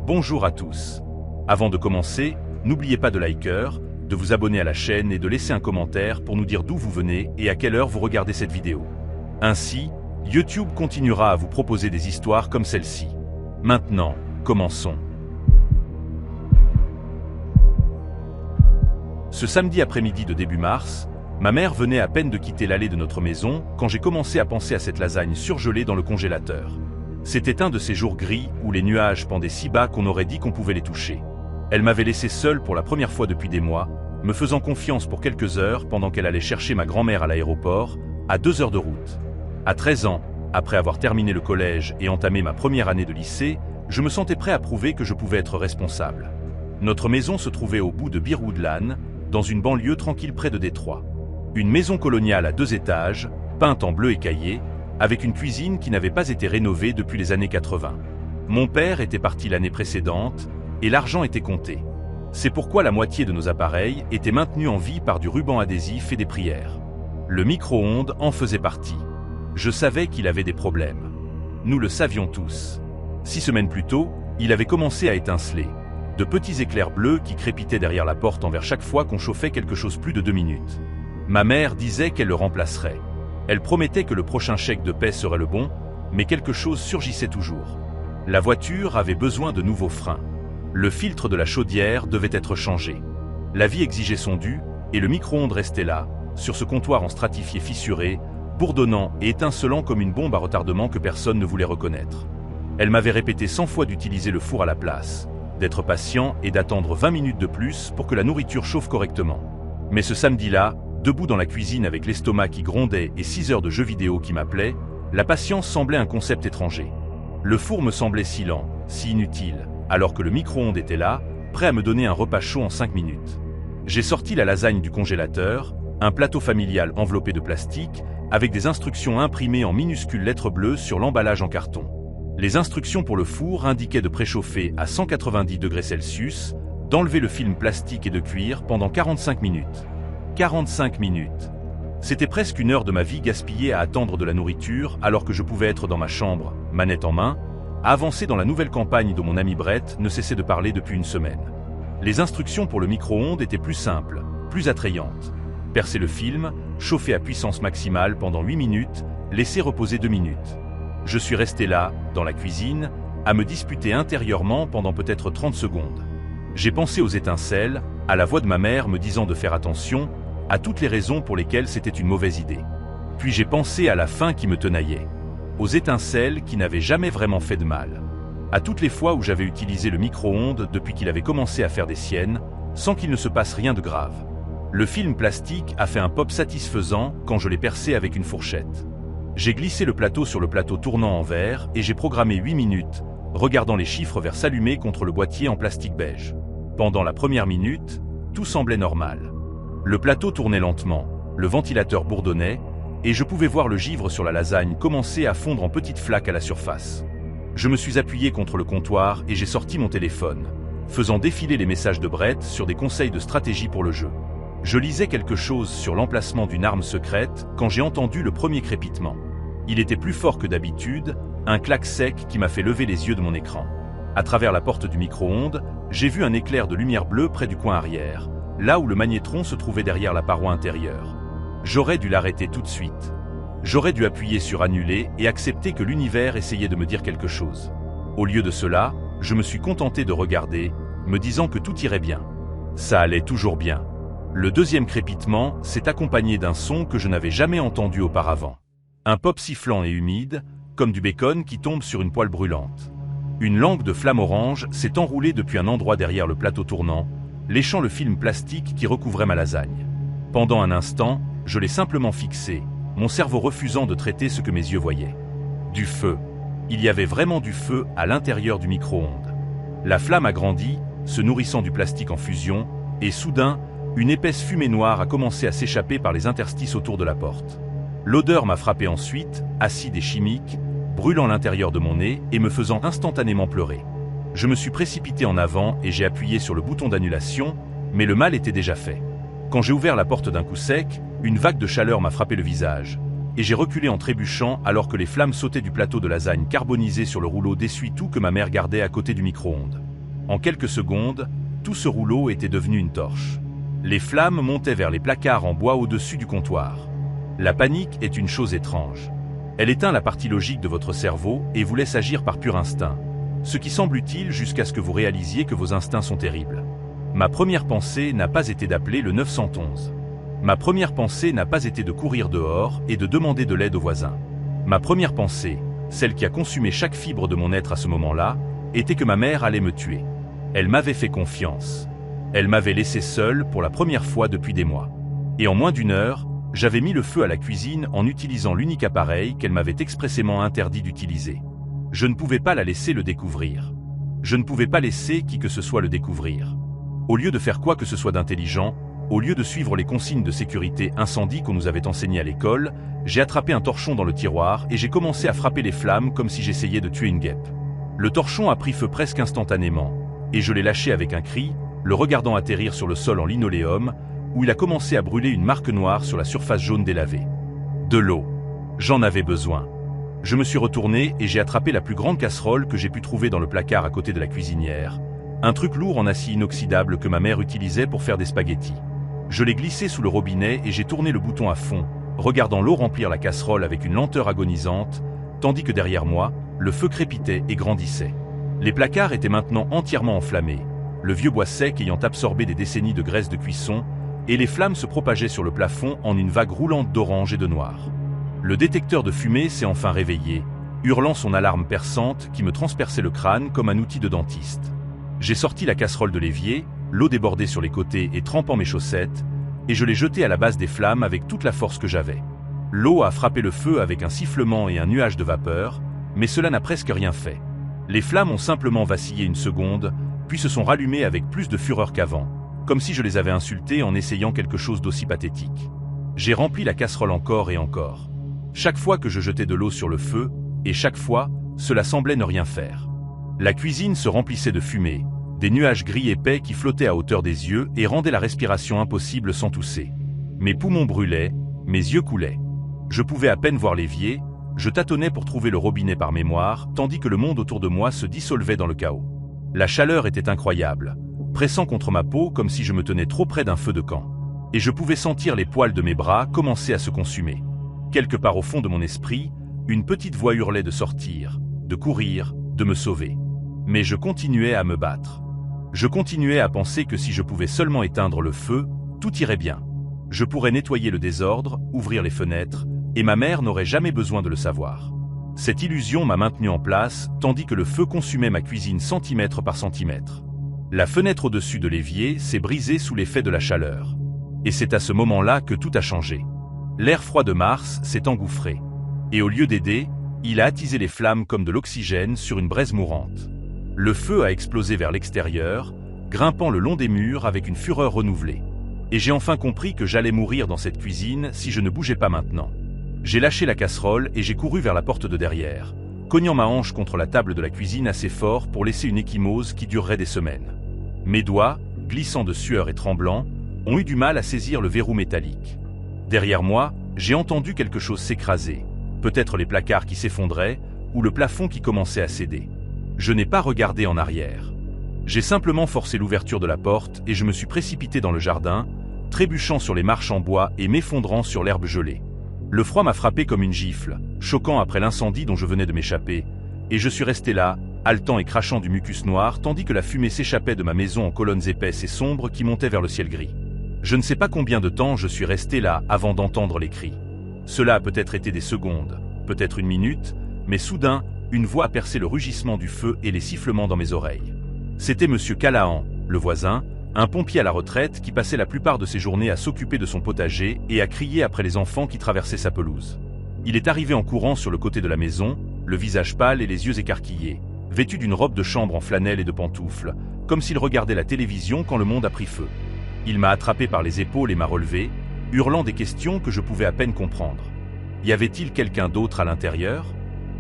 Bonjour à tous. Avant de commencer, n'oubliez pas de liker, de vous abonner à la chaîne et de laisser un commentaire pour nous dire d'où vous venez et à quelle heure vous regardez cette vidéo. Ainsi, YouTube continuera à vous proposer des histoires comme celle-ci. Maintenant, commençons. Ce samedi après-midi de début mars, ma mère venait à peine de quitter l'allée de notre maison quand j'ai commencé à penser à cette lasagne surgelée dans le congélateur. C'était un de ces jours gris où les nuages pendaient si bas qu'on aurait dit qu'on pouvait les toucher. Elle m'avait laissé seule pour la première fois depuis des mois, me faisant confiance pour quelques heures pendant qu'elle allait chercher ma grand-mère à l'aéroport, à 2 heures de route. À 13 ans, après avoir terminé le collège et entamé ma première année de lycée, je me sentais prêt à prouver que je pouvais être responsable. Notre maison se trouvait au bout de Bir Woodland, dans une banlieue tranquille près de Détroit. Une maison coloniale à 2 étages, peinte en bleu écaillé, avec une cuisine qui n'avait pas été rénovée depuis les années 80. Mon père était parti l'année précédente, et l'argent était compté. C'est pourquoi la moitié de nos appareils était maintenue en vie par du ruban adhésif et des prières. Le micro-ondes en faisait partie. Je savais qu'il avait des problèmes. Nous le savions tous. 6 semaines plus tôt, il avait commencé à étinceler. De petits éclairs bleus qui crépitaient derrière la porte envers chaque fois qu'on chauffait quelque chose plus de 2 minutes. Ma mère disait qu'elle le remplacerait. Elle promettait que le prochain chèque de paie serait le bon, mais quelque chose surgissait toujours. La voiture avait besoin de nouveaux freins. Le filtre de la chaudière devait être changé. La vie exigeait son dû, et le micro-ondes restait là, sur ce comptoir en stratifié fissuré, bourdonnant et étincelant comme une bombe à retardement que personne ne voulait reconnaître. Elle m'avait répété 100 fois d'utiliser le four à la place, d'être patient et d'attendre 20 minutes de plus pour que la nourriture chauffe correctement. Mais ce samedi-là, debout dans la cuisine avec l'estomac qui grondait et 6 heures de jeux vidéo qui m'appelaient, la patience semblait un concept étranger. Le four me semblait si lent, si inutile, alors que le micro-ondes était là, prêt à me donner un repas chaud en 5 minutes. J'ai sorti la lasagne du congélateur, un plateau familial enveloppé de plastique, avec des instructions imprimées en minuscules lettres bleues sur l'emballage en carton. Les instructions pour le four indiquaient de préchauffer à 190 degrés Celsius, d'enlever le film plastique et de cuire pendant 45 minutes. 45 minutes. C'était presque 1 heure de ma vie gaspillée à attendre de la nourriture alors que je pouvais être dans ma chambre, manette en main, à avancer dans la nouvelle campagne dont mon ami Brett ne cessait de parler depuis 1 semaine. Les instructions pour le micro-ondes étaient plus simples, plus attrayantes. Percer le film, chauffer à puissance maximale pendant 8 minutes, laisser reposer 2 minutes. Je suis resté là, dans la cuisine, à me disputer intérieurement pendant peut-être 30 secondes. J'ai pensé aux étincelles, à la voix de ma mère me disant de faire attention, à toutes les raisons pour lesquelles c'était une mauvaise idée. Puis j'ai pensé à la faim qui me tenaillait, aux étincelles qui n'avaient jamais vraiment fait de mal, à toutes les fois où j'avais utilisé le micro-ondes depuis qu'il avait commencé à faire des siennes, sans qu'il ne se passe rien de grave. Le film plastique a fait un pop satisfaisant quand je l'ai percé avec une fourchette. J'ai glissé le plateau sur le plateau tournant en verre et j'ai programmé 8 minutes, regardant les chiffres vers s'allumer contre le boîtier en plastique beige. Pendant la première minute, tout semblait normal. Le plateau tournait lentement, le ventilateur bourdonnait, et je pouvais voir le givre sur la lasagne commencer à fondre en petites flaques à la surface. Je me suis appuyé contre le comptoir et j'ai sorti mon téléphone, faisant défiler les messages de Brett sur des conseils de stratégie pour le jeu. Je lisais quelque chose sur l'emplacement d'une arme secrète quand j'ai entendu le premier crépitement. Il était plus fort que d'habitude, un clac sec qui m'a fait lever les yeux de mon écran. À travers la porte du micro-ondes, j'ai vu un éclair de lumière bleue près du coin arrière, là où le magnétron se trouvait derrière la paroi intérieure. J'aurais dû l'arrêter tout de suite. J'aurais dû appuyer sur annuler et accepter que l'univers essayait de me dire quelque chose. Au lieu de cela, je me suis contenté de regarder, me disant que tout irait bien. Ça allait toujours bien. Le deuxième crépitement s'est accompagné d'un son que je n'avais jamais entendu auparavant. Un pop sifflant et humide, comme du bacon qui tombe sur une poêle brûlante. Une langue de flamme orange s'est enroulée depuis un endroit derrière le plateau tournant, léchant le film plastique qui recouvrait ma lasagne. Pendant un instant, je l'ai simplement fixé, mon cerveau refusant de traiter ce que mes yeux voyaient. Du feu. Il y avait vraiment du feu à l'intérieur du micro-ondes. La flamme a grandi, se nourrissant du plastique en fusion, et soudain, une épaisse fumée noire a commencé à s'échapper par les interstices autour de la porte. L'odeur m'a frappé ensuite, acide et chimique, brûlant l'intérieur de mon nez et me faisant instantanément pleurer. Je me suis précipité en avant et j'ai appuyé sur le bouton d'annulation, mais le mal était déjà fait. Quand j'ai ouvert la porte d'un coup sec, une vague de chaleur m'a frappé le visage, et j'ai reculé en trébuchant alors que les flammes sautaient du plateau de lasagne carbonisé sur le rouleau d'essuie-tout que ma mère gardait à côté du micro-ondes. En quelques secondes, tout ce rouleau était devenu une torche. Les flammes montaient vers les placards en bois au-dessus du comptoir. La panique est une chose étrange. Elle éteint la partie logique de votre cerveau et vous laisse agir par pur instinct, ce qui semble utile jusqu'à ce que vous réalisiez que vos instincts sont terribles. Ma première pensée n'a pas été d'appeler le 911. Ma première pensée n'a pas été de courir dehors et de demander de l'aide aux voisins. Ma première pensée, celle qui a consumé chaque fibre de mon être à ce moment-là, était que ma mère allait me tuer. Elle m'avait fait confiance. Elle m'avait laissé seul pour la première fois depuis des mois. Et en moins d'une heure, j'avais mis le feu à la cuisine en utilisant l'unique appareil qu'elle m'avait expressément interdit d'utiliser. Je ne pouvais pas la laisser le découvrir. Je ne pouvais pas laisser qui que ce soit le découvrir. Au lieu de faire quoi que ce soit d'intelligent, au lieu de suivre les consignes de sécurité incendie qu'on nous avait enseignées à l'école, j'ai attrapé un torchon dans le tiroir et j'ai commencé à frapper les flammes comme si j'essayais de tuer une guêpe. Le torchon a pris feu presque instantanément, et je l'ai lâché avec un cri, le regardant atterrir sur le sol en linoléum, où il a commencé à brûler une marque noire sur la surface jaune délavée. De l'eau. J'en avais besoin. Je me suis retourné et j'ai attrapé la plus grande casserole que j'ai pu trouver dans le placard à côté de la cuisinière. Un truc lourd en acier inoxydable que ma mère utilisait pour faire des spaghettis. Je l'ai glissé sous le robinet et j'ai tourné le bouton à fond, regardant l'eau remplir la casserole avec une lenteur agonisante, tandis que derrière moi, le feu crépitait et grandissait. Les placards étaient maintenant entièrement enflammés, le vieux bois sec ayant absorbé des décennies de graisse de cuisson, et les flammes se propageaient sur le plafond en une vague roulante d'orange et de noir. Le détecteur de fumée s'est enfin réveillé, hurlant son alarme perçante qui me transperçait le crâne comme un outil de dentiste. J'ai sorti la casserole de l'évier, l'eau débordait sur les côtés et trempant mes chaussettes, et je l'ai jetée à la base des flammes avec toute la force que j'avais. L'eau a frappé le feu avec un sifflement et un nuage de vapeur, mais cela n'a presque rien fait. Les flammes ont simplement vacillé une seconde, puis se sont rallumées avec plus de fureur qu'avant, comme si je les avais insultées en essayant quelque chose d'aussi pathétique. J'ai rempli la casserole encore et encore. Chaque fois que je jetais de l'eau sur le feu, et chaque fois, cela semblait ne rien faire. La cuisine se remplissait de fumée, des nuages gris épais qui flottaient à hauteur des yeux et rendaient la respiration impossible sans tousser. Mes poumons brûlaient, mes yeux coulaient. Je pouvais à peine voir l'évier, je tâtonnais pour trouver le robinet par mémoire, tandis que le monde autour de moi se dissolvait dans le chaos. La chaleur était incroyable, pressant contre ma peau comme si je me tenais trop près d'un feu de camp. Et je pouvais sentir les poils de mes bras commencer à se consumer. Quelque part au fond de mon esprit, une petite voix hurlait de sortir, de courir, de me sauver. Mais je continuais à me battre. Je continuais à penser que si je pouvais seulement éteindre le feu, tout irait bien. Je pourrais nettoyer le désordre, ouvrir les fenêtres, et ma mère n'aurait jamais besoin de le savoir. Cette illusion m'a maintenu en place, tandis que le feu consumait ma cuisine centimètre par centimètre. La fenêtre au-dessus de l'évier s'est brisée sous l'effet de la chaleur. Et c'est à ce moment-là que tout a changé. L'air froid de Mars s'est engouffré. Et au lieu d'aider, il a attisé les flammes comme de l'oxygène sur une braise mourante. Le feu a explosé vers l'extérieur, grimpant le long des murs avec une fureur renouvelée. Et j'ai enfin compris que j'allais mourir dans cette cuisine si je ne bougeais pas maintenant. J'ai lâché la casserole et j'ai couru vers la porte de derrière, cognant ma hanche contre la table de la cuisine assez fort pour laisser une ecchymose qui durerait des semaines. Mes doigts, glissants de sueur et tremblants, ont eu du mal à saisir le verrou métallique. Derrière moi, j'ai entendu quelque chose s'écraser, peut-être les placards qui s'effondraient ou le plafond qui commençait à céder. Je n'ai pas regardé en arrière. J'ai simplement forcé l'ouverture de la porte et je me suis précipité dans le jardin, trébuchant sur les marches en bois et m'effondrant sur l'herbe gelée. Le froid m'a frappé comme une gifle, choquant après l'incendie dont je venais de m'échapper, et je suis resté là, haletant et crachant du mucus noir tandis que la fumée s'échappait de ma maison en colonnes épaisses et sombres qui montaient vers le ciel gris. Je ne sais pas combien de temps je suis resté là avant d'entendre les cris. Cela a peut-être été des secondes, peut-être une minute, mais soudain, une voix a percé le rugissement du feu et les sifflements dans mes oreilles. C'était Monsieur Callahan, le voisin, un pompier à la retraite qui passait la plupart de ses journées à s'occuper de son potager et à crier après les enfants qui traversaient sa pelouse. Il est arrivé en courant sur le côté de la maison, le visage pâle et les yeux écarquillés, vêtu d'une robe de chambre en flanelle et de pantoufles, comme s'il regardait la télévision quand le monde a pris feu. Il m'a attrapé par les épaules et m'a relevé, hurlant des questions que je pouvais à peine comprendre. Y avait-il quelqu'un d'autre à l'intérieur ?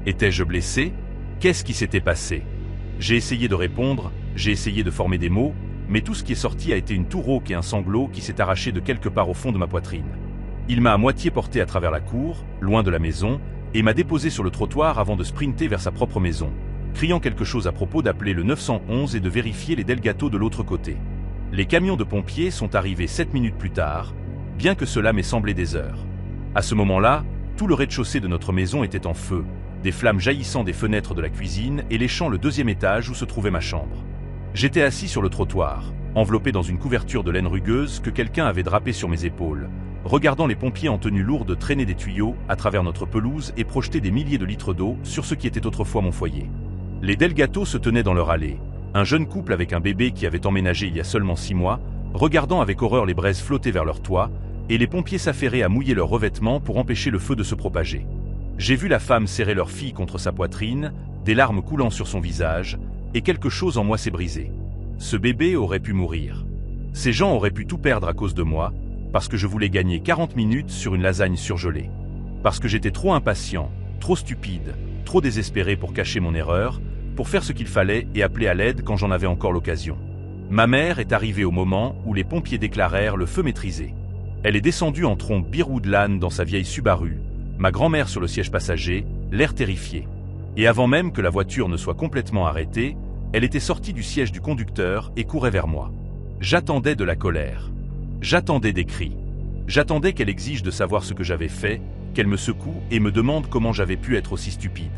Étais-je blessé ? Qu'est-ce qui s'était passé ? J'ai essayé de répondre, j'ai essayé de former des mots, mais tout ce qui est sorti a été une toux rauque et un sanglot qui s'est arraché de quelque part au fond de ma poitrine. Il m'a à moitié porté à travers la cour, loin de la maison, et m'a déposé sur le trottoir avant de sprinter vers sa propre maison, criant quelque chose à propos d'appeler le 911 et de vérifier les Delgato de l'autre côté. Les camions de pompiers sont arrivés 7 minutes plus tard, bien que cela m'ait semblé des heures. À ce moment-là, tout le rez-de-chaussée de notre maison était en feu, des flammes jaillissant des fenêtres de la cuisine et léchant le deuxième étage où se trouvait ma chambre. J'étais assis sur le trottoir, enveloppé dans une couverture de laine rugueuse que quelqu'un avait drapée sur mes épaules, regardant les pompiers en tenue lourde traîner des tuyaux à travers notre pelouse et projeter des milliers de litres d'eau sur ce qui était autrefois mon foyer. Les Delgato se tenaient dans leur allée, un jeune couple avec un bébé qui avait emménagé il y a seulement 6 mois, regardant avec horreur les braises flotter vers leur toit, et les pompiers s'affairaient à mouiller leurs revêtements pour empêcher le feu de se propager. J'ai vu la femme serrer leur fille contre sa poitrine, des larmes coulant sur son visage, et quelque chose en moi s'est brisé. Ce bébé aurait pu mourir. Ces gens auraient pu tout perdre à cause de moi, parce que je voulais gagner 40 minutes sur une lasagne surgelée. Parce que j'étais trop impatient, trop stupide, trop désespéré pour cacher mon erreur, pour faire ce qu'il fallait et appeler à l'aide quand j'en avais encore l'occasion. Ma mère est arrivée au moment où les pompiers déclarèrent le feu maîtrisé. Elle est descendue en trompe Birwoodland dans sa vieille Subaru, ma grand-mère sur le siège passager, l'air terrifié. Et avant même que la voiture ne soit complètement arrêtée, elle était sortie du siège du conducteur et courait vers moi. J'attendais de la colère. J'attendais des cris. J'attendais qu'elle exige de savoir ce que j'avais fait, qu'elle me secoue et me demande comment j'avais pu être aussi stupide.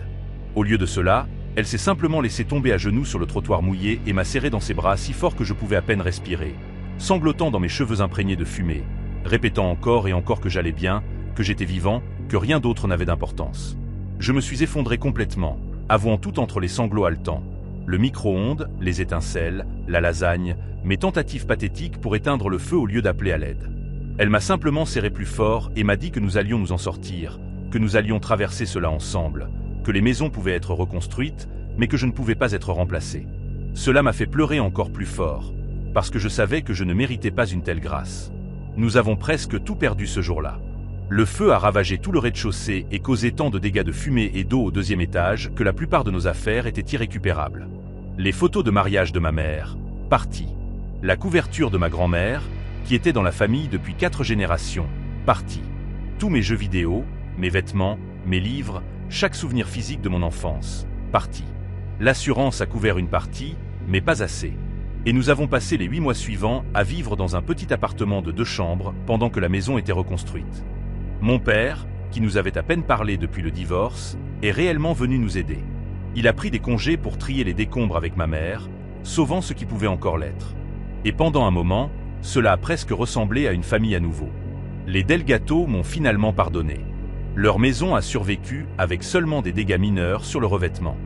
Au lieu de cela, elle s'est simplement laissée tomber à genoux sur le trottoir mouillé et m'a serré dans ses bras si fort que je pouvais à peine respirer, sanglotant dans mes cheveux imprégnés de fumée, répétant encore et encore que j'allais bien, que j'étais vivant, que rien d'autre n'avait d'importance. Je me suis effondré complètement, avouant tout entre les sanglots haletants. Le micro-ondes, les étincelles, la lasagne, mes tentatives pathétiques pour éteindre le feu au lieu d'appeler à l'aide. Elle m'a simplement serré plus fort et m'a dit que nous allions nous en sortir, que nous allions traverser cela ensemble, que les maisons pouvaient être reconstruites, mais que je ne pouvais pas être remplacé. Cela m'a fait pleurer encore plus fort, parce que je savais que je ne méritais pas une telle grâce. Nous avons presque tout perdu ce jour-là. Le feu a ravagé tout le rez-de-chaussée et causé tant de dégâts de fumée et d'eau au deuxième étage que la plupart de nos affaires étaient irrécupérables. Les photos de mariage de ma mère, parties. La couverture de ma grand-mère, qui était dans la famille depuis 4 générations, partie. Tous mes jeux vidéo, mes vêtements, mes livres, chaque souvenir physique de mon enfance, partie. L'assurance a couvert une partie, mais pas assez. Et nous avons passé les 8 mois suivants à vivre dans un petit appartement de 2 chambres pendant que la maison était reconstruite. Mon père, qui nous avait à peine parlé depuis le divorce, est réellement venu nous aider. Il a pris des congés pour trier les décombres avec ma mère, sauvant ce qui pouvait encore l'être. Et pendant un moment, cela a presque ressemblé à une famille à nouveau. Les Delgato m'ont finalement pardonné. Leur maison a survécu avec seulement des dégâts mineurs sur le revêtement.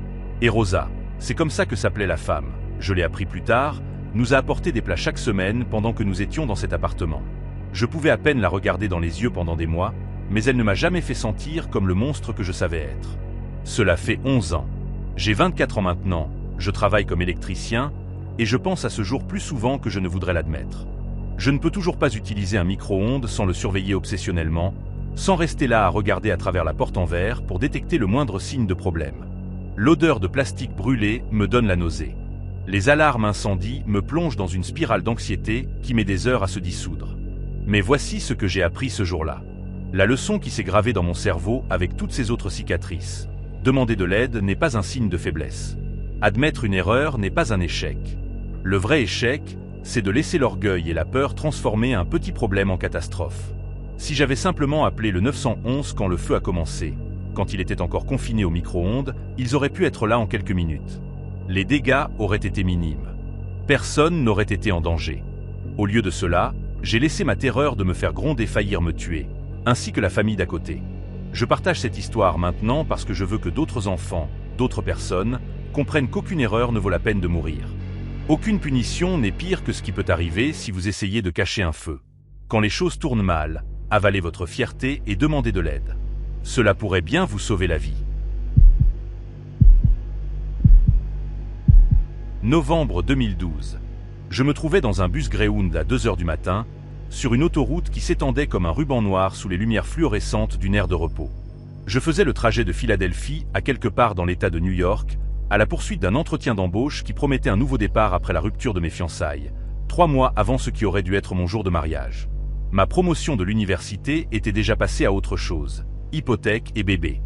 Et Rosa, c'est comme ça que s'appelait la femme, je l'ai appris plus tard, nous a apporté des plats chaque semaine pendant que nous étions dans cet appartement. Je pouvais à peine la regarder dans les yeux pendant des mois, mais elle ne m'a jamais fait sentir comme le monstre que je savais être. Cela fait 11 ans. J'ai 24 ans maintenant, je travaille comme électricien, et je pense à ce jour plus souvent que je ne voudrais l'admettre. Je ne peux toujours pas utiliser un micro-ondes sans le surveiller obsessionnellement, sans rester là à regarder à travers la porte en verre pour détecter le moindre signe de problème. L'odeur de plastique brûlé me donne la nausée. Les alarmes incendie me plongent dans une spirale d'anxiété qui met des heures à se dissoudre. Mais voici ce que j'ai appris ce jour-là. La leçon qui s'est gravée dans mon cerveau avec toutes ces autres cicatrices. Demander de l'aide n'est pas un signe de faiblesse. Admettre une erreur n'est pas un échec. Le vrai échec, c'est de laisser l'orgueil et la peur transformer un petit problème en catastrophe. Si j'avais simplement appelé le 911 quand le feu a commencé, quand il était encore confiné au micro-ondes, ils auraient pu être là en quelques minutes. Les dégâts auraient été minimes. Personne n'aurait été en danger. Au lieu de cela, j'ai laissé ma terreur de me faire gronder faillir me tuer, ainsi que la famille d'à côté. Je partage cette histoire maintenant parce que je veux que d'autres enfants, d'autres personnes, comprennent qu'aucune erreur ne vaut la peine de mourir. Aucune punition n'est pire que ce qui peut arriver si vous essayez de cacher un feu. Quand les choses tournent mal, avalez votre fierté et demandez de l'aide. Cela pourrait bien vous sauver la vie. Novembre 2012. Je me trouvais dans un bus Greyhound à 2 heures du matin, sur une autoroute qui s'étendait comme un ruban noir sous les lumières fluorescentes d'une aire de repos. Je faisais le trajet de Philadelphie à quelque part dans l'État de New York, à la poursuite d'un entretien d'embauche qui promettait un nouveau départ après la rupture de mes fiançailles, 3 mois avant ce qui aurait dû être mon jour de mariage. Ma promotion de l'université était déjà passée à autre chose, hypothèque et bébé.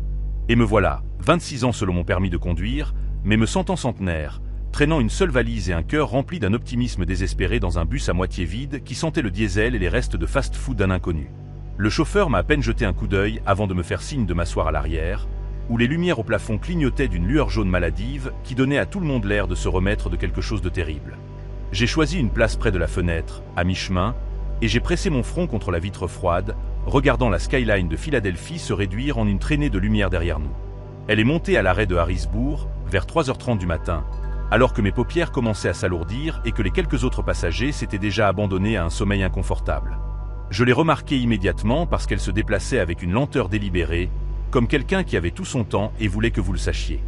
Et me voilà, 26 ans selon mon permis de conduire, mais me sentant centenaire, traînant une seule valise et un cœur rempli d'un optimisme désespéré dans un bus à moitié vide qui sentait le diesel et les restes de fast-food d'un inconnu. Le chauffeur m'a à peine jeté un coup d'œil avant de me faire signe de m'asseoir à l'arrière, où les lumières au plafond clignotaient d'une lueur jaune maladive qui donnait à tout le monde l'air de se remettre de quelque chose de terrible. J'ai choisi une place près de la fenêtre, à mi-chemin, et j'ai pressé mon front contre la vitre froide, regardant la skyline de Philadelphie se réduire en une traînée de lumière derrière nous. Elle est montée à l'arrêt de Harrisburg, vers 3h30 du matin, alors que mes paupières commençaient à s'alourdir et que les quelques autres passagers s'étaient déjà abandonnés à un sommeil inconfortable. Je l'ai remarquée immédiatement parce qu'elle se déplaçait avec une lenteur délibérée, comme quelqu'un qui avait tout son temps et voulait que vous le sachiez.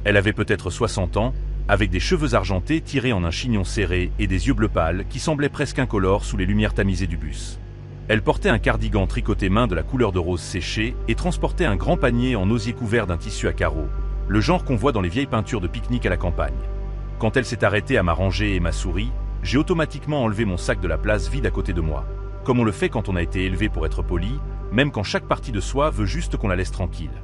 Elle avait peut-être 60 ans, avec des cheveux argentés tirés en un chignon serré et des yeux bleu pâle qui semblaient presque incolores sous les lumières tamisées du bus. Elle portait un cardigan tricoté main de la couleur de rose séché et transportait un grand panier en osier couvert d'un tissu à carreaux, le genre qu'on voit dans les vieilles peintures de pique-nique à la campagne. Quand elle s'est arrêtée à ma rangée et m'a souri, j'ai automatiquement enlevé mon sac de la place vide à côté de moi, comme on le fait quand on a été élevé pour être poli, même quand chaque partie de soi veut juste qu'on la laisse tranquille.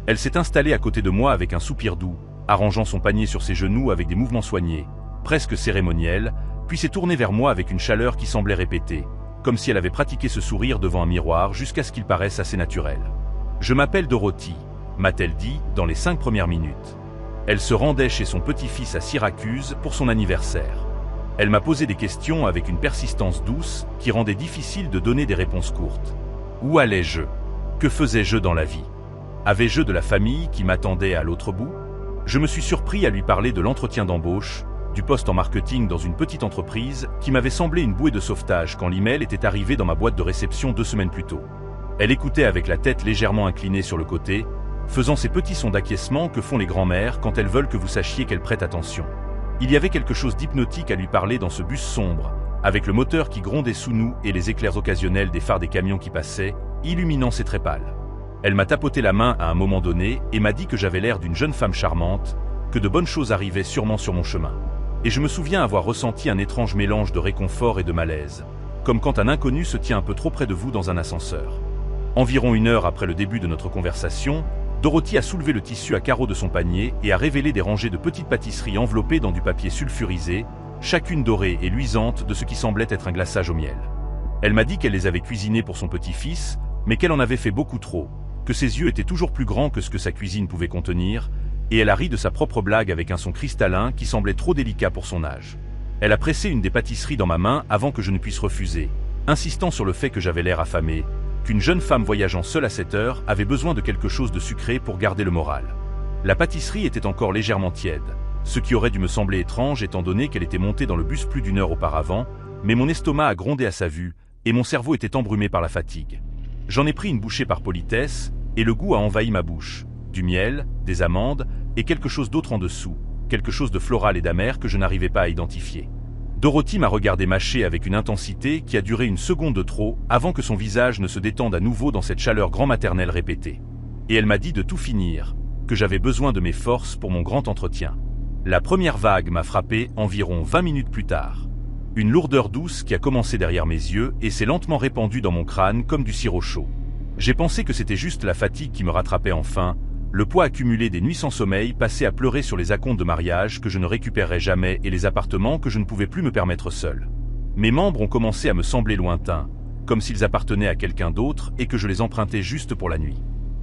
Elle s'est installée à côté de moi avec un soupir doux, arrangeant son panier sur ses genoux avec des mouvements soignés, presque cérémoniels, puis s'est tournée vers moi avec une chaleur qui semblait répétée, comme si elle avait pratiqué ce sourire devant un miroir jusqu'à ce qu'il paraisse assez naturel. « Je m'appelle Dorothy », m'a-t-elle dit dans les 5 premières minutes. Elle se rendait chez son petit-fils à Syracuse pour son anniversaire. Elle m'a posé des questions avec une persistance douce qui rendait difficile de donner des réponses courtes. Où allais-je? Que faisais-je dans la vie? Avais-je de la famille qui m'attendait à l'autre bout? Je me suis surpris à lui parler de l'entretien d'embauche, du poste en marketing dans une petite entreprise qui m'avait semblé une bouée de sauvetage quand l'email était arrivé dans ma boîte de réception 2 semaines plus tôt. Elle écoutait avec la tête légèrement inclinée sur le côté, faisant ces petits sons d'acquiescement que font les grands-mères quand elles veulent que vous sachiez qu'elles prêtent attention. Il y avait quelque chose d'hypnotique à lui parler dans ce bus sombre, avec le moteur qui grondait sous nous et les éclairs occasionnels des phares des camions qui passaient, illuminant ses traits pâles. Elle m'a tapoté la main à un moment donné et m'a dit que j'avais l'air d'une jeune femme charmante, que de bonnes choses arrivaient sûrement sur mon chemin. Et je me souviens avoir ressenti un étrange mélange de réconfort et de malaise, comme quand un inconnu se tient un peu trop près de vous dans un ascenseur. Environ 1 heure après le début de notre conversation, Dorothy a soulevé le tissu à carreaux de son panier et a révélé des rangées de petites pâtisseries enveloppées dans du papier sulfurisé, chacune dorée et luisante de ce qui semblait être un glaçage au miel. Elle m'a dit qu'elle les avait cuisinées pour son petit-fils, mais qu'elle en avait fait beaucoup trop, que ses yeux étaient toujours plus grands que ce que sa cuisine pouvait contenir, et elle a ri de sa propre blague avec un son cristallin qui semblait trop délicat pour son âge. Elle a pressé une des pâtisseries dans ma main avant que je ne puisse refuser, insistant sur le fait que j'avais l'air affamé, qu'une jeune femme voyageant seule à cette heure avait besoin de quelque chose de sucré pour garder le moral. La pâtisserie était encore légèrement tiède, ce qui aurait dû me sembler étrange étant donné qu'elle était montée dans le bus plus d'1 heure auparavant, mais mon estomac a grondé à sa vue, et mon cerveau était embrumé par la fatigue. J'en ai pris une bouchée par politesse, et le goût a envahi ma bouche. Du miel, des amandes, et quelque chose d'autre en dessous, quelque chose de floral et d'amer que je n'arrivais pas à identifier. Dorothy m'a regardé mâcher avec une intensité qui a duré 1 seconde de trop avant que son visage ne se détende à nouveau dans cette chaleur grand-maternelle répétée. Et elle m'a dit de tout finir, que j'avais besoin de mes forces pour mon grand entretien. La première vague m'a frappé environ 20 minutes plus tard. Une lourdeur douce qui a commencé derrière mes yeux et s'est lentement répandue dans mon crâne comme du sirop chaud. J'ai pensé que c'était juste la fatigue qui me rattrapait enfin, le poids accumulé des nuits sans sommeil passé à pleurer sur les acomptes de mariage que je ne récupérerais jamais et les appartements que je ne pouvais plus me permettre seul. Mes membres ont commencé à me sembler lointains, comme s'ils appartenaient à quelqu'un d'autre et que je les empruntais juste pour la nuit.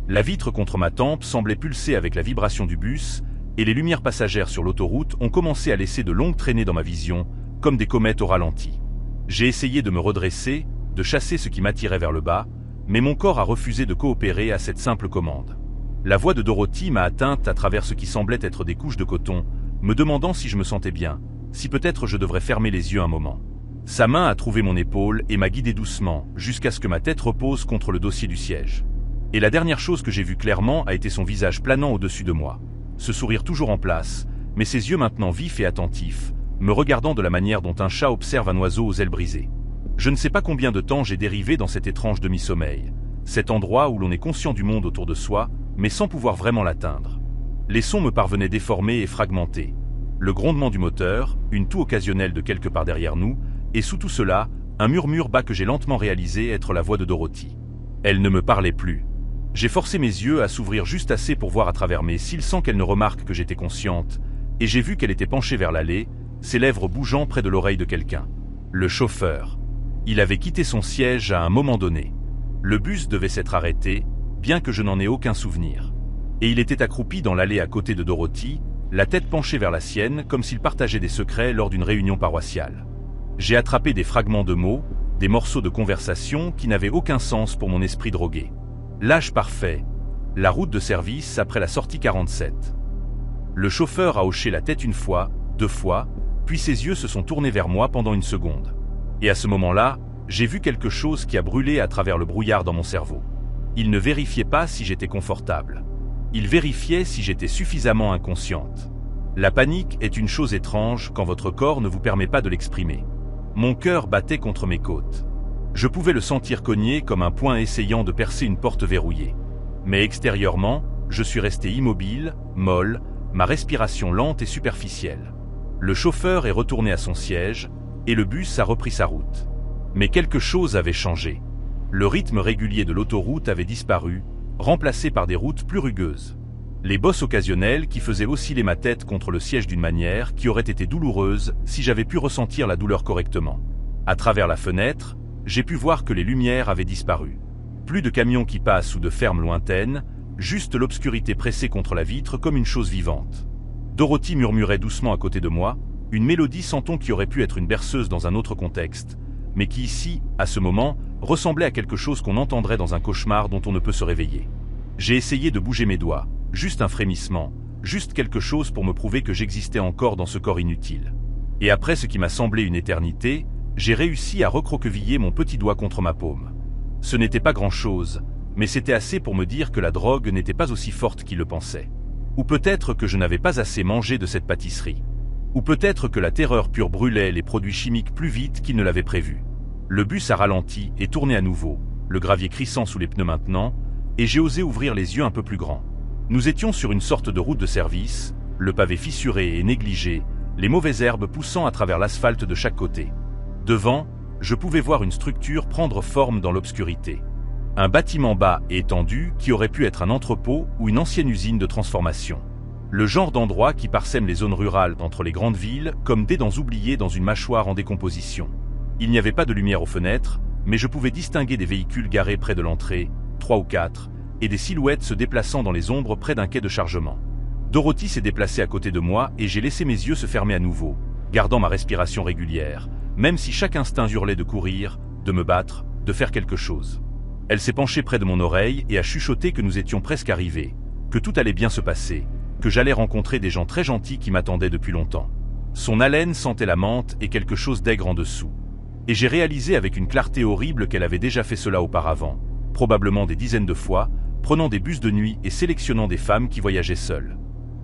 La vitre contre ma tempe semblait pulser avec la vibration du bus, et les lumières passagères sur l'autoroute ont commencé à laisser de longues traînées dans ma vision, comme des comètes au ralenti. J'ai essayé de me redresser, de chasser ce qui m'attirait vers le bas, mais mon corps a refusé de coopérer à cette simple commande. La voix de Dorothy m'a atteinte à travers ce qui semblait être des couches de coton, me demandant si je me sentais bien, si peut-être je devrais fermer les yeux un moment. Sa main a trouvé mon épaule et m'a guidé doucement, jusqu'à ce que ma tête repose contre le dossier du siège. Et la dernière chose que j'ai vue clairement a été son visage planant au-dessus de moi. Ce sourire toujours en place, mais ses yeux maintenant vifs et attentifs, me regardant de la manière dont un chat observe un oiseau aux ailes brisées. Je ne sais pas combien de temps j'ai dérivé dans cet étrange demi-sommeil, cet endroit où l'on est conscient du monde autour de soi, mais sans pouvoir vraiment l'atteindre. Les sons me parvenaient déformés et fragmentés. Le grondement du moteur, une toux occasionnelle de quelque part derrière nous, et sous tout cela, un murmure bas que j'ai lentement réalisé être la voix de Dorothy. Elle ne me parlait plus. J'ai forcé mes yeux à s'ouvrir juste assez pour voir à travers mes cils sans qu'elle ne remarque que j'étais consciente, et j'ai vu qu'elle était penchée vers l'allée, ses lèvres bougeant près de l'oreille de quelqu'un. Le chauffeur. Il avait quitté son siège à un moment donné. Le bus devait s'être arrêté, bien que je n'en ai aucun souvenir. Et il était accroupi dans l'allée à côté de Dorothy, la tête penchée vers la sienne, comme s'il partageait des secrets lors d'une réunion paroissiale. J'ai attrapé des fragments de mots, des morceaux de conversation qui n'avaient aucun sens pour mon esprit drogué. L'âge parfait. La route de service après la sortie 47. Le chauffeur a hoché la tête une fois, 2 fois, puis ses yeux se sont tournés vers moi pendant une seconde. Et à ce moment-là, j'ai vu quelque chose qui a brûlé à travers le brouillard dans mon cerveau. Il ne vérifiait pas si j'étais confortable. Il vérifiait si j'étais suffisamment inconsciente. La panique est une chose étrange quand votre corps ne vous permet pas de l'exprimer. Mon cœur battait contre mes côtes. Je pouvais le sentir cogner comme un poing essayant de percer une porte verrouillée. Mais extérieurement, je suis resté immobile, molle, ma respiration lente et superficielle. Le chauffeur est retourné à son siège, et le bus a repris sa route. Mais quelque chose avait changé. Le rythme régulier de l'autoroute avait disparu, remplacé par des routes plus rugueuses. Les bosses occasionnelles qui faisaient osciller ma tête contre le siège d'une manière qui aurait été douloureuse si j'avais pu ressentir la douleur correctement. À travers la fenêtre, j'ai pu voir que les lumières avaient disparu. Plus de camions qui passent ou de fermes lointaines, juste l'obscurité pressée contre la vitre comme une chose vivante. Dorothy murmurait doucement à côté de moi, une mélodie sans ton qui aurait pu être une berceuse dans un autre contexte, mais qui ici, à ce moment, ressemblait à quelque chose qu'on entendrait dans un cauchemar dont on ne peut se réveiller. J'ai essayé de bouger mes doigts, juste un frémissement, juste quelque chose pour me prouver que j'existais encore dans ce corps inutile. Et après ce qui m'a semblé une éternité, j'ai réussi à recroqueviller mon petit doigt contre ma paume. Ce n'était pas grand-chose, mais c'était assez pour me dire que la drogue n'était pas aussi forte qu'il le pensait. Ou peut-être que je n'avais pas assez mangé de cette pâtisserie. Ou peut-être que la terreur pure brûlait les produits chimiques plus vite qu'il ne l'avait prévu. Le bus a ralenti et tourné à nouveau, le gravier crissant sous les pneus maintenant, et j'ai osé ouvrir les yeux un peu plus grands. Nous étions sur une sorte de route de service, le pavé fissuré et négligé, les mauvaises herbes poussant à travers l'asphalte de chaque côté. Devant, je pouvais voir une structure prendre forme dans l'obscurité. Un bâtiment bas et étendu qui aurait pu être un entrepôt ou une ancienne usine de transformation. Le genre d'endroit qui parsème les zones rurales d'entre les grandes villes comme des dents oubliées dans une mâchoire en décomposition. Il n'y avait pas de lumière aux fenêtres, mais je pouvais distinguer des véhicules garés près de l'entrée, 3 ou 4, et des silhouettes se déplaçant dans les ombres près d'un quai de chargement. Dorothy s'est déplacée à côté de moi et j'ai laissé mes yeux se fermer à nouveau, gardant ma respiration régulière, même si chaque instinct hurlait de courir, de me battre, de faire quelque chose. Elle s'est penchée près de mon oreille et a chuchoté que nous étions presque arrivés, que tout allait bien se passer, que j'allais rencontrer des gens très gentils qui m'attendaient depuis longtemps. Son haleine sentait la menthe et quelque chose d'aigre en dessous. Et j'ai réalisé avec une clarté horrible qu'elle avait déjà fait cela auparavant, probablement des dizaines de fois, prenant des bus de nuit et sélectionnant des femmes qui voyageaient seules.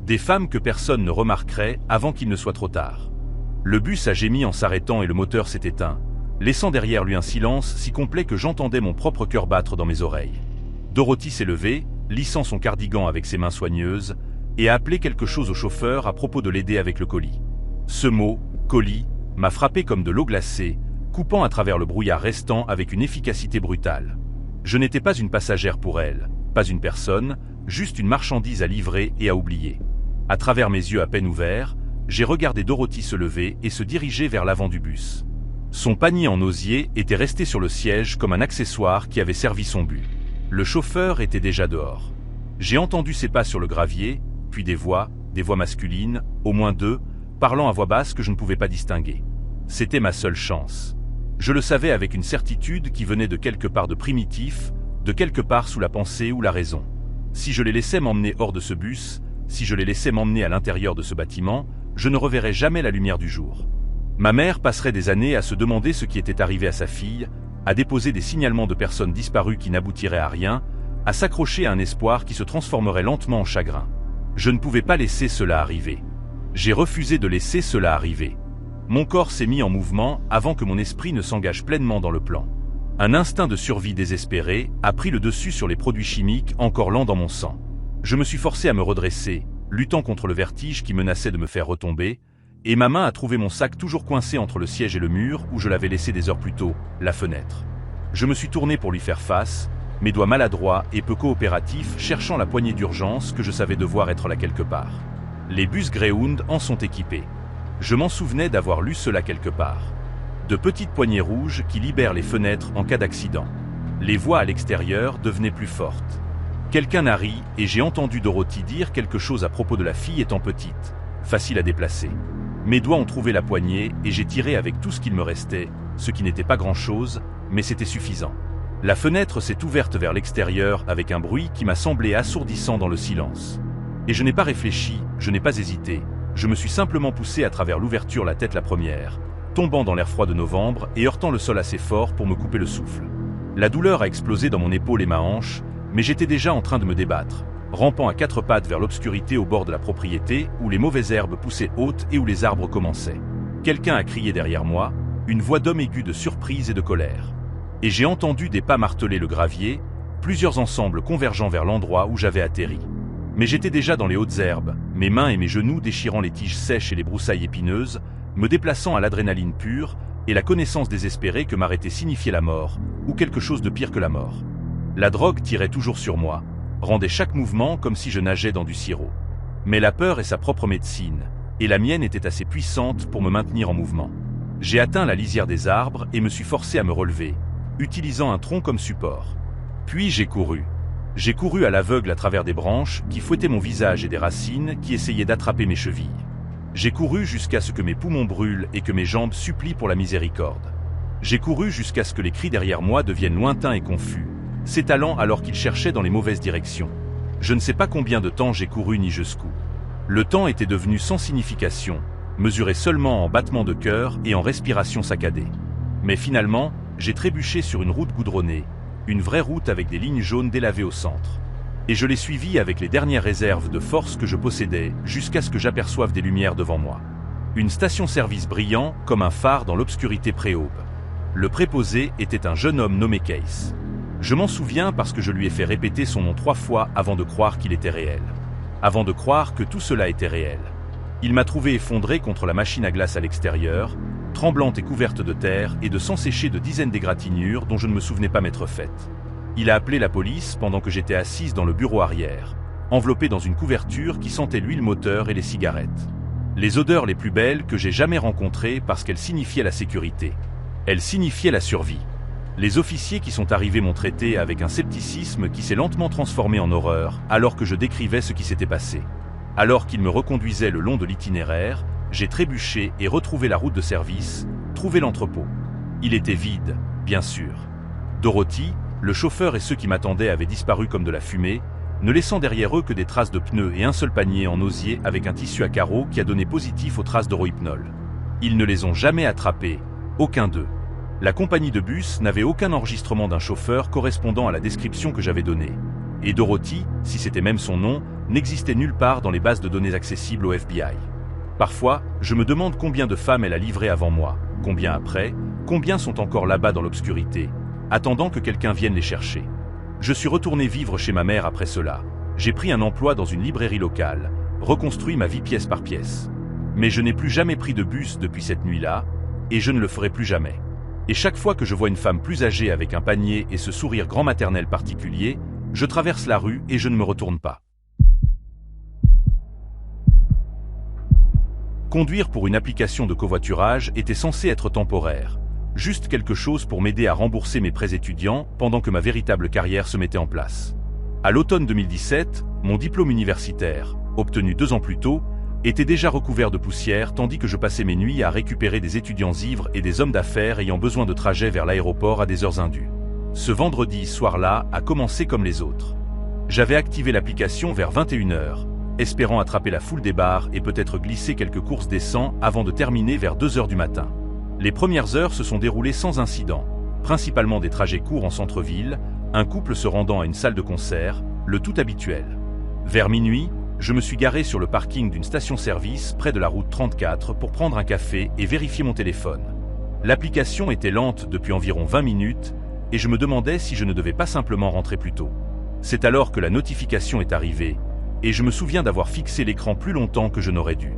Des femmes que personne ne remarquerait avant qu'il ne soit trop tard. Le bus a gémi en s'arrêtant et le moteur s'est éteint, laissant derrière lui un silence si complet que j'entendais mon propre cœur battre dans mes oreilles. Dorothy s'est levée, lissant son cardigan avec ses mains soigneuses, et a appelé quelque chose au chauffeur à propos de l'aider avec le colis. Ce mot, colis, m'a frappé comme de l'eau glacée, coupant à travers le brouillard restant avec une efficacité brutale. Je n'étais pas une passagère pour elle, pas une personne, juste une marchandise à livrer et à oublier. À travers mes yeux à peine ouverts, j'ai regardé Dorothy se lever et se diriger vers l'avant du bus. Son panier en osier était resté sur le siège comme un accessoire qui avait servi son but. Le chauffeur était déjà dehors. J'ai entendu ses pas sur le gravier, puis des voix masculines, au moins 2, parlant à voix basse que je ne pouvais pas distinguer. C'était ma seule chance. Je le savais avec une certitude qui venait de quelque part de primitif, de quelque part sous la pensée ou la raison. Si je les laissais m'emmener hors de ce bus, si je les laissais m'emmener à l'intérieur de ce bâtiment, je ne reverrais jamais la lumière du jour. Ma mère passerait des années à se demander ce qui était arrivé à sa fille, à déposer des signalements de personnes disparues qui n'aboutiraient à rien, à s'accrocher à un espoir qui se transformerait lentement en chagrin. Je ne pouvais pas laisser cela arriver. J'ai refusé de laisser cela arriver. Mon corps s'est mis en mouvement avant que mon esprit ne s'engage pleinement dans le plan. Un instinct de survie désespéré a pris le dessus sur les produits chimiques encore lents dans mon sang. Je me suis forcé à me redresser, luttant contre le vertige qui menaçait de me faire retomber, et ma main a trouvé mon sac toujours coincé entre le siège et le mur où je l'avais laissé des heures plus tôt, la fenêtre. Je me suis tourné pour lui faire face, mes doigts maladroits et peu coopératifs cherchant la poignée d'urgence que je savais devoir être là quelque part. Les bus Greyhound en sont équipés. Je m'en souvenais d'avoir lu cela quelque part. De petites poignées rouges qui libèrent les fenêtres en cas d'accident. Les voix à l'extérieur devenaient plus fortes. Quelqu'un a ri et j'ai entendu Dorothy dire quelque chose à propos de la fille étant petite, facile à déplacer. Mes doigts ont trouvé la poignée et j'ai tiré avec tout ce qu'il me restait, ce qui n'était pas grand-chose, mais c'était suffisant. La fenêtre s'est ouverte vers l'extérieur avec un bruit qui m'a semblé assourdissant dans le silence. Et je n'ai pas réfléchi, je n'ai pas hésité, je me suis simplement poussé à travers l'ouverture la tête la première, tombant dans l'air froid de novembre et heurtant le sol assez fort pour me couper le souffle. La douleur a explosé dans mon épaule et ma hanche, mais j'étais déjà en train de me débattre, rampant à quatre pattes vers l'obscurité au bord de la propriété où les mauvaises herbes poussaient hautes et où les arbres commençaient. Quelqu'un a crié derrière moi, une voix d'homme aiguë de surprise et de colère. Et j'ai entendu des pas marteler le gravier, plusieurs ensembles convergeant vers l'endroit où j'avais atterri. Mais j'étais déjà dans les hautes herbes, mes mains et mes genoux déchirant les tiges sèches et les broussailles épineuses, me déplaçant à l'adrénaline pure, et la connaissance désespérée que m'arrêter signifiait la mort, ou quelque chose de pire que la mort. La drogue tirait toujours sur moi, rendait chaque mouvement comme si je nageais dans du sirop. Mais la peur est sa propre médecine, et la mienne était assez puissante pour me maintenir en mouvement. J'ai atteint la lisière des arbres et me suis forcé à me relever, utilisant un tronc comme support. Puis j'ai couru. J'ai couru à l'aveugle à travers des branches qui fouettaient mon visage et des racines qui essayaient d'attraper mes chevilles. J'ai couru jusqu'à ce que mes poumons brûlent et que mes jambes supplient pour la miséricorde. J'ai couru jusqu'à ce que les cris derrière moi deviennent lointains et confus, s'étalant alors qu'ils cherchaient dans les mauvaises directions. Je ne sais pas combien de temps j'ai couru ni jusqu'où. Le temps était devenu sans signification, mesuré seulement en battements de cœur et en respiration saccadée. Mais finalement, j'ai trébuché sur une route goudronnée, une vraie route avec des lignes jaunes délavées au centre. Et je l'ai suivie avec les dernières réserves de force que je possédais jusqu'à ce que j'aperçoive des lumières devant moi. Une station-service brillant comme un phare dans l'obscurité pré-aube. Le préposé était un jeune homme nommé Case. Je m'en souviens parce que je lui ai fait répéter son nom 3 fois avant de croire qu'il était réel. Avant de croire que tout cela était réel. Il m'a trouvé effondré contre la machine à glace à l'extérieur, tremblante et couverte de terre et de sang séché de dizaines d'égratignures dont je ne me souvenais pas m'être faite. Il a appelé la police pendant que j'étais assise dans le bureau arrière, enveloppé dans une couverture qui sentait l'huile moteur et les cigarettes. Les odeurs les plus belles que j'ai jamais rencontrées parce qu'elles signifiaient la sécurité. Elles signifiaient la survie. Les officiers qui sont arrivés m'ont traité avec un scepticisme qui s'est lentement transformé en horreur alors que je décrivais ce qui s'était passé. Alors qu'ils me reconduisaient le long de l'itinéraire, j'ai trébuché et retrouvé la route de service, trouvé l'entrepôt. Il était vide, bien sûr. Dorothy, le chauffeur et ceux qui m'attendaient avaient disparu comme de la fumée, ne laissant derrière eux que des traces de pneus et un seul panier en osier avec un tissu à carreaux qui a donné positif aux traces de Rohypnol. Ils ne les ont jamais attrapés, aucun d'eux. La compagnie de bus n'avait aucun enregistrement d'un chauffeur correspondant à la description que j'avais donnée. Et Dorothy, si c'était même son nom, n'existait nulle part dans les bases de données accessibles au FBI. Parfois, je me demande combien de femmes elle a livrées avant moi, combien après, combien sont encore là-bas dans l'obscurité, attendant que quelqu'un vienne les chercher. Je suis retourné vivre chez ma mère après cela. J'ai pris un emploi dans une librairie locale, reconstruit ma vie pièce par pièce. Mais je n'ai plus jamais pris de bus depuis cette nuit-là, et je ne le ferai plus jamais. Et chaque fois que je vois une femme plus âgée avec un panier et ce sourire grand maternel particulier, je traverse la rue et je ne me retourne pas. Conduire pour une application de covoiturage était censé être temporaire, juste quelque chose pour m'aider à rembourser mes prêts étudiants pendant que ma véritable carrière se mettait en place. À l'automne 2017, mon diplôme universitaire, obtenu 2 ans plus tôt, était déjà recouvert de poussière tandis que je passais mes nuits à récupérer des étudiants ivres et des hommes d'affaires ayant besoin de trajets vers l'aéroport à des heures indues. Ce vendredi soir-là a commencé comme les autres. J'avais activé l'application vers 21h, espérant attraper la foule des bars et peut-être glisser quelques courses d'essence avant de terminer vers 2h du matin. Les premières heures se sont déroulées sans incident, principalement des trajets courts en centre-ville, un couple se rendant à une salle de concert, le tout habituel. Vers minuit, je me suis garé sur le parking d'une station-service près de la route 34 pour prendre un café et vérifier mon téléphone. L'application était lente depuis environ 20 minutes et je me demandais si je ne devais pas simplement rentrer plus tôt. C'est alors que la notification est arrivée et je me souviens d'avoir fixé l'écran plus longtemps que je n'aurais dû.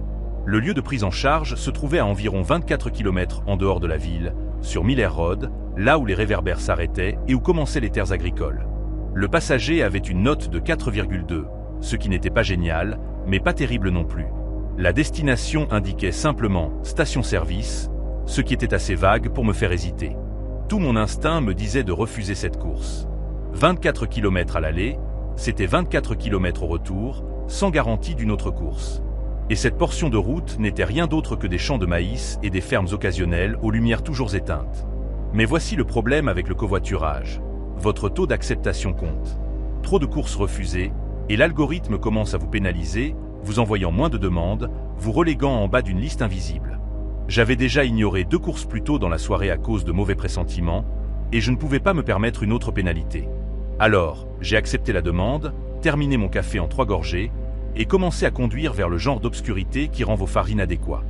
Le lieu de prise en charge se trouvait à environ 24 km en dehors de la ville, sur Miller Road, là où les réverbères s'arrêtaient et où commençaient les terres agricoles. Le passager avait une note de 4,2, ce qui n'était pas génial, mais pas terrible non plus. La destination indiquait simplement « station-service », ce qui était assez vague pour me faire hésiter. Tout mon instinct me disait de refuser cette course. 24 km à l'aller, c'était 24 km au retour, sans garantie d'une autre course. Et cette portion de route n'était rien d'autre que des champs de maïs et des fermes occasionnelles aux lumières toujours éteintes. Mais voici le problème avec le covoiturage. Votre taux d'acceptation compte. Trop de courses refusées, et l'algorithme commence à vous pénaliser, vous envoyant moins de demandes, vous reléguant en bas d'une liste invisible. J'avais déjà ignoré 2 courses plus tôt dans la soirée à cause de mauvais pressentiments, et je ne pouvais pas me permettre une autre pénalité. Alors, j'ai accepté la demande, terminé mon café en 3 gorgées, et commencé à conduire vers le genre d'obscurité qui rend vos phares inadéquats.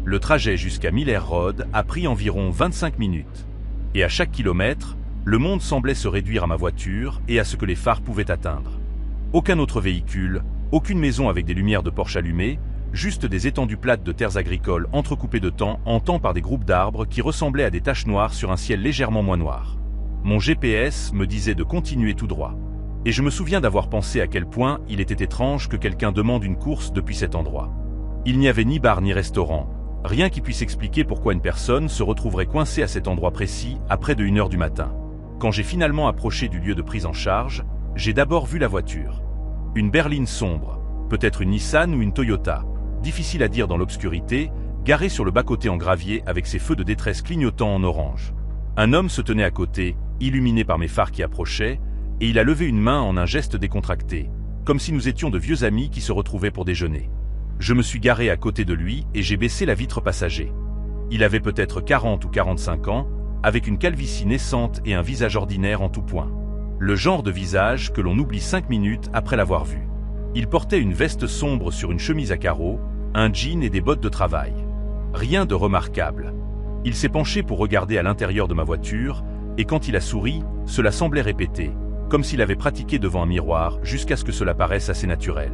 Le trajet jusqu'à Miller Road a pris environ 25 minutes. Et à chaque kilomètre, le monde semblait se réduire à ma voiture et à ce que les phares pouvaient atteindre. Aucun autre véhicule, aucune maison avec des lumières de porche allumées, juste des étendues plates de terres agricoles entrecoupées de temps en temps par des groupes d'arbres qui ressemblaient à des taches noires sur un ciel légèrement moins noir. Mon GPS me disait de continuer tout droit. Et je me souviens d'avoir pensé à quel point il était étrange que quelqu'un demande une course depuis cet endroit. Il n'y avait ni bar ni restaurant, rien qui puisse expliquer pourquoi une personne se retrouverait coincée à cet endroit précis à près de 1h du matin. Quand j'ai finalement approché du lieu de prise en charge, j'ai d'abord vu la voiture. Une berline sombre, peut-être une Nissan ou une Toyota, difficile à dire dans l'obscurité, garée sur le bas-côté en gravier avec ses feux de détresse clignotant en orange. Un homme se tenait à côté, illuminé par mes phares qui approchaient, et il a levé une main en un geste décontracté, comme si nous étions de vieux amis qui se retrouvaient pour déjeuner. Je me suis garé à côté de lui et j'ai baissé la vitre passager. Il avait peut-être 40 ou 45 ans, avec une calvitie naissante et un visage ordinaire en tout point. Le genre de visage que l'on oublie 5 minutes après l'avoir vu. Il portait une veste sombre sur une chemise à carreaux, un jean et des bottes de travail. Rien de remarquable. Il s'est penché pour regarder à l'intérieur de ma voiture, et quand il a souri, cela semblait répéter, comme s'il avait pratiqué devant un miroir jusqu'à ce que cela paraisse assez naturel.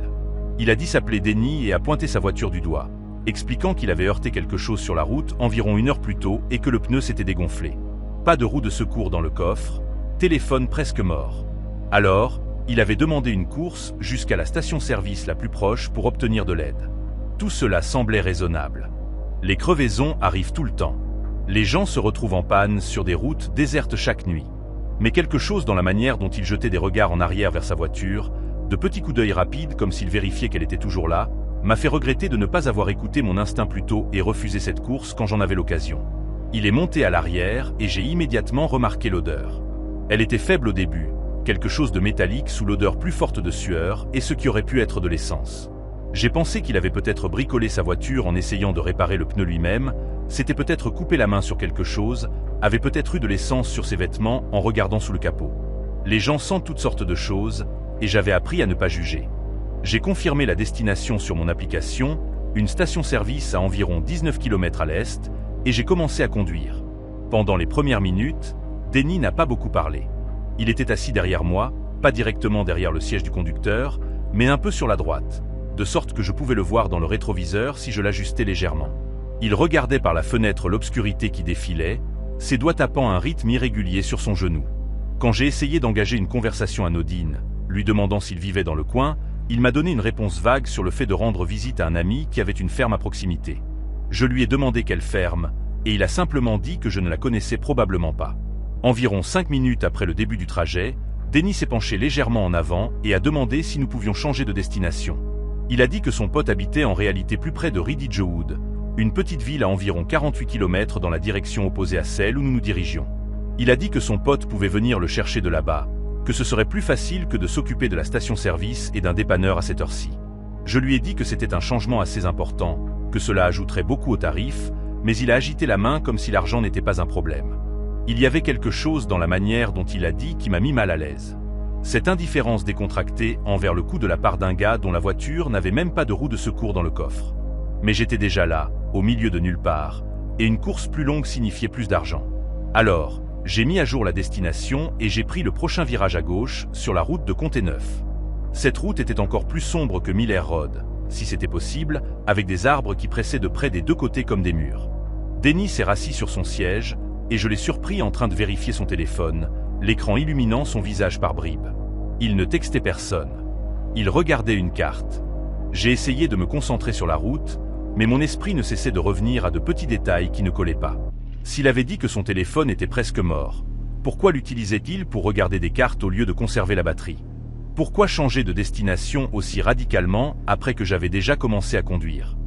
Il a dit s'appeler Denny et a pointé sa voiture du doigt, expliquant qu'il avait heurté quelque chose sur la route environ 1 heure plus tôt et que le pneu s'était dégonflé. Pas de roue de secours dans le coffre, téléphone presque mort. Alors, il avait demandé une course jusqu'à la station-service la plus proche pour obtenir de l'aide. Tout cela semblait raisonnable. Les crevaisons arrivent tout le temps. Les gens se retrouvent en panne sur des routes désertes chaque nuit. Mais quelque chose dans la manière dont il jetait des regards en arrière vers sa voiture, de petits coups d'œil rapides comme s'il vérifiait qu'elle était toujours là, m'a fait regretter de ne pas avoir écouté mon instinct plus tôt et refusé cette course quand j'en avais l'occasion. Il est monté à l'arrière et j'ai immédiatement remarqué l'odeur. Elle était faible au début, quelque chose de métallique sous l'odeur plus forte de sueur et ce qui aurait pu être de l'essence. J'ai pensé qu'il avait peut-être bricolé sa voiture en essayant de réparer le pneu lui-même, s'était peut-être coupé la main sur quelque chose, avait peut-être eu de l'essence sur ses vêtements en regardant sous le capot. Les gens sentent toutes sortes de choses, et j'avais appris à ne pas juger. J'ai confirmé la destination sur mon application, une station-service à environ 19 km à l'est, et j'ai commencé à conduire. Pendant les premières minutes, Denny n'a pas beaucoup parlé. Il était assis derrière moi, pas directement derrière le siège du conducteur, mais un peu sur la droite, de sorte que je pouvais le voir dans le rétroviseur si je l'ajustais légèrement. Il regardait par la fenêtre l'obscurité qui défilait, ses doigts tapant un rythme irrégulier sur son genou. Quand j'ai essayé d'engager une conversation anodine, lui demandant s'il vivait dans le coin, il m'a donné une réponse vague sur le fait de rendre visite à un ami qui avait une ferme à proximité. Je lui ai demandé quelle ferme, et il a simplement dit que je ne la connaissais probablement pas. Environ 5 minutes après le début du trajet, Denny s'est penché légèrement en avant et a demandé si nous pouvions changer de destination. Il a dit que son pote habitait en réalité plus près de Ridgewood, une petite ville à environ 48 km dans la direction opposée à celle où nous nous dirigions. Il a dit que son pote pouvait venir le chercher de là-bas, que ce serait plus facile que de s'occuper de la station-service et d'un dépanneur à cette heure-ci. Je lui ai dit que c'était un changement assez important, que cela ajouterait beaucoup au tarif, mais il a agité la main comme si l'argent n'était pas un problème. Il y avait quelque chose dans la manière dont il a dit qui m'a mis mal à l'aise. Cette indifférence décontractée envers le coup de la part d'un gars dont la voiture n'avait même pas de roue de secours dans le coffre. Mais j'étais déjà là, au milieu de nulle part, et une course plus longue signifiait plus d'argent. Alors, j'ai mis à jour la destination et j'ai pris le prochain virage à gauche sur la route de Comté-Neuf. Cette route était encore plus sombre que Miller Road, si c'était possible, avec des arbres qui pressaient de près des deux côtés comme des murs. Denny s'est rassis sur son siège, et je l'ai surpris en train de vérifier son téléphone, l'écran illuminant son visage par bribes. Il ne textait personne. Il regardait une carte. J'ai essayé de me concentrer sur la route, mais mon esprit ne cessait de revenir à de petits détails qui ne collaient pas. S'il avait dit que son téléphone était presque mort, pourquoi l'utilisait-il pour regarder des cartes au lieu de conserver la batterie? Pourquoi changer de destination aussi radicalement après que j'avais déjà commencé à conduire?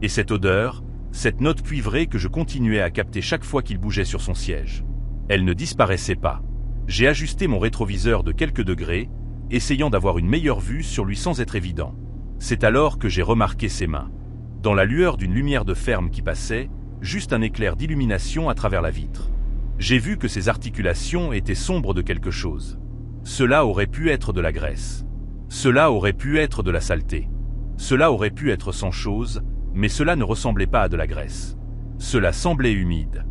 Et cette odeur, cette note cuivrée que je continuais à capter chaque fois qu'il bougeait sur son siège. Elle ne disparaissait pas. J'ai ajusté mon rétroviseur de quelques degrés, essayant d'avoir une meilleure vue sur lui sans être évident. C'est alors que j'ai remarqué ses mains. Dans la lueur d'une lumière de ferme qui passait, juste un éclair d'illumination à travers la vitre. J'ai vu que ses articulations étaient sombres de quelque chose. Cela aurait pu être de la graisse. Cela aurait pu être de la saleté. Cela aurait pu être sans chose, mais cela ne ressemblait pas à de la graisse. Cela semblait humide.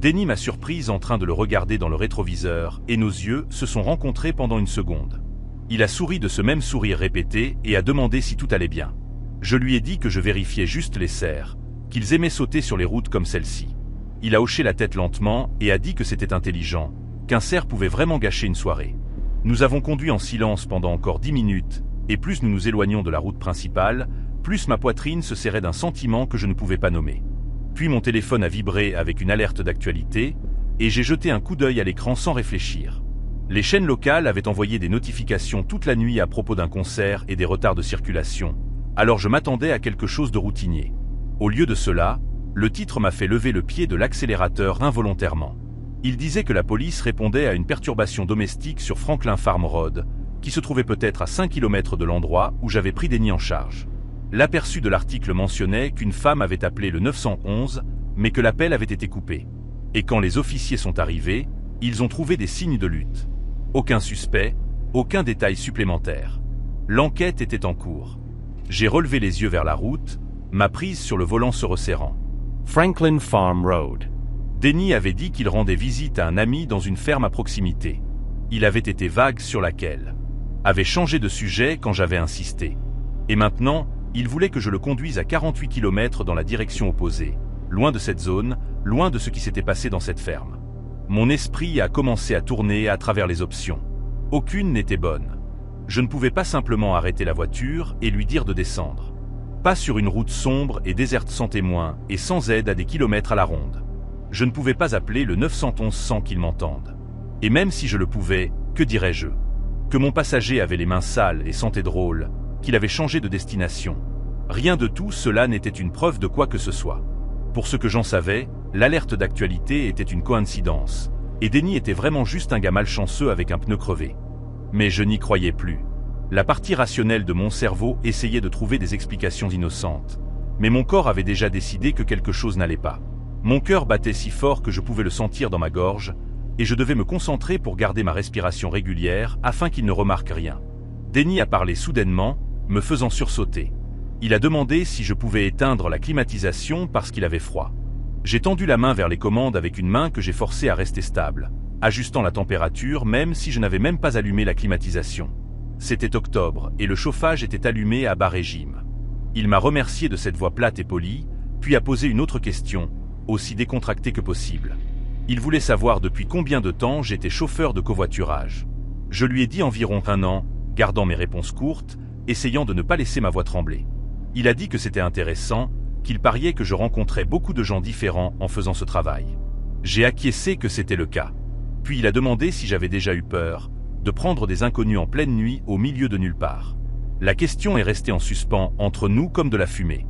Denny m'a surprise en train de le regarder dans le rétroviseur et nos yeux se sont rencontrés pendant une seconde. Il a souri de ce même sourire répété et a demandé si tout allait bien. Je lui ai dit que je vérifiais juste les cerfs, qu'ils aimaient sauter sur les routes comme celle-ci. Il a hoché la tête lentement et a dit que c'était intelligent, qu'un cerf pouvait vraiment gâcher une soirée. Nous avons conduit en silence pendant encore 10 minutes, et plus nous nous éloignions de la route principale, plus ma poitrine se serrait d'un sentiment que je ne pouvais pas nommer. Puis mon téléphone a vibré avec une alerte d'actualité, et j'ai jeté un coup d'œil à l'écran sans réfléchir. Les chaînes locales avaient envoyé des notifications toute la nuit à propos d'un concert et des retards de circulation, alors je m'attendais à quelque chose de routinier. Au lieu de cela, le titre m'a fait lever le pied de l'accélérateur involontairement. Il disait que la police répondait à une perturbation domestique sur Franklin Farm Road, qui se trouvait peut-être à 5 km de l'endroit où j'avais pris Denny en charge. L'aperçu de l'article mentionnait qu'une femme avait appelé le 911, mais que l'appel avait été coupé. Et quand les officiers sont arrivés, ils ont trouvé des signes de lutte. Aucun suspect, aucun détail supplémentaire. L'enquête était en cours. J'ai relevé les yeux vers la route, ma prise sur le volant se resserrant. Franklin Farm Road. Denny avait dit qu'il rendait visite à un ami dans une ferme à proximité. Il avait été vague sur laquelle. Avait changé de sujet quand j'avais insisté. Et maintenant, il voulait que je le conduise à 48 km dans la direction opposée, loin de cette zone, loin de ce qui s'était passé dans cette ferme. Mon esprit a commencé à tourner à travers les options. Aucune n'était bonne. Je ne pouvais pas simplement arrêter la voiture et lui dire de descendre. Pas sur une route sombre et déserte sans témoin et sans aide à des kilomètres à la ronde. Je ne pouvais pas appeler le 911 sans qu'il m'entende. Et même si je le pouvais, que dirais-je? Que mon passager avait les mains sales et sentait drôle, qu'il avait changé de destination. Rien de tout cela n'était une preuve de quoi que ce soit. Pour ce que j'en savais, l'alerte d'actualité était une coïncidence, et Denny était vraiment juste un gars malchanceux avec un pneu crevé. Mais je n'y croyais plus. La partie rationnelle de mon cerveau essayait de trouver des explications innocentes, mais mon corps avait déjà décidé que quelque chose n'allait pas. Mon cœur battait si fort que je pouvais le sentir dans ma gorge, et je devais me concentrer pour garder ma respiration régulière afin qu'il ne remarque rien. Denny a parlé soudainement, me faisant sursauter. Il a demandé si je pouvais éteindre la climatisation parce qu'il avait froid. J'ai tendu la main vers les commandes avec une main que j'ai forcée à rester stable, ajustant la température même si je n'avais même pas allumé la climatisation. C'était octobre et le chauffage était allumé à bas régime. Il m'a remercié de cette voix plate et polie, puis a posé une autre question, aussi décontractée que possible. Il voulait savoir depuis combien de temps j'étais chauffeur de covoiturage. Je lui ai dit environ 1 an, gardant mes réponses courtes, essayant de ne pas laisser ma voix trembler. Il a dit que c'était intéressant, qu'il pariait que je rencontrais beaucoup de gens différents en faisant ce travail. J'ai acquiescé que c'était le cas. Puis il a demandé si j'avais déjà eu peur de prendre des inconnus en pleine nuit au milieu de nulle part. La question est restée en suspens entre nous comme de la fumée.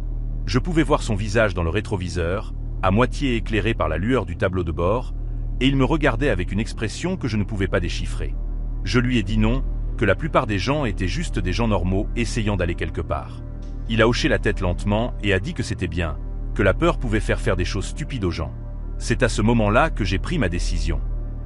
Je pouvais voir son visage dans le rétroviseur, à moitié éclairé par la lueur du tableau de bord, et il me regardait avec une expression que je ne pouvais pas déchiffrer. Je lui ai dit non, que la plupart des gens étaient juste des gens normaux essayant d'aller quelque part. Il a hoché la tête lentement et a dit que c'était bien, que la peur pouvait faire des choses stupides aux gens. C'est à ce moment-là que j'ai pris ma décision.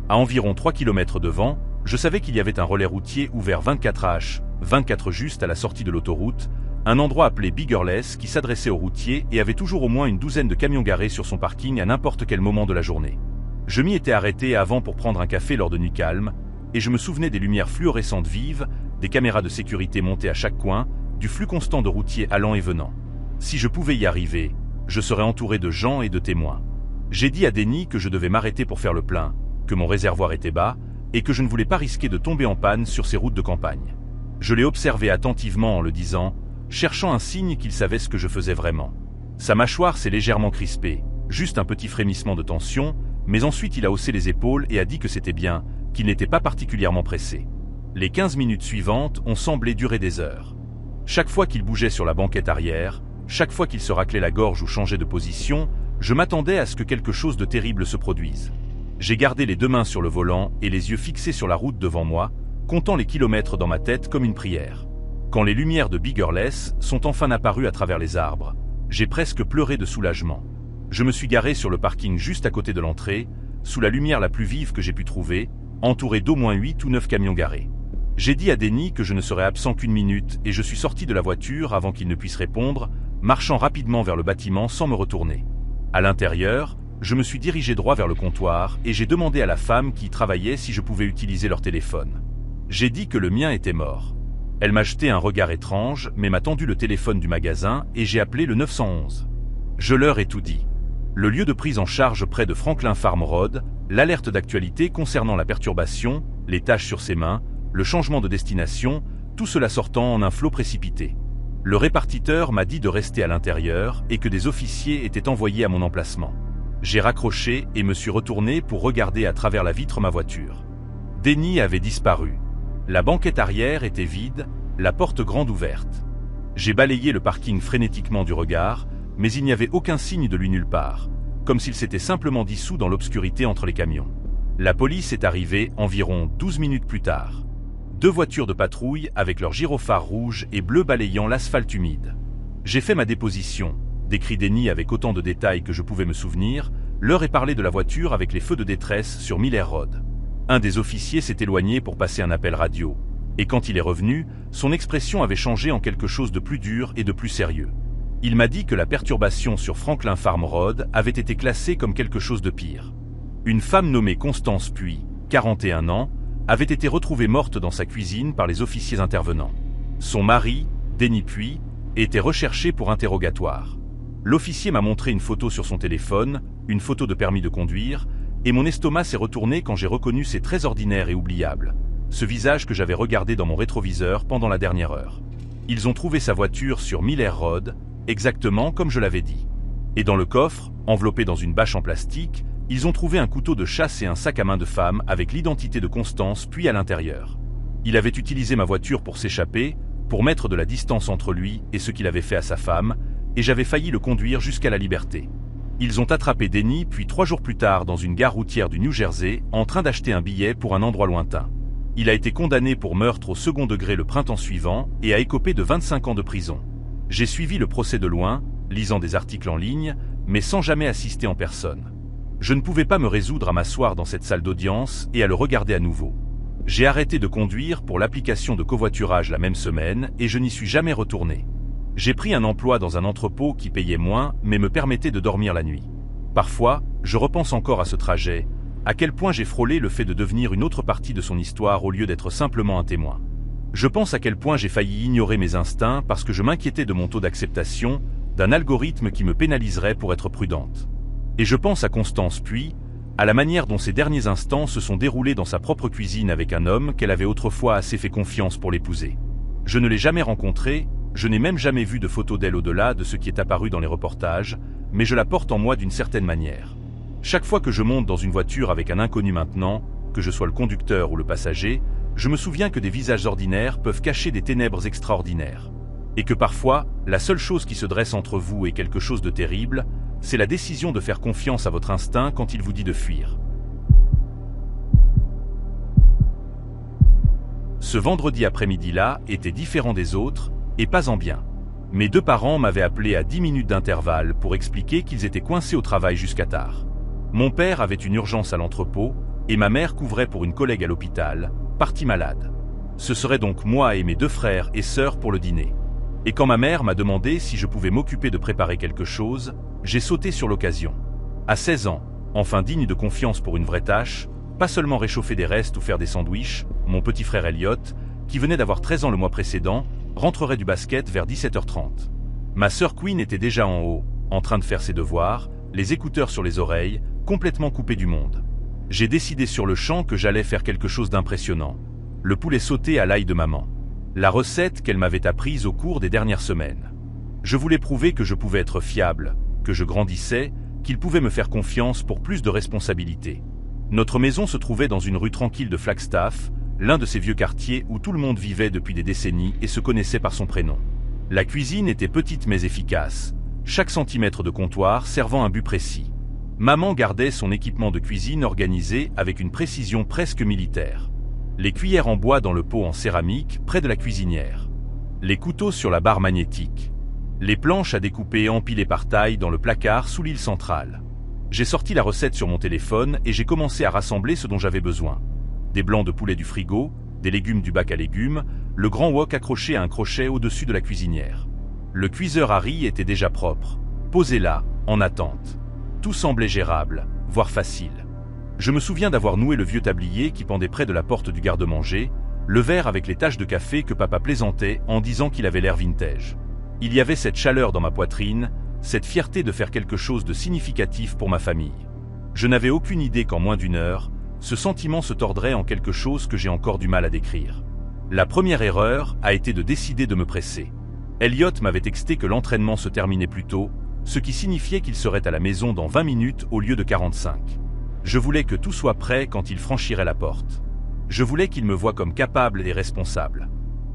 À environ 3 km devant, je savais qu'il y avait un relais routier ouvert 24h, 24 juste à la sortie de l'autoroute, un endroit appelé Biggerless qui s'adressait aux routiers et avait toujours au moins une douzaine de camions garés sur son parking à n'importe quel moment de la journée. Je m'y étais arrêté avant pour prendre un café lors de nuits calmes, et je me souvenais des lumières fluorescentes vives, des caméras de sécurité montées à chaque coin, du flux constant de routiers allant et venant. Si je pouvais y arriver, je serais entouré de gens et de témoins. J'ai dit à Denny que je devais m'arrêter pour faire le plein, que mon réservoir était bas, et que je ne voulais pas risquer de tomber en panne sur ces routes de campagne. Je l'ai observé attentivement en le disant, cherchant un signe qu'il savait ce que je faisais vraiment. Sa mâchoire s'est légèrement crispée, juste un petit frémissement de tension, mais ensuite il a haussé les épaules et a dit que c'était bien, qu'il n'était pas particulièrement pressé. Les 15 minutes suivantes ont semblé durer des heures. Chaque fois qu'il bougeait sur la banquette arrière, chaque fois qu'il se raclait la gorge ou changeait de position, je m'attendais à ce que quelque chose de terrible se produise. J'ai gardé les deux mains sur le volant et les yeux fixés sur la route devant moi, comptant les kilomètres dans ma tête comme une prière. Quand les lumières de Biggerless sont enfin apparues à travers les arbres, j'ai presque pleuré de soulagement. Je me suis garé sur le parking juste à côté de l'entrée, sous la lumière la plus vive que j'ai pu trouver, entouré d'au moins 8 ou 9 camions garés. J'ai dit à Denny que je ne serais absent qu'une minute et je suis sorti de la voiture avant qu'il ne puisse répondre, marchant rapidement vers le bâtiment sans me retourner. À l'intérieur, je me suis dirigé droit vers le comptoir et j'ai demandé à la femme qui y travaillait si je pouvais utiliser leur téléphone. J'ai dit que le mien était mort. Elle m'a jeté un regard étrange mais m'a tendu le téléphone du magasin et j'ai appelé le 911. Je leur ai tout dit. Le lieu de prise en charge près de Franklin Farm Road, l'alerte d'actualité concernant la perturbation, les taches sur ses mains, le changement de destination, tout cela sortant en un flot précipité. Le répartiteur m'a dit de rester à l'intérieur et que des officiers étaient envoyés à mon emplacement. J'ai raccroché et me suis retourné pour regarder à travers la vitre ma voiture. Denny avait disparu. La banquette arrière était vide, la porte grande ouverte. J'ai balayé le parking frénétiquement du regard, mais il n'y avait aucun signe de lui nulle part, comme s'il s'était simplement dissous dans l'obscurité entre les camions. La police est arrivée environ 12 minutes plus tard. 2 voitures de patrouille avec leurs gyrophares rouges et bleus balayant l'asphalte humide. J'ai fait ma déposition, décrit Denny avec autant de détails que je pouvais me souvenir, leur ai parlé de la voiture avec les feux de détresse sur Miller Road. Un des officiers s'est éloigné pour passer un appel radio, et quand il est revenu, son expression avait changé en quelque chose de plus dur et de plus sérieux. Il m'a dit que la perturbation sur Franklin Farm Road avait été classée comme quelque chose de pire. Une femme nommée Constance Puy, 41 ans, avait été retrouvée morte dans sa cuisine par les officiers intervenants. Son mari, Denny Puy, était recherché pour interrogatoire. L'officier m'a montré une photo sur son téléphone, une photo de permis de conduire, et mon estomac s'est retourné quand j'ai reconnu ces traits ordinaires et oubliables, ce visage que j'avais regardé dans mon rétroviseur pendant la dernière heure. Ils ont trouvé sa voiture sur Miller Road, exactement comme je l'avais dit. Et dans le coffre, enveloppé dans une bâche en plastique, ils ont trouvé un couteau de chasse et un sac à main de femme avec l'identité de Constance Puy à l'intérieur. Il avait utilisé ma voiture pour s'échapper, pour mettre de la distance entre lui et ce qu'il avait fait à sa femme, et j'avais failli le conduire jusqu'à la liberté. Ils ont attrapé Denny puis 3 jours plus tard dans une gare routière du New Jersey en train d'acheter un billet pour un endroit lointain. Il a été condamné pour meurtre au second degré le printemps suivant et a écopé de 25 ans de prison. J'ai suivi le procès de loin, lisant des articles en ligne, mais sans jamais assister en personne. Je ne pouvais pas me résoudre à m'asseoir dans cette salle d'audience et à le regarder à nouveau. J'ai arrêté de conduire pour l'application de covoiturage la même semaine et je n'y suis jamais retourné. J'ai pris un emploi dans un entrepôt qui payait moins mais me permettait de dormir la nuit. Parfois, je repense encore à ce trajet, à quel point j'ai frôlé le fait de devenir une autre partie de son histoire au lieu d'être simplement un témoin. Je pense à quel point j'ai failli ignorer mes instincts parce que je m'inquiétais de mon taux d'acceptation, d'un algorithme qui me pénaliserait pour être prudente. Et je pense à Constance Puy, à la manière dont ces derniers instants se sont déroulés dans sa propre cuisine avec un homme qu'elle avait autrefois assez fait confiance pour l'épouser. Je ne l'ai jamais rencontrée, je n'ai même jamais vu de photo d'elle au-delà de ce qui est apparu dans les reportages, mais je la porte en moi d'une certaine manière. Chaque fois que je monte dans une voiture avec un inconnu maintenant, que je sois le conducteur ou le passager, je me souviens que des visages ordinaires peuvent cacher des ténèbres extraordinaires. Et que parfois, la seule chose qui se dresse entre vous et quelque chose de terrible, c'est la décision de faire confiance à votre instinct quand il vous dit de fuir. Ce vendredi après-midi-là était différent des autres, et pas en bien. Mes 2 parents m'avaient appelé à 10 minutes d'intervalle pour expliquer qu'ils étaient coincés au travail jusqu'à tard. Mon père avait une urgence à l'entrepôt, et ma mère couvrait pour une collègue à l'hôpital, partie malade. Ce serait donc moi et mes 2 frères et sœurs pour le dîner. Et quand ma mère m'a demandé si je pouvais m'occuper de préparer quelque chose, j'ai sauté sur l'occasion. À 16 ans, enfin digne de confiance pour une vraie tâche, pas seulement réchauffer des restes ou faire des sandwichs, mon petit frère Elliot, qui venait d'avoir 13 ans le mois précédent, rentrerait du basket vers 17h30. Ma sœur Queen était déjà en haut, en train de faire ses devoirs, les écouteurs sur les oreilles, complètement coupée du monde. J'ai décidé sur le champ que j'allais faire quelque chose d'impressionnant. Le poulet sauté à l'ail de maman. La recette qu'elle m'avait apprise au cours des dernières semaines. Je voulais prouver que je pouvais être fiable, que je grandissais, qu'il pouvait me faire confiance pour plus de responsabilités. Notre maison se trouvait dans une rue tranquille de Flagstaff, l'un de ces vieux quartiers où tout le monde vivait depuis des décennies et se connaissait par son prénom. La cuisine était petite mais efficace, chaque centimètre de comptoir servant un but précis. Maman gardait son équipement de cuisine organisé avec une précision presque militaire. Les cuillères en bois dans le pot en céramique près de la cuisinière. Les couteaux sur la barre magnétique. Les planches à découper empilées par taille dans le placard sous l'île centrale. J'ai sorti la recette sur mon téléphone et j'ai commencé à rassembler ce dont j'avais besoin. Des blancs de poulet du frigo, des légumes du bac à légumes, le grand wok accroché à un crochet au-dessus de la cuisinière. Le cuiseur à riz était déjà propre, posé là, en attente. Tout semblait gérable, voire facile. Je me souviens d'avoir noué le vieux tablier qui pendait près de la porte du garde-manger, le verre avec les taches de café que papa plaisantait en disant qu'il avait l'air vintage. Il y avait cette chaleur dans ma poitrine, cette fierté de faire quelque chose de significatif pour ma famille. Je n'avais aucune idée qu'en moins d'une heure, ce sentiment se tordrait en quelque chose que j'ai encore du mal à décrire. La première erreur a été de décider de me presser. Elliot m'avait texté que l'entraînement se terminait plus tôt, ce qui signifiait qu'il serait à la maison dans 20 minutes au lieu de 45. Je voulais que tout soit prêt quand il franchirait la porte. Je voulais qu'il me voie comme capable et responsable.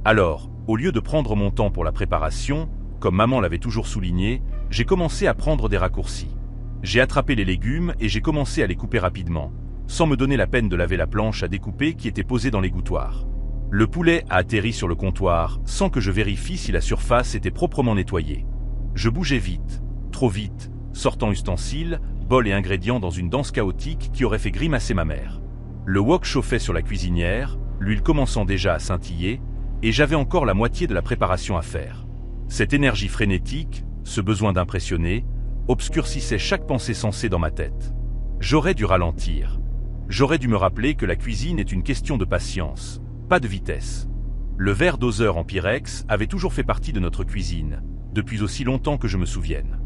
Alors, au lieu de prendre mon temps pour la préparation, comme maman l'avait toujours souligné, j'ai commencé à prendre des raccourcis. J'ai attrapé les légumes et j'ai commencé à les couper rapidement, sans me donner la peine de laver la planche à découper qui était posée dans l'égouttoir. Le poulet a atterri sur le comptoir sans que je vérifie si la surface était proprement nettoyée. Je bougeais vite, trop vite, sortant ustensiles, bols et ingrédients dans une danse chaotique qui aurait fait grimacer ma mère. Le wok chauffait sur la cuisinière, l'huile commençant déjà à scintiller, et j'avais encore la moitié de la préparation à faire. Cette énergie frénétique, ce besoin d'impressionner, obscurcissait chaque pensée sensée dans ma tête. J'aurais dû ralentir. J'aurais dû me rappeler que la cuisine est une question de patience, pas de vitesse. Le verre doseur en Pyrex avait toujours fait partie de notre cuisine, depuis aussi longtemps que je me souvienne.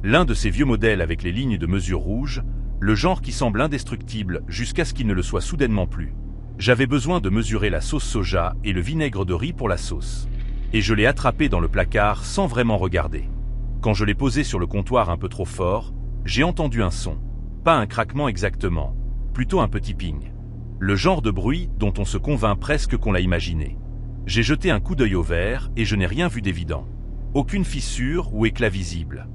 L'un de ces vieux modèles avec les lignes de mesure rouges, le genre qui semble indestructible jusqu'à ce qu'il ne le soit soudainement plus. J'avais besoin de mesurer la sauce soja et le vinaigre de riz pour la sauce. Et je l'ai attrapé dans le placard sans vraiment regarder. Quand je l'ai posé sur le comptoir un peu trop fort, j'ai entendu un son. Pas un craquement exactement, plutôt un petit ping. Le genre de bruit dont on se convainc presque qu'on l'a imaginé. J'ai jeté un coup d'œil au verre et je n'ai rien vu d'évident. Aucune fissure ou éclat visible.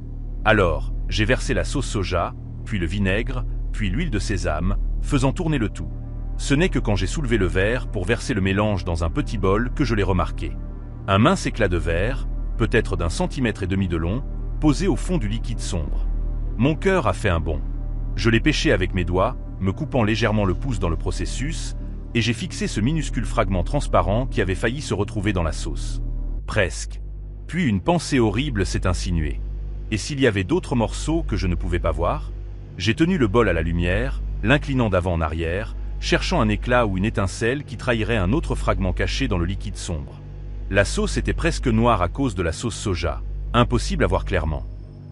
Alors, j'ai versé la sauce soja, puis le vinaigre, puis l'huile de sésame, faisant tourner le tout. Ce n'est que quand j'ai soulevé le verre pour verser le mélange dans un petit bol que je l'ai remarqué. Un mince éclat de verre, peut-être d'1,5 centimètre de long, posé au fond du liquide sombre. Mon cœur a fait un bond. Je l'ai pêché avec mes doigts, me coupant légèrement le pouce dans le processus, et j'ai fixé ce minuscule fragment transparent qui avait failli se retrouver dans la sauce. Presque. Puis une pensée horrible s'est insinuée. Et s'il y avait d'autres morceaux que je ne pouvais pas voir? J'ai tenu le bol à la lumière, l'inclinant d'avant en arrière, cherchant un éclat ou une étincelle qui trahirait un autre fragment caché dans le liquide sombre. La sauce était presque noire à cause de la sauce soja, impossible à voir clairement.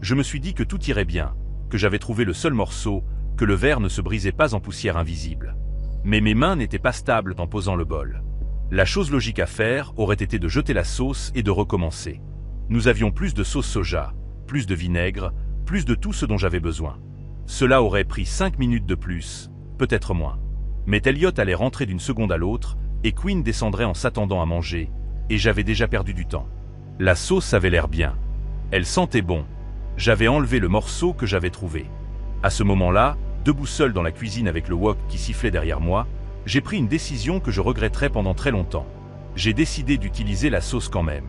Je me suis dit que tout irait bien, que j'avais trouvé le seul morceau, que le verre ne se brisait pas en poussière invisible. Mais mes mains n'étaient pas stables en posant le bol. La chose logique à faire aurait été de jeter la sauce et de recommencer. Nous avions plus de sauce soja, plus de vinaigre, plus de tout ce dont j'avais besoin. Cela aurait pris 5 minutes de plus, peut-être moins. Mais Elliot allait rentrer d'une seconde à l'autre, et Quinn descendrait en s'attendant à manger, et j'avais déjà perdu du temps. La sauce avait l'air bien. Elle sentait bon. J'avais enlevé le morceau que j'avais trouvé. À ce moment-là, debout seul dans la cuisine avec le wok qui sifflait derrière moi, j'ai pris une décision que je regretterais pendant très longtemps. J'ai décidé d'utiliser la sauce quand même.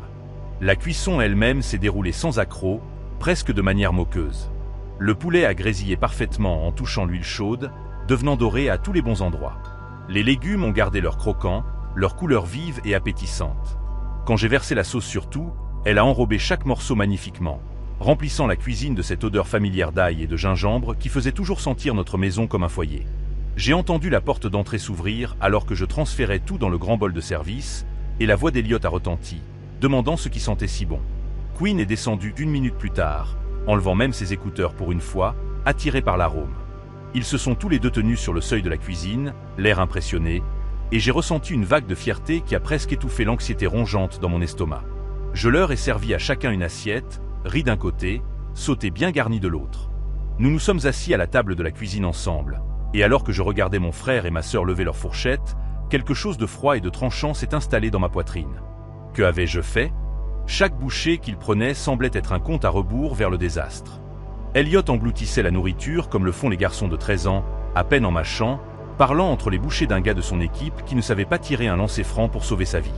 La cuisson elle-même s'est déroulée sans accroc, presque de manière moqueuse. Le poulet a grésillé parfaitement en touchant l'huile chaude, devenant doré à tous les bons endroits. Les légumes ont gardé leur croquant, leur couleur vive et appétissante. Quand j'ai versé la sauce sur tout, elle a enrobé chaque morceau magnifiquement, remplissant la cuisine de cette odeur familière d'ail et de gingembre qui faisait toujours sentir notre maison comme un foyer. J'ai entendu la porte d'entrée s'ouvrir alors que je transférais tout dans le grand bol de service, et la voix d'Elliot a retenti, demandant ce qui sentait si bon. Quinn est descendu 1 minute plus tard, enlevant même ses écouteurs pour une fois, attiré par l'arôme. Ils se sont tous les deux tenus sur le seuil de la cuisine, l'air impressionné, et j'ai ressenti une vague de fierté qui a presque étouffé l'anxiété rongeante dans mon estomac. Je leur ai servi à chacun une assiette, riz d'un côté, sauté bien garni de l'autre. Nous nous sommes assis à la table de la cuisine ensemble, et alors que je regardais mon frère et ma sœur lever leurs fourchettes, quelque chose de froid et de tranchant s'est installé dans ma poitrine. Que avais-je fait? Chaque bouchée qu'ils prenaient semblait être un compte à rebours vers le désastre. Elliot engloutissait la nourriture comme le font les garçons de 13 ans, à peine en mâchant, parlant entre les bouchées d'un gars de son équipe qui ne savait pas tirer un lancer franc pour sauver sa vie.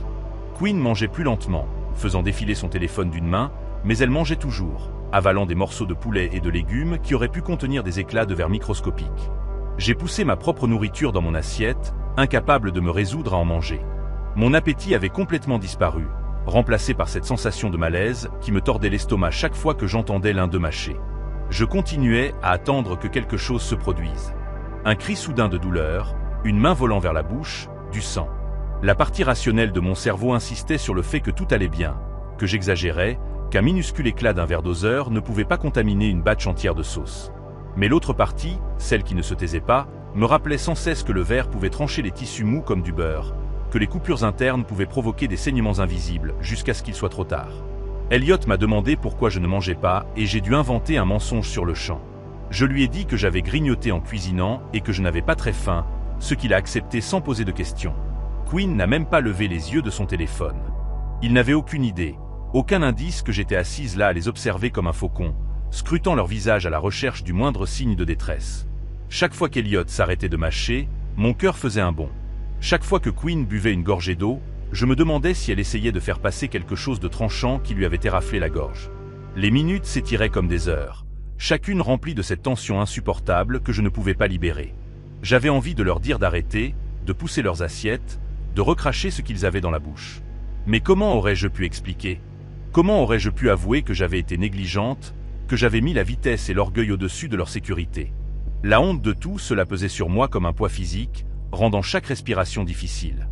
Quinn mangeait plus lentement, faisant défiler son téléphone d'une main, mais elle mangeait toujours, avalant des morceaux de poulet et de légumes qui auraient pu contenir des éclats de verre microscopiques. J'ai poussé ma propre nourriture dans mon assiette, incapable de me résoudre à en manger. Mon appétit avait complètement disparu, remplacé par cette sensation de malaise qui me tordait l'estomac chaque fois que j'entendais l'un d'eux mâcher. Je continuais à attendre que quelque chose se produise. Un cri soudain de douleur, une main volant vers la bouche, du sang. La partie rationnelle de mon cerveau insistait sur le fait que tout allait bien, que j'exagérais, qu'un minuscule éclat d'un verre doseur ne pouvait pas contaminer une batch entière de sauce. Mais l'autre partie, celle qui ne se taisait pas, me rappelait sans cesse que le verre pouvait trancher les tissus mous comme du beurre, que les coupures internes pouvaient provoquer des saignements invisibles jusqu'à ce qu'il soit trop tard. Elliot m'a demandé pourquoi je ne mangeais pas et j'ai dû inventer un mensonge sur le champ. Je lui ai dit que j'avais grignoté en cuisinant et que je n'avais pas très faim, ce qu'il a accepté sans poser de questions. Quinn n'a même pas levé les yeux de son téléphone. Il n'avait aucune idée, aucun indice que j'étais assise là à les observer comme un faucon, scrutant leur visage à la recherche du moindre signe de détresse. Chaque fois qu'Elliot s'arrêtait de mâcher, mon cœur faisait un bond. Chaque fois que Quinn buvait une gorgée d'eau, je me demandais si elle essayait de faire passer quelque chose de tranchant qui lui avait éraflé la gorge. Les minutes s'étiraient comme des heures, chacune remplie de cette tension insupportable que je ne pouvais pas libérer. J'avais envie de leur dire d'arrêter, de pousser leurs assiettes, de recracher ce qu'ils avaient dans la bouche. Mais comment aurais-je pu expliquer? Comment aurais-je pu avouer que j'avais été négligente, que j'avais mis la vitesse et l'orgueil au-dessus de leur sécurité? La honte de tout cela pesait sur moi comme un poids physique, rendant chaque respiration difficile.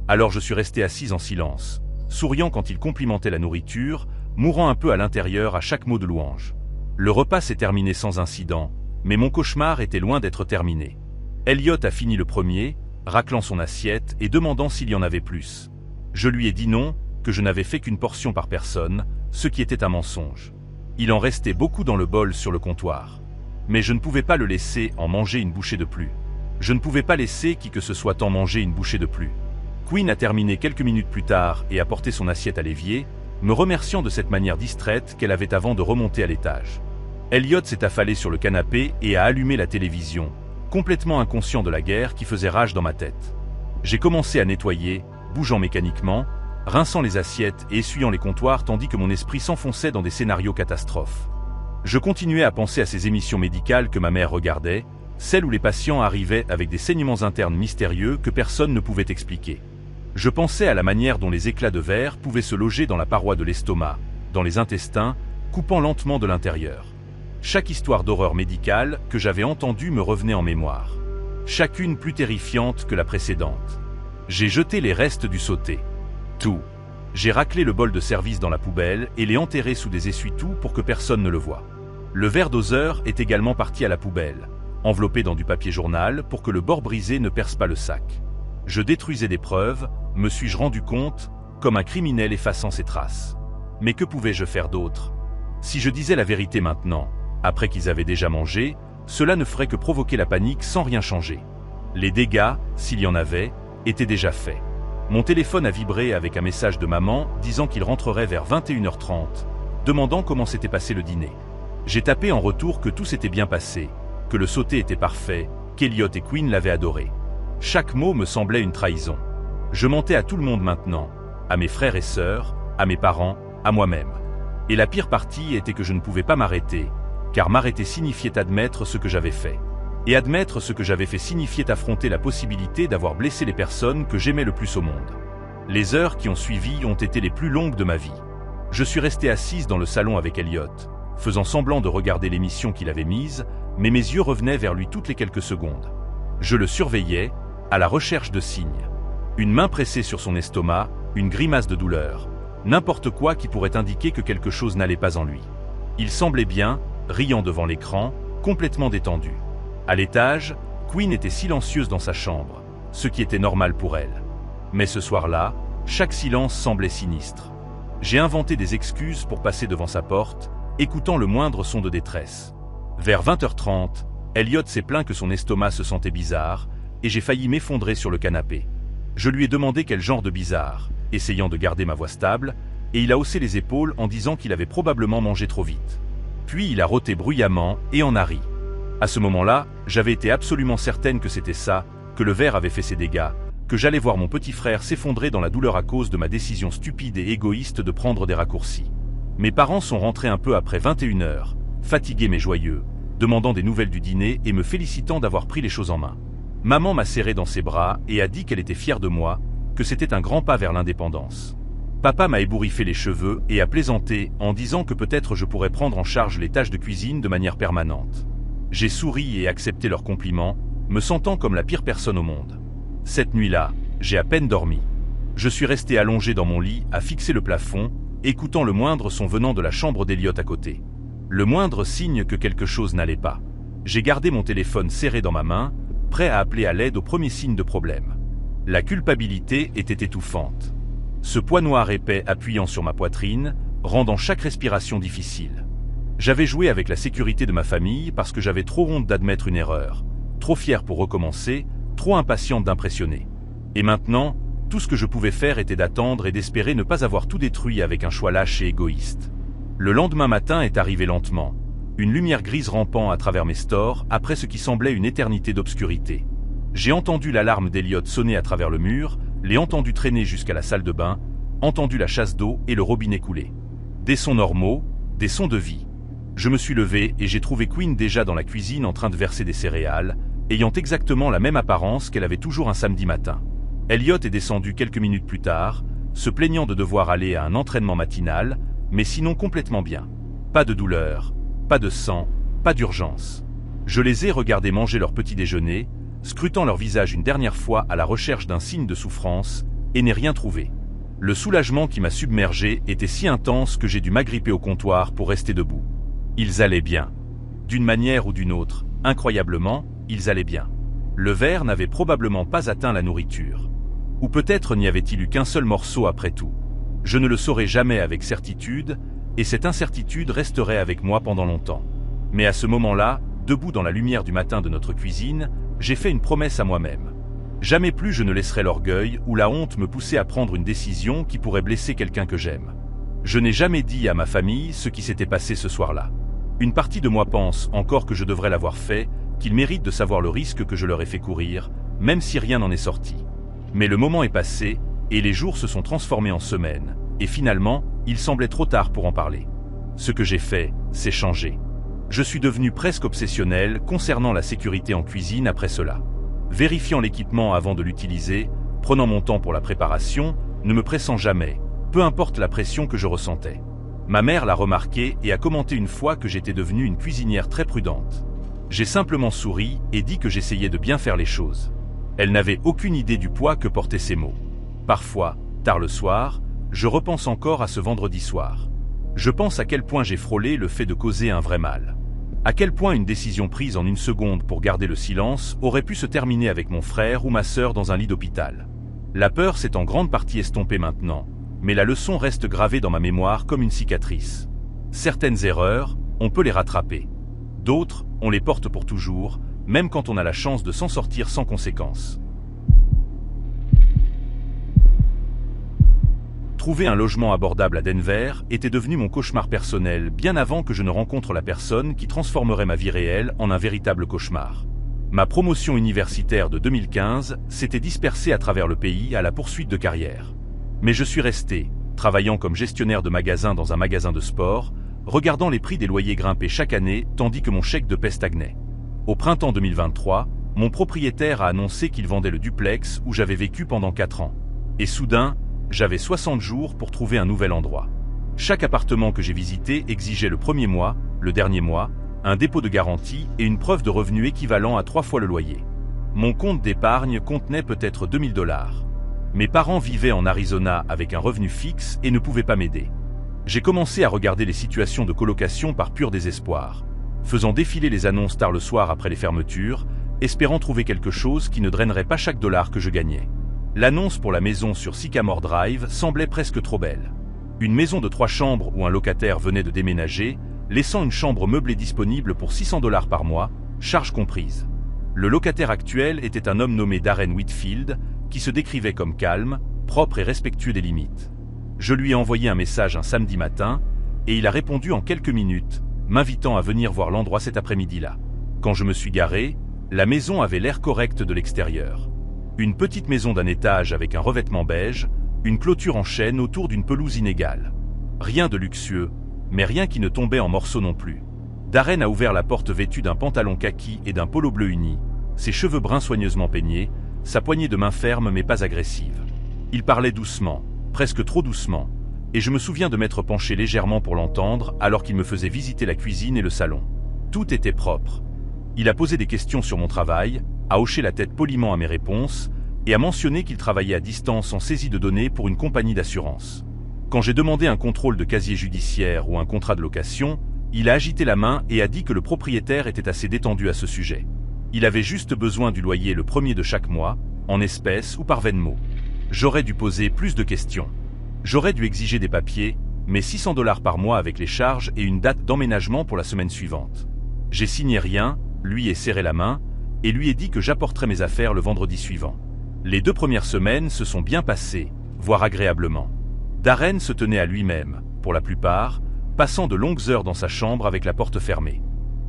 Alors je suis resté assise en silence, souriant quand ils complimentaient la nourriture, mourant un peu à l'intérieur à chaque mot de louange. Le repas s'est terminé sans incident, mais mon cauchemar était loin d'être terminé. Elliot a fini le premier, raclant son assiette et demandant s'il y en avait plus. Je lui ai dit non, que je n'avais fait qu'une portion par personne, ce qui était un mensonge. Il en restait beaucoup dans le bol sur le comptoir. Mais je ne pouvais pas le laisser en manger une bouchée de plus. Je ne pouvais pas laisser qui que ce soit en manger une bouchée de plus. Quinn a terminé quelques minutes plus tard et a porté son assiette à l'évier, me remerciant de cette manière distraite qu'elle avait avant de remonter à l'étage. Elliot s'est affalé sur le canapé et a allumé la télévision, complètement inconscient de la guerre qui faisait rage dans ma tête. J'ai commencé à nettoyer, bougeant mécaniquement, rinçant les assiettes et essuyant les comptoirs tandis que mon esprit s'enfonçait dans des scénarios catastrophes. Je continuais à penser à ces émissions médicales que ma mère regardait, celles où les patients arrivaient avec des saignements internes mystérieux que personne ne pouvait expliquer. Je pensais à la manière dont les éclats de verre pouvaient se loger dans la paroi de l'estomac, dans les intestins, coupant lentement de l'intérieur. Chaque histoire d'horreur médicale que j'avais entendue me revenait en mémoire. Chacune plus terrifiante que la précédente. J'ai jeté les restes du sauté. Tout. J'ai raclé le bol de service dans la poubelle et l'ai enterré sous des essuie-tout pour que personne ne le voie. Le verre doseur est également parti à la poubelle, enveloppé dans du papier journal pour que le bord brisé ne perce pas le sac. Je détruisais des preuves, me suis-je rendu compte, comme un criminel effaçant ses traces. Mais que pouvais-je faire d'autre? Si je disais la vérité maintenant, après qu'ils avaient déjà mangé, cela ne ferait que provoquer la panique sans rien changer. Les dégâts, s'il y en avait, étaient déjà faits. Mon téléphone a vibré avec un message de maman disant qu'il rentrerait vers 21h30, demandant comment s'était passé le dîner. J'ai tapé en retour que tout s'était bien passé, que le sauté était parfait, qu'Elliot et Quinn l'avaient adoré. Chaque mot me semblait une trahison. Je mentais à tout le monde maintenant, à mes frères et sœurs, à mes parents, à moi-même. Et la pire partie était que je ne pouvais pas m'arrêter, car m'arrêter signifiait admettre ce que j'avais fait. Et admettre ce que j'avais fait signifiait affronter la possibilité d'avoir blessé les personnes que j'aimais le plus au monde. Les heures qui ont suivi ont été les plus longues de ma vie. Je suis resté assise dans le salon avec Elliot, faisant semblant de regarder l'émission qu'il avait mise, mais mes yeux revenaient vers lui toutes les quelques secondes. Je le surveillais, à la recherche de signes. Une main pressée sur son estomac, une grimace de douleur, n'importe quoi qui pourrait indiquer que quelque chose n'allait pas en lui. Il semblait bien, riant devant l'écran, complètement détendu. À l'étage, Quinn était silencieuse dans sa chambre, ce qui était normal pour elle. Mais ce soir-là, chaque silence semblait sinistre. J'ai inventé des excuses pour passer devant sa porte, écoutant le moindre son de détresse. Vers 20h30, Elliot s'est plaint que son estomac se sentait bizarre, et j'ai failli m'effondrer sur le canapé. Je lui ai demandé quel genre de bizarre, essayant de garder ma voix stable, et il a haussé les épaules en disant qu'il avait probablement mangé trop vite. Puis il a roté bruyamment et en a ri. À ce moment-là, j'avais été absolument certaine que c'était ça, que le verre avait fait ses dégâts, que j'allais voir mon petit frère s'effondrer dans la douleur à cause de ma décision stupide et égoïste de prendre des raccourcis. Mes parents sont rentrés un peu après 21h, fatigués mais joyeux, demandant des nouvelles du dîner et me félicitant d'avoir pris les choses en main. Maman m'a serré dans ses bras et a dit qu'elle était fière de moi, que c'était un grand pas vers l'indépendance. Papa m'a ébouriffé les cheveux et a plaisanté en disant que peut-être je pourrais prendre en charge les tâches de cuisine de manière permanente. J'ai souri et accepté leurs compliments, me sentant comme la pire personne au monde. Cette nuit-là, j'ai à peine dormi. Je suis resté allongé dans mon lit à fixer le plafond, écoutant le moindre son venant de la chambre d'Elliot à côté. Le moindre signe que quelque chose n'allait pas. J'ai gardé mon téléphone serré dans ma main, prêt à appeler à l'aide au premier signe de problème. La culpabilité était étouffante. Ce poids noir épais appuyant sur ma poitrine, rendant chaque respiration difficile. J'avais joué avec la sécurité de ma famille parce que j'avais trop honte d'admettre une erreur, trop fier pour recommencer, trop impatiente d'impressionner. Et maintenant, tout ce que je pouvais faire était d'attendre et d'espérer ne pas avoir tout détruit avec un choix lâche et égoïste. Le lendemain matin est arrivé lentement, une lumière grise rampant à travers mes stores après ce qui semblait une éternité d'obscurité. J'ai entendu l'alarme d'Elliot sonner à travers le mur, l'ai entendu traîner jusqu'à la salle de bain, entendu la chasse d'eau et le robinet couler. Des sons normaux, des sons de vie. Je me suis levé et j'ai trouvé Queen déjà dans la cuisine en train de verser des céréales, ayant exactement la même apparence qu'elle avait toujours un samedi matin. Elliot est descendu quelques minutes plus tard, se plaignant de devoir aller à un entraînement matinal, mais sinon complètement bien. Pas de douleur, pas de sang, pas d'urgence. Je les ai regardés manger leur petit déjeuner, scrutant leur visage une dernière fois à la recherche d'un signe de souffrance, et n'ai rien trouvé. Le soulagement qui m'a submergé était si intense que j'ai dû m'agripper au comptoir pour rester debout. Ils allaient bien. D'une manière ou d'une autre, incroyablement, ils allaient bien. Le verre n'avait probablement pas atteint la nourriture. Ou peut-être n'y avait-il eu qu'un seul morceau après tout. Je ne le saurais jamais avec certitude, et cette incertitude resterait avec moi pendant longtemps. Mais à ce moment-là, debout dans la lumière du matin de notre cuisine, j'ai fait une promesse à moi-même. Jamais plus je ne laisserai l'orgueil ou la honte me pousser à prendre une décision qui pourrait blesser quelqu'un que j'aime. Je n'ai jamais dit à ma famille ce qui s'était passé ce soir-là. Une partie de moi pense encore que je devrais l'avoir fait, qu'ils méritent de savoir le risque que je leur ai fait courir, même si rien n'en est sorti. Mais le moment est passé, et les jours se sont transformés en semaines, et finalement, il semblait trop tard pour en parler. Ce que j'ai fait, c'est changer. Je suis devenu presque obsessionnel concernant la sécurité en cuisine après cela. Vérifiant l'équipement avant de l'utiliser, prenant mon temps pour la préparation, ne me pressant jamais, peu importe la pression que je ressentais. Ma mère l'a remarqué et a commenté une fois que j'étais devenue une cuisinière très prudente. J'ai simplement souri et dit que j'essayais de bien faire les choses. Elle n'avait aucune idée du poids que portaient ces mots. Parfois, tard le soir, je repense encore à ce vendredi soir. Je pense à quel point j'ai frôlé le fait de causer un vrai mal. À quel point une décision prise en une seconde pour garder le silence aurait pu se terminer avec mon frère ou ma sœur dans un lit d'hôpital. La peur s'est en grande partie estompée maintenant, mais la leçon reste gravée dans ma mémoire comme une cicatrice. Certaines erreurs, on peut les rattraper. D'autres, on les porte pour toujours, même quand on a la chance de s'en sortir sans conséquences. Trouver un logement abordable à Denver était devenu mon cauchemar personnel bien avant que je ne rencontre la personne qui transformerait ma vie réelle en un véritable cauchemar. Ma promotion universitaire de 2015 s'était dispersée à travers le pays à la poursuite de carrière. Mais je suis resté, travaillant comme gestionnaire de magasin dans un magasin de sport, regardant les prix des loyers grimper chaque année tandis que mon chèque de paie stagnait. Au printemps 2023, mon propriétaire a annoncé qu'il vendait le duplex où j'avais vécu pendant 4 ans. Et soudain, j'avais 60 jours pour trouver un nouvel endroit. Chaque appartement que j'ai visité exigeait le premier mois, le dernier mois, un dépôt de garantie et une preuve de revenu équivalent à 3 fois le loyer. Mon compte d'épargne contenait peut-être $2000. Mes parents vivaient en Arizona avec un revenu fixe et ne pouvaient pas m'aider. J'ai commencé à regarder les situations de colocation par pur désespoir, faisant défiler les annonces tard le soir après les fermetures, espérant trouver quelque chose qui ne drainerait pas chaque dollar que je gagnais. L'annonce pour la maison sur Sycamore Drive semblait presque trop belle. Une maison de 3 chambres où un locataire venait de déménager, laissant une chambre meublée disponible pour 600 $ par mois, charges comprises. Le locataire actuel était un homme nommé Darren Whitfield, qui se décrivait comme calme, propre et respectueux des limites. Je lui ai envoyé un message un samedi matin, et il a répondu en quelques minutes, m'invitant à venir voir l'endroit cet après-midi-là. Quand je me suis garé, la maison avait l'air correct de l'extérieur. Une petite maison d'un étage avec un revêtement beige, une clôture en chêne autour d'une pelouse inégale. Rien de luxueux, mais rien qui ne tombait en morceaux non plus. Darren a ouvert la porte vêtu d'un pantalon kaki et d'un polo bleu uni, ses cheveux bruns soigneusement peignés, sa poignée de main ferme mais pas agressive. Il parlait doucement, presque trop doucement, et je me souviens de m'être penché légèrement pour l'entendre alors qu'il me faisait visiter la cuisine et le salon. Tout était propre. Il a posé des questions sur mon travail, a hoché la tête poliment à mes réponses, et a mentionné qu'il travaillait à distance en saisie de données pour une compagnie d'assurance. Quand j'ai demandé un contrôle de casier judiciaire ou un contrat de location, il a agité la main et a dit que le propriétaire était assez détendu à ce sujet. Il avait juste besoin du loyer le premier de chaque mois, en espèces ou par Venmo. J'aurais dû poser plus de questions. J'aurais dû exiger des papiers, mais 600 $ par mois avec les charges et une date d'emménagement pour la semaine suivante. J'ai signé rien, lui ai serré la main, et lui ai dit que j'apporterais mes affaires le vendredi suivant. Les 2 premières semaines se sont bien passées, voire agréablement. Darren se tenait à lui-même, pour la plupart, passant de longues heures dans sa chambre avec la porte fermée.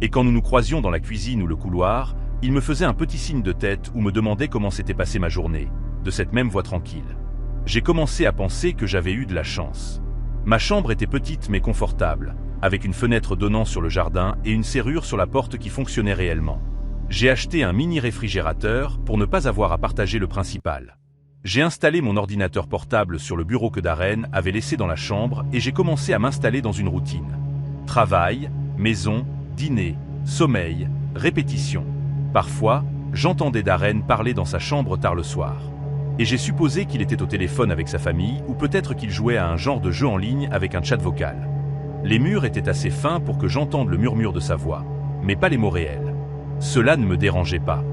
Et quand nous nous croisions dans la cuisine ou le couloir, il me faisait un petit signe de tête ou me demandait comment s'était passée ma journée, de cette même voix tranquille. J'ai commencé à penser que j'avais eu de la chance. Ma chambre était petite mais confortable, avec une fenêtre donnant sur le jardin et une serrure sur la porte qui fonctionnait réellement. J'ai acheté un mini réfrigérateur pour ne pas avoir à partager le principal. J'ai installé mon ordinateur portable sur le bureau que Darren avait laissé dans la chambre et j'ai commencé à m'installer dans une routine. Travail, maison, dîner, sommeil, répétition. Parfois, j'entendais Darren parler dans sa chambre tard le soir. Et j'ai supposé qu'il était au téléphone avec sa famille ou peut-être qu'il jouait à un genre de jeu en ligne avec un chat vocal. Les murs étaient assez fins pour que j'entende le murmure de sa voix, mais pas les mots réels. Cela ne me dérangeait pas.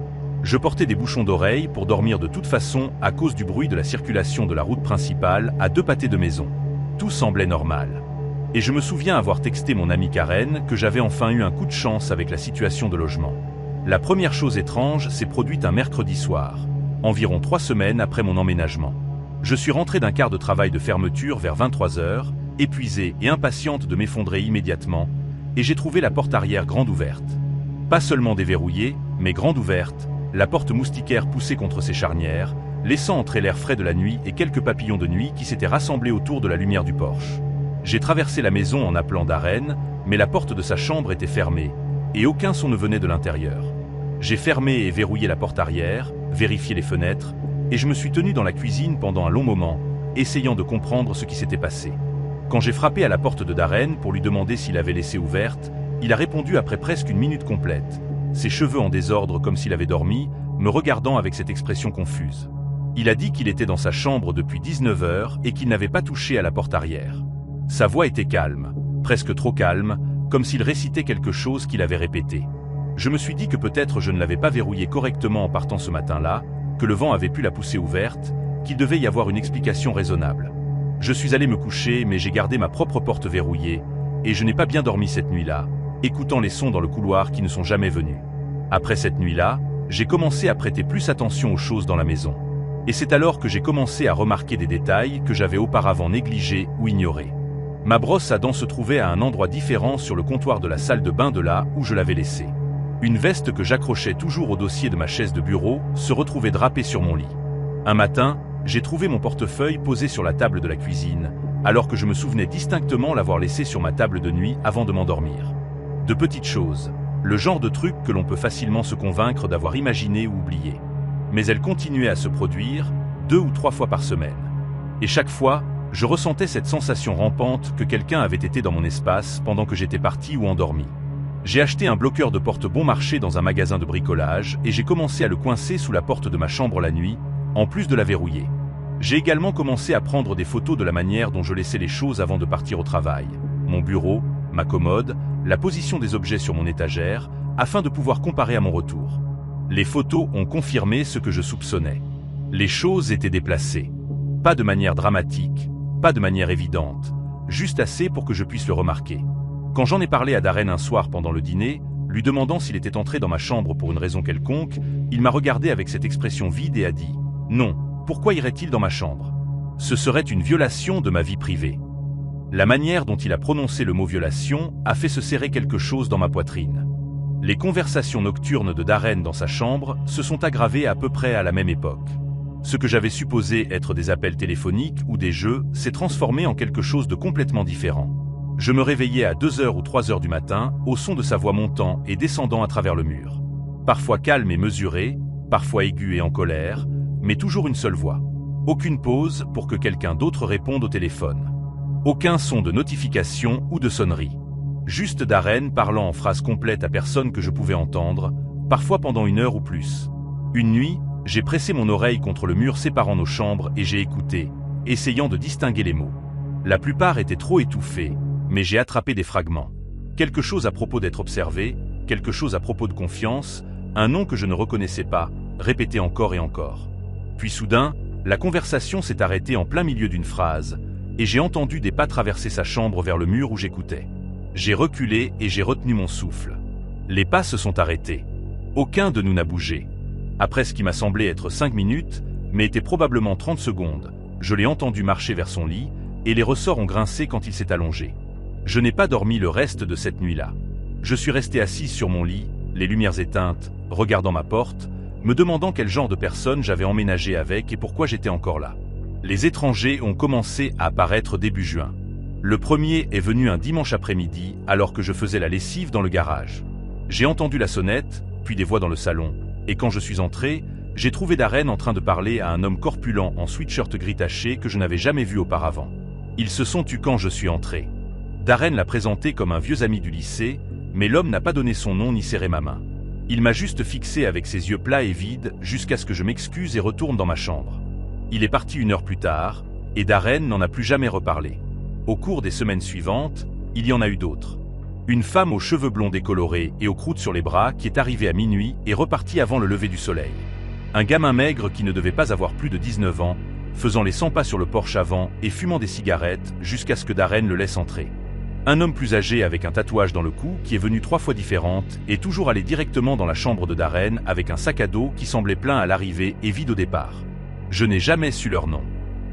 Je portais des bouchons d'oreilles pour dormir de toute façon à cause du bruit de la circulation de la route principale à 2 pâtés de maison. Tout semblait normal. Et je me souviens avoir texté mon amie Karen que j'avais enfin eu un coup de chance avec la situation de logement. La première chose étrange s'est produite un mercredi soir, environ 3 semaines après mon emménagement. Je suis rentré d'un quart de travail de fermeture vers 23 h, épuisé et impatiente de m'effondrer immédiatement, et j'ai trouvé la porte arrière grande ouverte. Pas seulement déverrouillée, mais grande ouverte, la porte moustiquaire poussée contre ses charnières, laissant entrer l'air frais de la nuit et quelques papillons de nuit qui s'étaient rassemblés autour de la lumière du porche. J'ai traversé la maison en appelant Darren, mais la porte de sa chambre était fermée, et aucun son ne venait de l'intérieur. J'ai fermé et verrouillé la porte arrière, vérifié les fenêtres, et je me suis tenu dans la cuisine pendant un long moment, essayant de comprendre ce qui s'était passé. Quand j'ai frappé à la porte de Darren pour lui demander s'il avait laissé ouverte, il a répondu après presque une minute complète, ses cheveux en désordre comme s'il avait dormi, me regardant avec cette expression confuse. Il a dit qu'il était dans sa chambre depuis 19 h et qu'il n'avait pas touché à la porte arrière. Sa voix était calme, presque trop calme, comme s'il récitait quelque chose qu'il avait répété. Je me suis dit que peut-être je ne l'avais pas verrouillée correctement en partant ce matin-là, que le vent avait pu la pousser ouverte, qu'il devait y avoir une explication raisonnable. Je suis allé me coucher mais j'ai gardé ma propre porte verrouillée, et je n'ai pas bien dormi cette nuit-là, écoutant les sons dans le couloir qui ne sont jamais venus. Après cette nuit-là, j'ai commencé à prêter plus attention aux choses dans la maison. Et c'est alors que j'ai commencé à remarquer des détails que j'avais auparavant négligés ou ignorés. Ma brosse à dents se trouvait à un endroit différent sur le comptoir de la salle de bain de là où je l'avais laissée. Une veste que j'accrochais toujours au dossier de ma chaise de bureau se retrouvait drapée sur mon lit. Un matin, j'ai trouvé mon portefeuille posé sur la table de la cuisine, alors que je me souvenais distinctement l'avoir laissé sur ma table de nuit avant de m'endormir. De petites choses, le genre de truc que l'on peut facilement se convaincre d'avoir imaginé ou oublié. Mais elles continuaient à se produire 2 ou 3 fois par semaine. Et chaque fois, je ressentais cette sensation rampante que quelqu'un avait été dans mon espace pendant que j'étais parti ou endormi. J'ai acheté un bloqueur de porte bon marché dans un magasin de bricolage et j'ai commencé à le coincer sous la porte de ma chambre la nuit, en plus de la verrouiller. J'ai également commencé à prendre des photos de la manière dont je laissais les choses avant de partir au travail. Mon bureau, ma commode, la position des objets sur mon étagère, afin de pouvoir comparer à mon retour. Les photos ont confirmé ce que je soupçonnais. Les choses étaient déplacées. Pas de manière dramatique, pas de manière évidente, juste assez pour que je puisse le remarquer. Quand j'en ai parlé à Darren un soir pendant le dîner, lui demandant s'il était entré dans ma chambre pour une raison quelconque, il m'a regardé avec cette expression vide et a dit « Non, pourquoi irait-il dans ma chambre ? Ce serait une violation de ma vie privée. » La manière dont il a prononcé le mot violation a fait se serrer quelque chose dans ma poitrine. Les conversations nocturnes de Darren dans sa chambre se sont aggravées à peu près à la même époque. Ce que j'avais supposé être des appels téléphoniques ou des jeux s'est transformé en quelque chose de complètement différent. Je me réveillais à 2h ou 3h du matin au son de sa voix montant et descendant à travers le mur. Parfois calme et mesurée, parfois aiguë et en colère, mais toujours une seule voix. Aucune pause pour que quelqu'un d'autre réponde au téléphone. Aucun son de notification ou de sonnerie. Juste Darren parlant en phrases complètes à personne que je pouvais entendre, parfois pendant 1 heure ou plus. Une nuit, j'ai pressé mon oreille contre le mur séparant nos chambres et j'ai écouté, essayant de distinguer les mots. La plupart étaient trop étouffés, mais j'ai attrapé des fragments. Quelque chose à propos d'être observé, quelque chose à propos de confiance, un nom que je ne reconnaissais pas, répété encore et encore. Puis soudain, la conversation s'est arrêtée en plein milieu d'une phrase, et j'ai entendu des pas traverser sa chambre vers le mur où j'écoutais. J'ai reculé et j'ai retenu mon souffle. Les pas se sont arrêtés. Aucun de nous n'a bougé. Après ce qui m'a semblé être 5 minutes, mais était probablement 30 secondes, je l'ai entendu marcher vers son lit, et les ressorts ont grincé quand il s'est allongé. Je n'ai pas dormi le reste de cette nuit-là. Je suis resté assise sur mon lit, les lumières éteintes, regardant ma porte, me demandant quel genre de personne j'avais emménagé avec et pourquoi j'étais encore là. Les étrangers ont commencé à apparaître début juin. Le premier est venu un dimanche après-midi alors que je faisais la lessive dans le garage. J'ai entendu la sonnette, puis des voix dans le salon, et quand je suis entré, j'ai trouvé Darren en train de parler à un homme corpulent en sweatshirt gris taché que je n'avais jamais vu auparavant. Ils se sont tus quand je suis entré. Darren l'a présenté comme un vieux ami du lycée, mais l'homme n'a pas donné son nom ni serré ma main. Il m'a juste fixé avec ses yeux plats et vides jusqu'à ce que je m'excuse et retourne dans ma chambre. Il est parti 1 heure plus tard, et Darren n'en a plus jamais reparlé. Au cours des semaines suivantes, il y en a eu d'autres. Une femme aux cheveux blonds décolorés et aux croûtes sur les bras qui est arrivée à minuit et repartie avant le lever du soleil. Un gamin maigre qui ne devait pas avoir plus de 19 ans, faisant les 100 pas sur le porche avant et fumant des cigarettes jusqu'à ce que Darren le laisse entrer. Un homme plus âgé avec un tatouage dans le cou qui est venu 3 fois différentes et toujours allé directement dans la chambre de Darren avec un sac à dos qui semblait plein à l'arrivée et vide au départ. Je n'ai jamais su leur nom.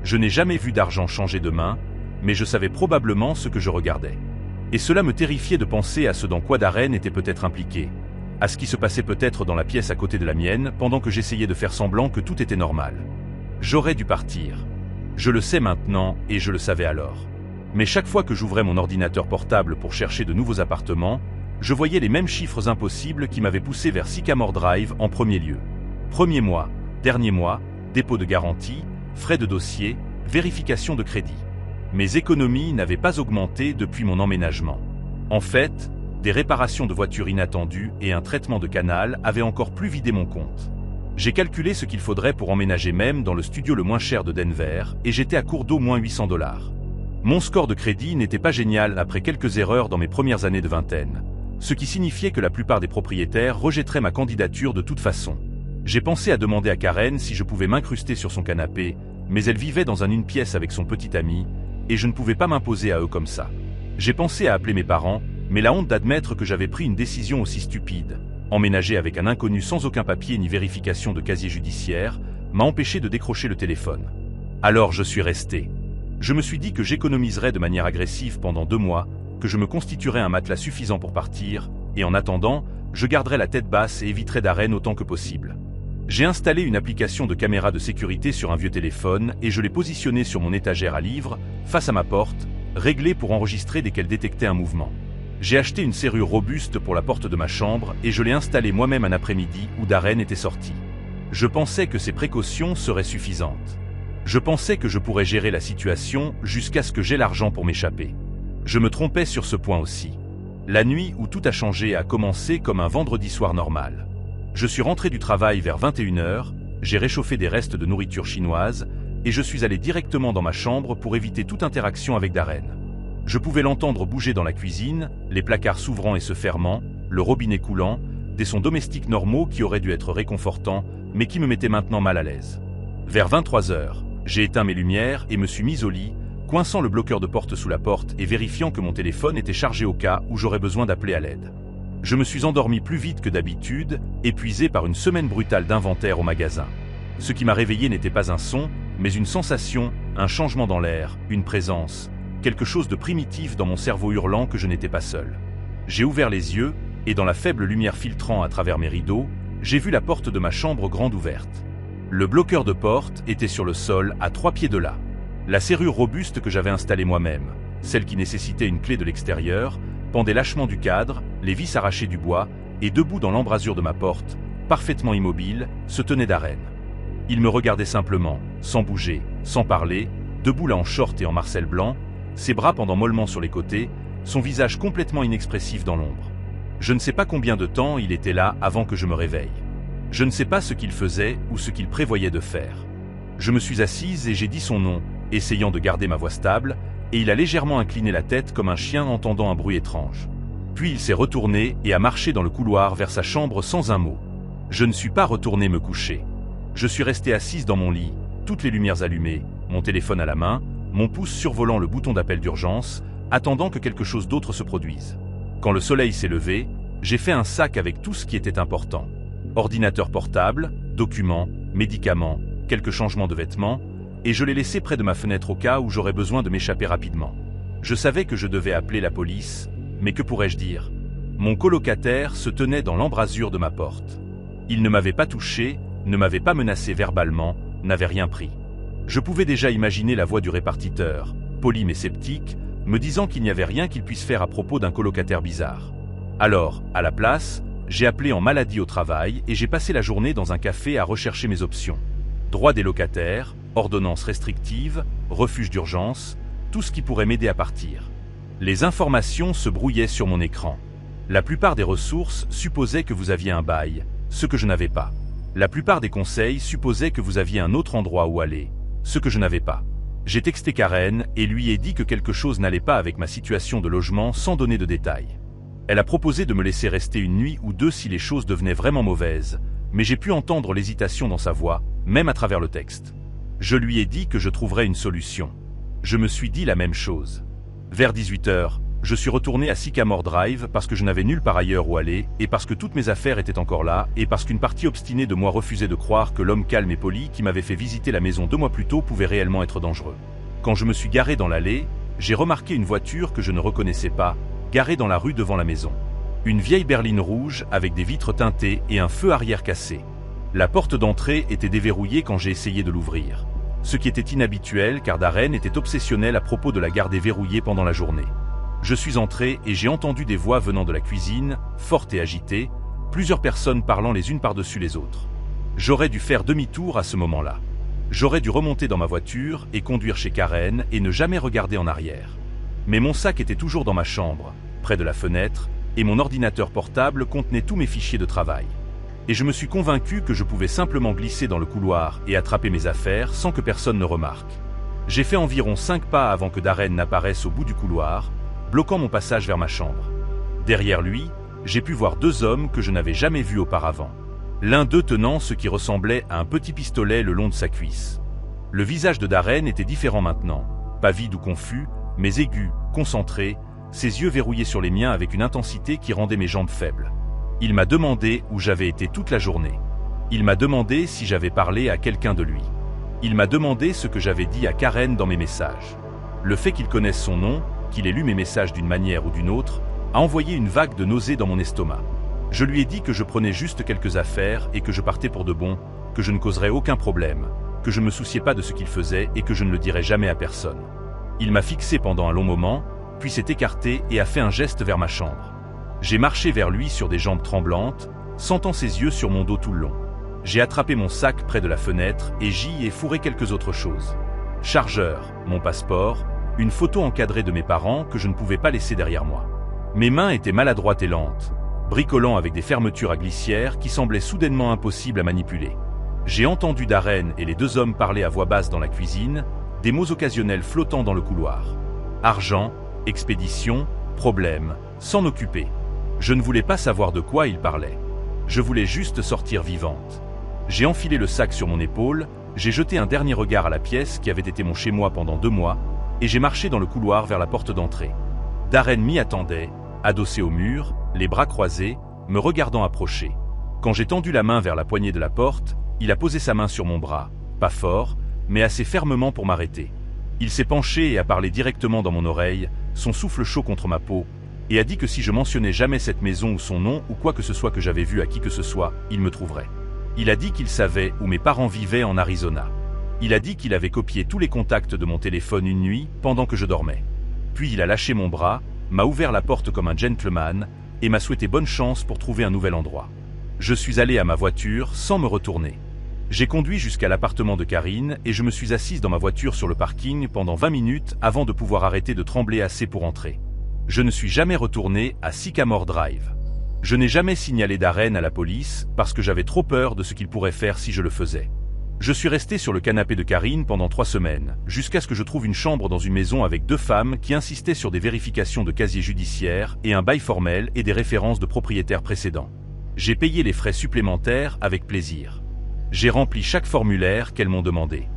Je n'ai jamais vu d'argent changer de main, mais je savais probablement ce que je regardais. Et cela me terrifiait de penser à ce dans quoi Darren était peut-être impliqué, à ce qui se passait peut-être dans la pièce à côté de la mienne pendant que j'essayais de faire semblant que tout était normal. J'aurais dû partir. Je le sais maintenant et je le savais alors. Mais chaque fois que j'ouvrais mon ordinateur portable pour chercher de nouveaux appartements, je voyais les mêmes chiffres impossibles qui m'avaient poussé vers Sycamore Drive en premier lieu. Premier mois, dernier mois, dépôt de garantie, frais de dossier, vérification de crédit. Mes économies n'avaient pas augmenté depuis mon emménagement. En fait, des réparations de voitures inattendues et un traitement de canal avaient encore plus vidé mon compte. J'ai calculé ce qu'il faudrait pour emménager même dans le studio le moins cher de Denver et j'étais à court d'au moins $800. Mon score de crédit n'était pas génial après quelques erreurs dans mes premières années de vingtaine, ce qui signifiait que la plupart des propriétaires rejetteraient ma candidature de toute façon. J'ai pensé à demander à Karen si je pouvais m'incruster sur son canapé, mais elle vivait dans une pièce avec son petit ami, et je ne pouvais pas m'imposer à eux comme ça. J'ai pensé à appeler mes parents, mais la honte d'admettre que j'avais pris une décision aussi stupide, emménager avec un inconnu sans aucun papier ni vérification de casier judiciaire, m'a empêché de décrocher le téléphone. Alors je suis resté. Je me suis dit que j'économiserais de manière agressive pendant 2 mois, que je me constituerais un matelas suffisant pour partir, et en attendant, je garderais la tête basse et éviterais Darren autant que possible. J'ai installé une application de caméra de sécurité sur un vieux téléphone et je l'ai positionnée sur mon étagère à livres, face à ma porte, réglée pour enregistrer dès qu'elle détectait un mouvement. J'ai acheté une serrure robuste pour la porte de ma chambre et je l'ai installée moi-même un après-midi où Darren était sorti. Je pensais que ces précautions seraient suffisantes. Je pensais que je pourrais gérer la situation jusqu'à ce que j'aie l'argent pour m'échapper. Je me trompais sur ce point aussi. La nuit où tout a changé a commencé comme un vendredi soir normal. Je suis rentré du travail vers 21h, j'ai réchauffé des restes de nourriture chinoise et je suis allé directement dans ma chambre pour éviter toute interaction avec Darren. Je pouvais l'entendre bouger dans la cuisine, les placards s'ouvrant et se fermant, le robinet coulant, des sons domestiques normaux qui auraient dû être réconfortants, mais qui me mettaient maintenant mal à l'aise. Vers 23 heures, j'ai éteint mes lumières et me suis mis au lit, coinçant le bloqueur de porte sous la porte et vérifiant que mon téléphone était chargé au cas où j'aurais besoin d'appeler à l'aide. Je me suis endormi plus vite que d'habitude, épuisé par une semaine brutale d'inventaire au magasin. Ce qui m'a réveillé n'était pas un son, mais une sensation, un changement dans l'air, une présence, quelque chose de primitif dans mon cerveau hurlant que je n'étais pas seul. J'ai ouvert les yeux, et dans la faible lumière filtrant à travers mes rideaux, j'ai vu la porte de ma chambre grande ouverte. Le bloqueur de porte était sur le sol à 3 pieds de là. La serrure robuste que j'avais installée moi-même, celle qui nécessitait une clé de l'extérieur, pendait lâchement du cadre, les vis arrachées du bois, et debout dans l'embrasure de ma porte, parfaitement immobile, se tenait Darren. Il me regardait simplement, sans bouger, sans parler, debout là en short et en marcel blanc, ses bras pendant mollement sur les côtés, son visage complètement inexpressif dans l'ombre. Je ne sais pas combien de temps il était là avant que je me réveille. Je ne sais pas ce qu'il faisait ou ce qu'il prévoyait de faire. Je me suis assise et j'ai dit son nom, essayant de garder ma voix stable, et il a légèrement incliné la tête comme un chien entendant un bruit étrange. Puis il s'est retourné et a marché dans le couloir vers sa chambre sans un mot. Je ne suis pas retourné me coucher. Je suis resté assise dans mon lit, toutes les lumières allumées, mon téléphone à la main, mon pouce survolant le bouton d'appel d'urgence, attendant que quelque chose d'autre se produise. Quand le soleil s'est levé, j'ai fait un sac avec tout ce qui était important. Ordinateur portable, documents, médicaments, quelques changements de vêtements, et je l'ai laissé près de ma fenêtre au cas où j'aurais besoin de m'échapper rapidement. Je savais que je devais appeler la police, mais que pourrais-je dire? Mon colocataire se tenait dans l'embrasure de ma porte. Il ne m'avait pas touché, ne m'avait pas menacé verbalement, n'avait rien pris. Je pouvais déjà imaginer la voix du répartiteur, poli mais sceptique, me disant qu'il n'y avait rien qu'il puisse faire à propos d'un colocataire bizarre. Alors, à la place, j'ai appelé en maladie au travail et j'ai passé la journée dans un café à rechercher mes options. Droits des locataires, ordonnances restrictives, refuge d'urgence, tout ce qui pourrait m'aider à partir. Les informations se brouillaient sur mon écran. La plupart des ressources supposaient que vous aviez un bail, ce que je n'avais pas. La plupart des conseils supposaient que vous aviez un autre endroit où aller, ce que je n'avais pas. J'ai texté Karen et lui ai dit que quelque chose n'allait pas avec ma situation de logement sans donner de détails. Elle a proposé de me laisser rester une nuit ou deux si les choses devenaient vraiment mauvaises, mais j'ai pu entendre l'hésitation dans sa voix, même à travers le texte. Je lui ai dit que je trouverais une solution. Je me suis dit la même chose. Vers 18 h, je suis retourné à Sycamore Drive parce que je n'avais nulle part ailleurs où aller, et parce que toutes mes affaires étaient encore là, et parce qu'une partie obstinée de moi refusait de croire que l'homme calme et poli qui m'avait fait visiter la maison 2 mois plus tôt pouvait réellement être dangereux. Quand je me suis garé dans l'allée, j'ai remarqué une voiture que je ne reconnaissais pas, garée dans la rue devant la maison. Une vieille berline rouge avec des vitres teintées et un feu arrière cassé. La porte d'entrée était déverrouillée quand j'ai essayé de l'ouvrir. Ce qui était inhabituel car Darren était obsessionnel à propos de la garder verrouillée pendant la journée. Je suis entré et j'ai entendu des voix venant de la cuisine, fortes et agitées, plusieurs personnes parlant les unes par-dessus les autres. J'aurais dû faire demi-tour à ce moment-là. J'aurais dû remonter dans ma voiture et conduire chez Karen et ne jamais regarder en arrière. Mais mon sac était toujours dans ma chambre, près de la fenêtre, et mon ordinateur portable contenait tous mes fichiers de travail. Et je me suis convaincu que je pouvais simplement glisser dans le couloir et attraper mes affaires sans que personne ne remarque. J'ai fait environ 5 pas avant que Darren n'apparaisse au bout du couloir, bloquant mon passage vers ma chambre. Derrière lui, j'ai pu voir 2 hommes que je n'avais jamais vus auparavant. L'un d'eux tenant ce qui ressemblait à un petit pistolet le long de sa cuisse. Le visage de Darren était différent maintenant, pas vide ou confus, mais aigu, concentré, ses yeux verrouillés sur les miens avec une intensité qui rendait mes jambes faibles. Il m'a demandé où j'avais été toute la journée. Il m'a demandé si j'avais parlé à quelqu'un de lui. Il m'a demandé ce que j'avais dit à Karen dans mes messages. Le fait qu'il connaisse son nom, qu'il ait lu mes messages d'une manière ou d'une autre, a envoyé une vague de nausées dans mon estomac. Je lui ai dit que je prenais juste quelques affaires et que je partais pour de bon, que je ne causerais aucun problème, que je ne me souciais pas de ce qu'il faisait et que je ne le dirais jamais à personne. Il m'a fixé pendant un long moment, puis s'est écarté et a fait un geste vers ma chambre. J'ai marché vers lui sur des jambes tremblantes, sentant ses yeux sur mon dos tout le long. J'ai attrapé mon sac près de la fenêtre et j'y ai fourré quelques autres choses. Chargeur, mon passeport, une photo encadrée de mes parents que je ne pouvais pas laisser derrière moi. Mes mains étaient maladroites et lentes, bricolant avec des fermetures à glissière qui semblaient soudainement impossibles à manipuler. J'ai entendu Darren et les 2 hommes parler à voix basse dans la cuisine, des mots occasionnels flottant dans le couloir. Argent, expédition, problème, s'en occuper. Je ne voulais pas savoir de quoi ils parlaient. Je voulais juste sortir vivante. J'ai enfilé le sac sur mon épaule, j'ai jeté un dernier regard à la pièce qui avait été mon chez-moi pendant 2 mois, et j'ai marché dans le couloir vers la porte d'entrée. Darren m'y attendait, adossé au mur, les bras croisés, me regardant approcher. Quand j'ai tendu la main vers la poignée de la porte, il a posé sa main sur mon bras, pas fort, mais assez fermement pour m'arrêter. Il s'est penché et a parlé directement dans mon oreille, son souffle chaud contre ma peau, et a dit que si je mentionnais jamais cette maison ou son nom ou quoi que ce soit que j'avais vu à qui que ce soit, il me trouverait. Il a dit qu'il savait où mes parents vivaient en Arizona. Il a dit qu'il avait copié tous les contacts de mon téléphone une nuit pendant que je dormais. Puis il a lâché mon bras, m'a ouvert la porte comme un gentleman et m'a souhaité bonne chance pour trouver un nouvel endroit. Je suis allé à ma voiture sans me retourner. J'ai conduit jusqu'à l'appartement de Karine et je me suis assise dans ma voiture sur le parking pendant 20 minutes avant de pouvoir arrêter de trembler assez pour entrer. Je ne suis jamais retourné à Sycamore Drive. Je n'ai jamais signalé Darren à la police parce que j'avais trop peur de ce qu'il pourrait faire si je le faisais. Je suis resté sur le canapé de Karine pendant 3 semaines, jusqu'à ce que je trouve une chambre dans une maison avec 2 femmes qui insistaient sur des vérifications de casier judiciaire et un bail formel et des références de propriétaires précédents. J'ai payé les frais supplémentaires avec plaisir. J'ai rempli chaque formulaire qu'elles m'ont demandé.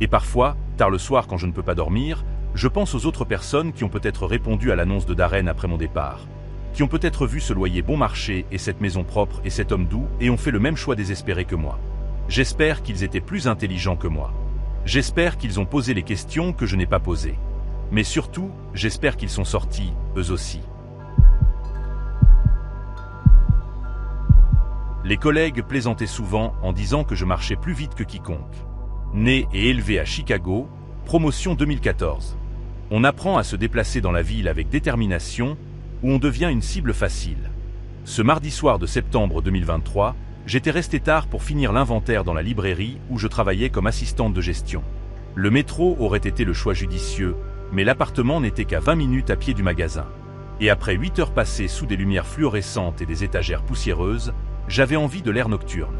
Et parfois, tard le soir quand je ne peux pas dormir, je pense aux autres personnes qui ont peut-être répondu à l'annonce de Darren après mon départ, qui ont peut-être vu ce loyer bon marché et cette maison propre et cet homme doux et ont fait le même choix désespéré que moi. J'espère qu'ils étaient plus intelligents que moi. J'espère qu'ils ont posé les questions que je n'ai pas posées. Mais surtout, j'espère qu'ils sont sortis, eux aussi. Les collègues plaisantaient souvent en disant que je marchais plus vite que quiconque. Né et élevé à Chicago, promotion 2014. On apprend à se déplacer dans la ville avec détermination, ou on devient une cible facile. Ce mardi soir de septembre 2023, j'étais resté tard pour finir l'inventaire dans la librairie où je travaillais comme assistante de gestion. Le métro aurait été le choix judicieux, mais l'appartement n'était qu'à 20 minutes à pied du magasin. Et après 8 heures passées sous des lumières fluorescentes et des étagères poussiéreuses, j'avais envie de l'air nocturne.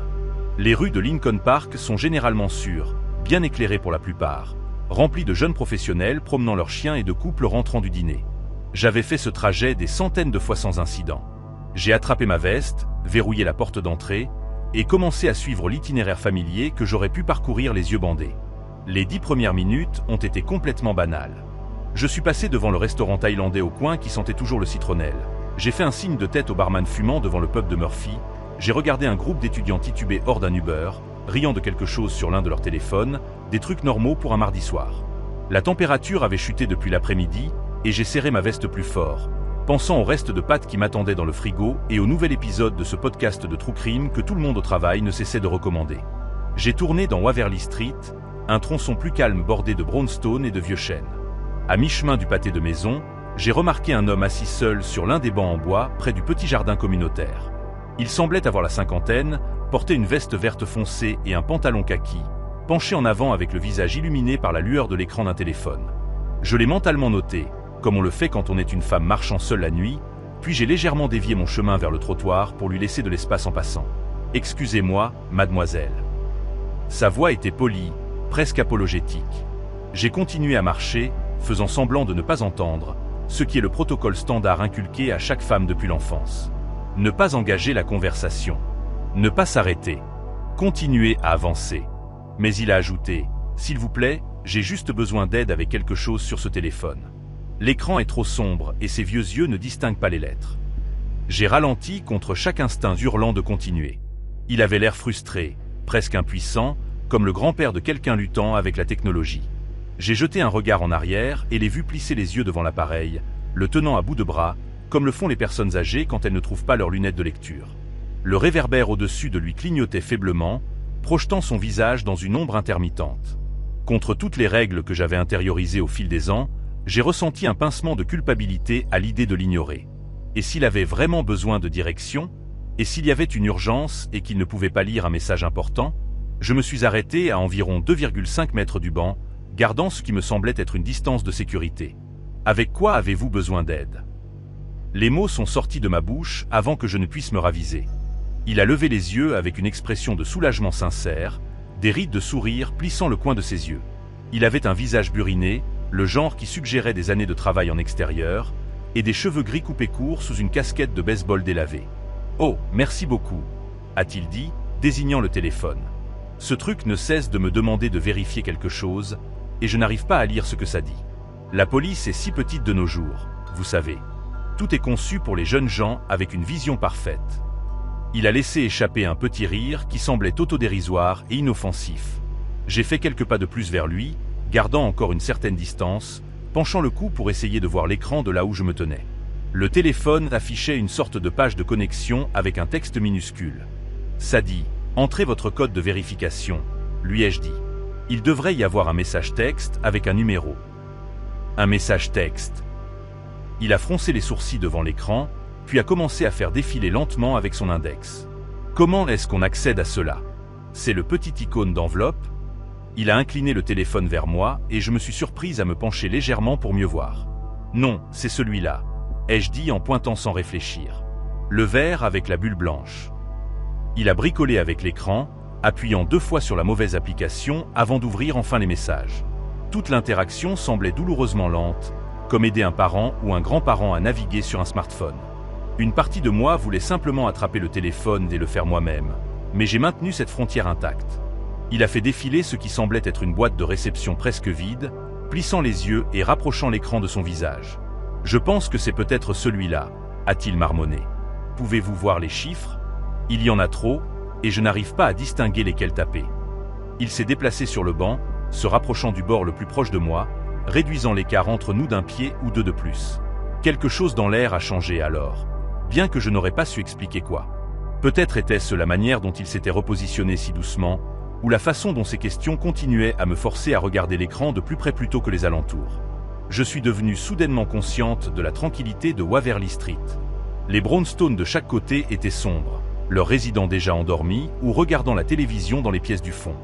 Les rues de Lincoln Park sont généralement sûres, bien éclairées pour la plupart, remplies de jeunes professionnels promenant leurs chiens et de couples rentrant du dîner. J'avais fait ce trajet des centaines de fois sans incident. J'ai attrapé ma veste, verrouillé la porte d'entrée, et commencé à suivre l'itinéraire familier que j'aurais pu parcourir les yeux bandés. Les 10 premières minutes ont été complètement banales. Je suis passé devant le restaurant thaïlandais au coin qui sentait toujours le citronnelle. J'ai fait un signe de tête au barman fumant devant le pub de Murphy. J'ai regardé un groupe d'étudiants titubés hors d'un Uber, riant de quelque chose sur l'un de leurs téléphones, des trucs normaux pour un mardi soir. La température avait chuté depuis l'après-midi, et j'ai serré ma veste plus fort, pensant au reste de pâtes qui m'attendaient dans le frigo et au nouvel épisode de ce podcast de True Crime que tout le monde au travail ne cessait de recommander. J'ai tourné dans Waverly Street, un tronçon plus calme bordé de brownstone et de vieux chênes. À mi-chemin du pâté de maison, j'ai remarqué un homme assis seul sur l'un des bancs en bois près du petit jardin communautaire. Il semblait avoir la cinquantaine, porter une veste verte foncée et un pantalon kaki, penché en avant avec le visage illuminé par la lueur de l'écran d'un téléphone. Je l'ai mentalement noté, comme on le fait quand on est une femme marchant seule la nuit, puis j'ai légèrement dévié mon chemin vers le trottoir pour lui laisser de l'espace en passant. « Excusez-moi, mademoiselle. » Sa voix était polie, presque apologétique. J'ai continué à marcher, faisant semblant de ne pas entendre, ce qui est le protocole standard inculqué à chaque femme depuis l'enfance. Ne pas engager la conversation. Ne pas s'arrêter. Continuer à avancer. Mais il a ajouté, « S'il vous plaît, j'ai juste besoin d'aide avec quelque chose sur ce téléphone. » L'écran est trop sombre et ses vieux yeux ne distinguent pas les lettres. J'ai ralenti contre chaque instinct hurlant de continuer. Il avait l'air frustré, presque impuissant, comme le grand-père de quelqu'un luttant avec la technologie. J'ai jeté un regard en arrière et l'ai vu plisser les yeux devant l'appareil, le tenant à bout de bras, comme le font les personnes âgées quand elles ne trouvent pas leurs lunettes de lecture. Le réverbère au-dessus de lui clignotait faiblement, projetant son visage dans une ombre intermittente. Contre toutes les règles que j'avais intériorisées au fil des ans, j'ai ressenti un pincement de culpabilité à l'idée de l'ignorer. Et s'il avait vraiment besoin de direction? Et s'il y avait une urgence et qu'il ne pouvait pas lire un message important? Je me suis arrêté à environ 2,5 mètres du banc, gardant ce qui me semblait être une distance de sécurité. « Avec quoi avez-vous besoin d'aide » Les mots sont sortis de ma bouche avant que je ne puisse me raviser. Il a levé les yeux avec une expression de soulagement sincère, des rides de sourire plissant le coin de ses yeux. Il avait un visage buriné, le genre qui suggérait des années de travail en extérieur, et des cheveux gris coupés courts sous une casquette de baseball délavée. « Oh, merci beaucoup. a-t-il dit, désignant le téléphone. Ce truc ne cesse de me demander de vérifier quelque chose, et je n'arrive pas à lire ce que ça dit. La police est si petite de nos jours, vous savez. Tout est conçu pour les jeunes gens avec une vision parfaite. Il a laissé échapper un petit rire qui semblait autodérisoire et inoffensif. J'ai fait quelques pas de plus vers lui, gardant encore une certaine distance, penchant le cou pour essayer de voir l'écran de là où je me tenais. Le téléphone affichait une sorte de page de connexion avec un texte minuscule. Ça dit « Entrez votre code de vérification », lui ai-je dit. Il devrait y avoir un message texte avec un numéro. Un message texte. Il a froncé les sourcils devant l'écran, puis a commencé à faire défiler lentement avec son index. Comment est-ce qu'on accède à cela? C'est le petit icône d'enveloppe. Il a incliné le téléphone vers moi et je me suis surprise à me pencher légèrement pour mieux voir. Non, c'est celui-là, ai-je dit en pointant sans réfléchir. Le vert avec la bulle blanche. Il a bricolé avec l'écran, appuyant 2 fois sur la mauvaise application avant d'ouvrir enfin les messages. Toute l'interaction semblait douloureusement lente, comme aider un parent ou un grand-parent à naviguer sur un smartphone. Une partie de moi voulait simplement attraper le téléphone et le faire moi-même, mais j'ai maintenu cette frontière intacte. Il a fait défiler ce qui semblait être une boîte de réception presque vide, plissant les yeux et rapprochant l'écran de son visage. « Je pense que c'est peut-être celui-là », a-t-il marmonné. « Pouvez-vous voir les chiffres? Il y en a trop, et je n'arrive pas à distinguer lesquels taper. » Il s'est déplacé sur le banc, se rapprochant du bord le plus proche de moi, réduisant l'écart entre nous d'un pied ou 2 de plus. Quelque chose dans l'air a changé alors, bien que je n'aurais pas su expliquer quoi. Peut-être était-ce la manière dont il s'était repositionné si doucement, ou la façon dont ces questions continuaient à me forcer à regarder l'écran de plus près plutôt que les alentours. Je suis devenue soudainement consciente de la tranquillité de Waverly Street. Les brownstones de chaque côté étaient sombres, leurs résidents déjà endormis ou regardant la télévision dans les pièces du fond.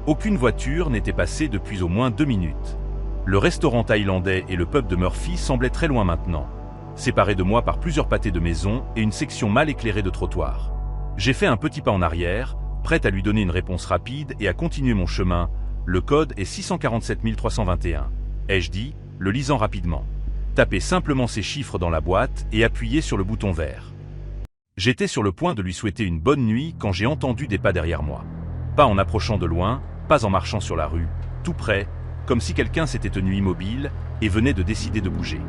Aucune voiture n'était passée depuis au moins 2 minutes. Le restaurant thaïlandais et le pub de Murphy semblaient très loin maintenant, séparés de moi par plusieurs pâtés de maison et une section mal éclairée de trottoir. J'ai fait un petit pas en arrière, prête à lui donner une réponse rapide et à continuer mon chemin. Le code est 647 321, ai-je dit, le lisant rapidement. Tapez simplement ces chiffres dans la boîte et appuyez sur le bouton vert. J'étais sur le point de lui souhaiter une bonne nuit quand j'ai entendu des pas derrière moi. Pas en approchant de loin, pas en marchant sur la rue, tout près, comme si quelqu'un s'était tenu immobile et venait de décider de bouger.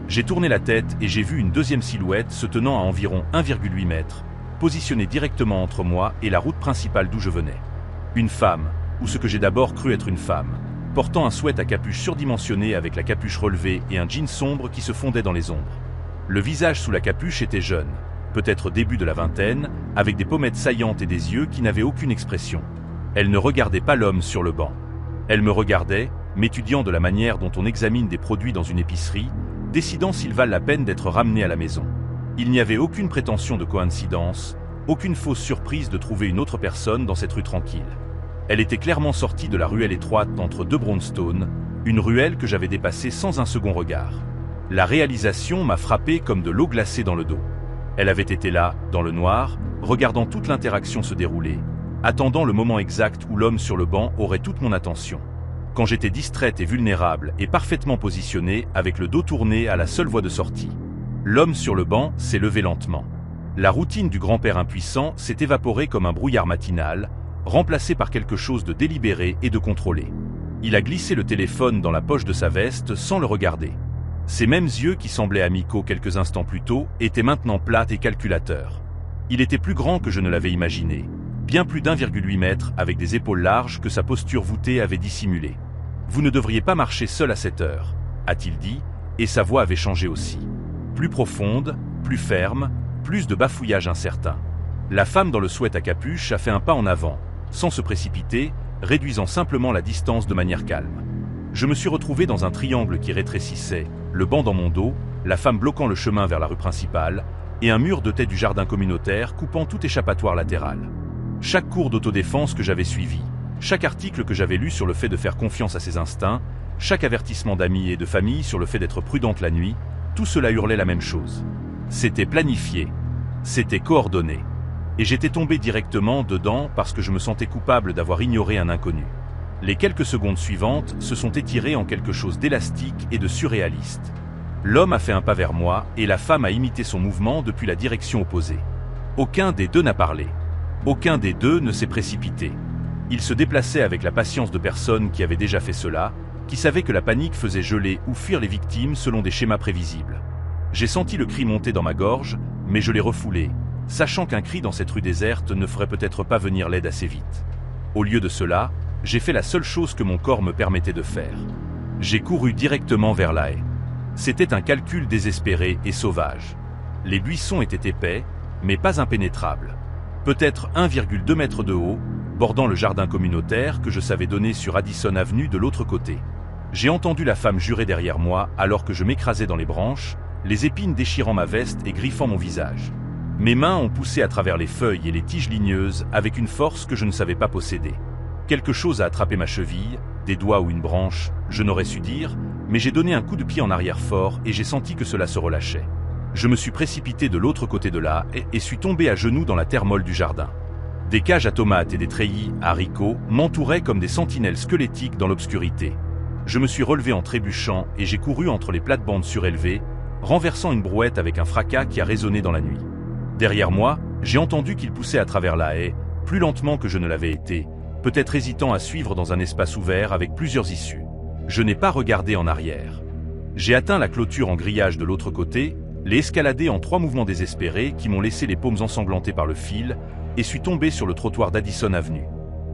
J'ai tourné la tête et j'ai vu une deuxième silhouette se tenant à environ 1,8 mètres, positionnée directement entre moi et la route principale d'où je venais. Une femme, ou ce que j'ai d'abord cru être une femme, portant un sweat à capuche surdimensionné avec la capuche relevée et un jean sombre qui se fondait dans les ombres. Le visage sous la capuche était jeune, peut-être début de la vingtaine, avec des pommettes saillantes et des yeux qui n'avaient aucune expression. Elle ne regardait pas l'homme sur le banc. Elle me regardait, m'étudiant de la manière dont on examine des produits dans une épicerie, décidant s'ils valent la peine d'être ramenés à la maison. Il n'y avait aucune prétention de coïncidence, aucune fausse surprise de trouver une autre personne dans cette rue tranquille. Elle était clairement sortie de la ruelle étroite entre 2 brownstones, une ruelle que j'avais dépassée sans un second regard. La réalisation m'a frappé comme de l'eau glacée dans le dos. Elle avait été là, dans le noir, regardant toute l'interaction se dérouler, attendant le moment exact où l'homme sur le banc aurait toute mon attention. Quand j'étais distraite et vulnérable et parfaitement positionnée avec le dos tourné à la seule voie de sortie. L'homme sur le banc s'est levé lentement. La routine du grand-père impuissant s'est évaporée comme un brouillard matinal, remplacé par quelque chose de délibéré et de contrôlé. Il a glissé le téléphone dans la poche de sa veste sans le regarder. Ses mêmes yeux qui semblaient amicaux quelques instants plus tôt étaient maintenant plats et calculateurs. Il était plus grand que je ne l'avais imaginé, bien plus d'1,8 mètre avec des épaules larges que sa posture voûtée avait dissimulé. « Vous ne devriez pas marcher seul à cette heure », a-t-il dit, et sa voix avait changé aussi. Plus profonde, plus ferme, plus de bafouillage incertain. La femme dans le sweat à capuche a fait un pas en avant, sans se précipiter, réduisant simplement la distance de manière calme. Je me suis retrouvé dans un triangle qui rétrécissait, le banc dans mon dos, la femme bloquant le chemin vers la rue principale, et un mur de du jardin communautaire coupant tout échappatoire latéral. Chaque cours d'autodéfense que j'avais suivi, chaque article que j'avais lu sur le fait de faire confiance à ses instincts, chaque avertissement d'amis et de famille sur le fait d'être prudente la nuit, tout cela hurlait la même chose. C'était planifié, c'était coordonné. Et j'étais tombé directement dedans parce que je me sentais coupable d'avoir ignoré un inconnu. Les quelques secondes suivantes se sont étirées en quelque chose d'élastique et de surréaliste. L'homme a fait un pas vers moi et la femme a imité son mouvement depuis la direction opposée. Aucun des deux n'a parlé. Aucun des deux ne s'est précipité. Ils se déplaçaient avec la patience de personnes qui avaient déjà fait cela, qui savaient que la panique faisait geler ou fuir les victimes selon des schémas prévisibles. J'ai senti le cri monter dans ma gorge, mais je l'ai refoulé, sachant qu'un cri dans cette rue déserte ne ferait peut-être pas venir l'aide assez vite. Au lieu de cela, j'ai fait la seule chose que mon corps me permettait de faire. J'ai couru directement vers la haie. C'était un calcul désespéré et sauvage. Les buissons étaient épais, mais pas impénétrables. Peut-être 1,2 mètre de haut, bordant le jardin communautaire que je savais donner sur Addison Avenue de l'autre côté. J'ai entendu la femme jurer derrière moi alors que je m'écrasais dans les branches, les épines déchirant ma veste et griffant mon visage. Mes mains ont poussé à travers les feuilles et les tiges ligneuses avec une force que je ne savais pas posséder. Quelque chose a attrapé ma cheville, des doigts ou une branche, je n'aurais su dire, mais j'ai donné un coup de pied en arrière fort et j'ai senti que cela se relâchait. Je me suis précipité de l'autre côté de la haie et suis tombé à genoux dans la terre molle du jardin. Des cages à tomates et des treillis à haricots m'entouraient comme des sentinelles squelettiques dans l'obscurité. Je me suis relevé en trébuchant et j'ai couru entre les plates-bandes surélevées, renversant une brouette avec un fracas qui a résonné dans la nuit. Derrière moi, j'ai entendu qu'il poussait à travers la haie, plus lentement que je ne l'avais été, peut-être hésitant à suivre dans un espace ouvert avec plusieurs issues. Je n'ai pas regardé en arrière. J'ai atteint la clôture en grillage de l'autre côté, l'ai escaladé en 3 mouvements désespérés qui m'ont laissé les paumes ensanglantées par le fil, et suis tombé sur le trottoir d'Addison Avenue.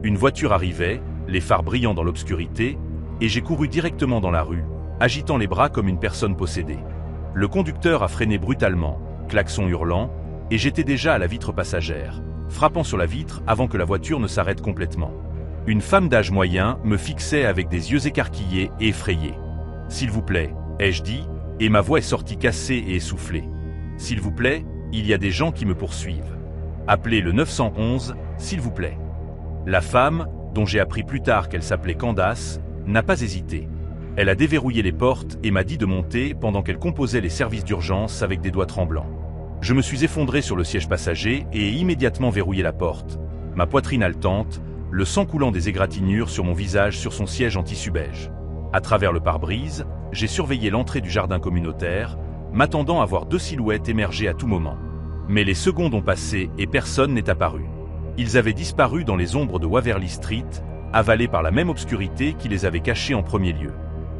Une voiture arrivait, les phares brillant dans l'obscurité, et j'ai couru directement dans la rue, agitant les bras comme une personne possédée. Le conducteur a freiné brutalement, klaxon hurlant, et j'étais déjà à la vitre passagère, frappant sur la vitre avant que la voiture ne s'arrête complètement. Une femme d'âge moyen me fixait avec des yeux écarquillés et effrayés. « S'il vous plaît », ai-je dit, et ma voix est sortie cassée et essoufflée. « S'il vous plaît, il y a des gens qui me poursuivent. Appelez le 911, s'il vous plaît. » La femme, dont j'ai appris plus tard qu'elle s'appelait Candace, n'a pas hésité. Elle a déverrouillé les portes et m'a dit de monter pendant qu'elle composait les services d'urgence avec des doigts tremblants. Je me suis effondré sur le siège passager et ai immédiatement verrouillé la porte, ma poitrine haletante, le sang coulant des égratignures sur mon visage sur son siège en tissu beige. À travers le pare-brise, j'ai surveillé l'entrée du jardin communautaire, m'attendant à voir 2 silhouettes émerger à tout moment. Mais les secondes ont passé et personne n'est apparu. Ils avaient disparu dans les ombres de Waverly Street, avalés par la même obscurité qui les avait cachés en premier lieu.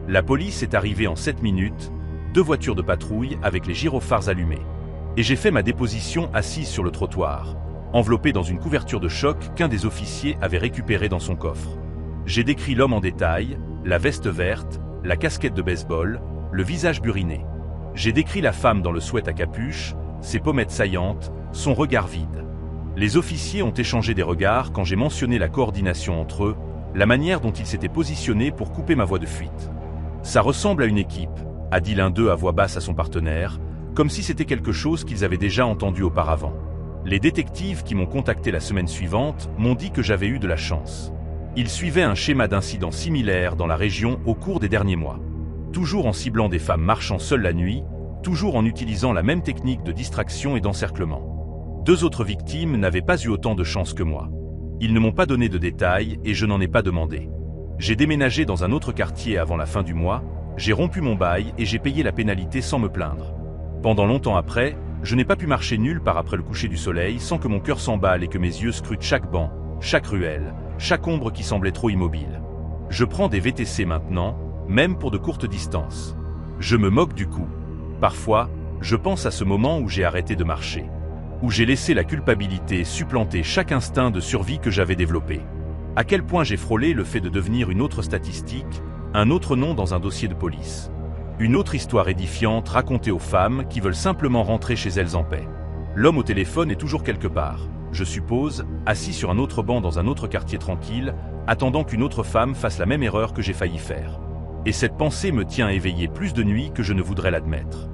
La police est arrivée en 7 minutes, 2 voitures de patrouille avec les gyrophares allumés. Et j'ai fait ma déposition assise sur le trottoir, enveloppé dans une couverture de choc qu'un des officiers avait récupérée dans son coffre. J'ai décrit l'homme en détail, la veste verte, la casquette de baseball, le visage buriné. J'ai décrit la femme dans le sweat à capuche, ses pommettes saillantes, son regard vide. Les officiers ont échangé des regards quand j'ai mentionné la coordination entre eux, la manière dont ils s'étaient positionnés pour couper ma voie de fuite. Ça ressemble à une équipe, a dit l'un d'eux à voix basse à son partenaire, comme si c'était quelque chose qu'ils avaient déjà entendu auparavant. Les détectives qui m'ont contacté la semaine suivante m'ont dit que j'avais eu de la chance. Ils suivaient un schéma d'incidents similaires dans la région au cours des derniers mois. Toujours en ciblant des femmes marchant seules la nuit, toujours en utilisant la même technique de distraction et d'encerclement. 2 autres victimes n'avaient pas eu autant de chance que moi. Ils ne m'ont pas donné de détails et je n'en ai pas demandé. J'ai déménagé dans un autre quartier avant la fin du mois, j'ai rompu mon bail et j'ai payé la pénalité sans me plaindre. Pendant longtemps après, je n'ai pas pu marcher nulle part après le coucher du soleil sans que mon cœur s'emballe et que mes yeux scrutent chaque banc, chaque ruelle, chaque ombre qui semblait trop immobile. Je prends des VTC maintenant, même pour de courtes distances. Je me moque du coup. Parfois, je pense à ce moment où j'ai arrêté de marcher, où j'ai laissé la culpabilité supplanter chaque instinct de survie que j'avais développé. À quel point j'ai frôlé le fait de devenir une autre statistique, un autre nom dans un dossier de police. Une autre histoire édifiante racontée aux femmes qui veulent simplement rentrer chez elles en paix. L'homme au téléphone est toujours quelque part, je suppose, assis sur un autre banc dans un autre quartier tranquille, attendant qu'une autre femme fasse la même erreur que j'ai failli faire. Et cette pensée me tient éveillé plus de nuit que je ne voudrais l'admettre.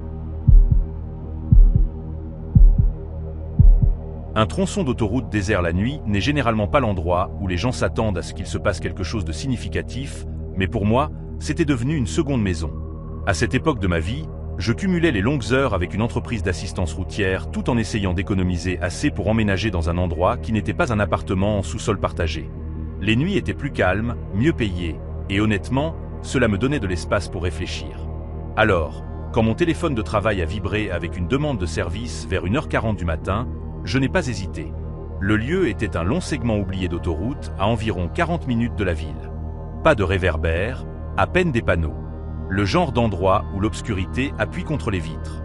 Un tronçon d'autoroute désert la nuit n'est généralement pas l'endroit où les gens s'attendent à ce qu'il se passe quelque chose de significatif, mais pour moi, c'était devenu une seconde maison. À cette époque de ma vie, je cumulais les longues heures avec une entreprise d'assistance routière tout en essayant d'économiser assez pour emménager dans un endroit qui n'était pas un appartement en sous-sol partagé. Les nuits étaient plus calmes, mieux payées, et honnêtement, cela me donnait de l'espace pour réfléchir. Alors, quand mon téléphone de travail a vibré avec une demande de service vers 1h40 du matin, je n'ai pas hésité. Le lieu était un long segment oublié d'autoroute à environ 40 minutes de la ville. Pas de réverbères, à peine des panneaux. Le genre d'endroit où l'obscurité appuie contre les vitres.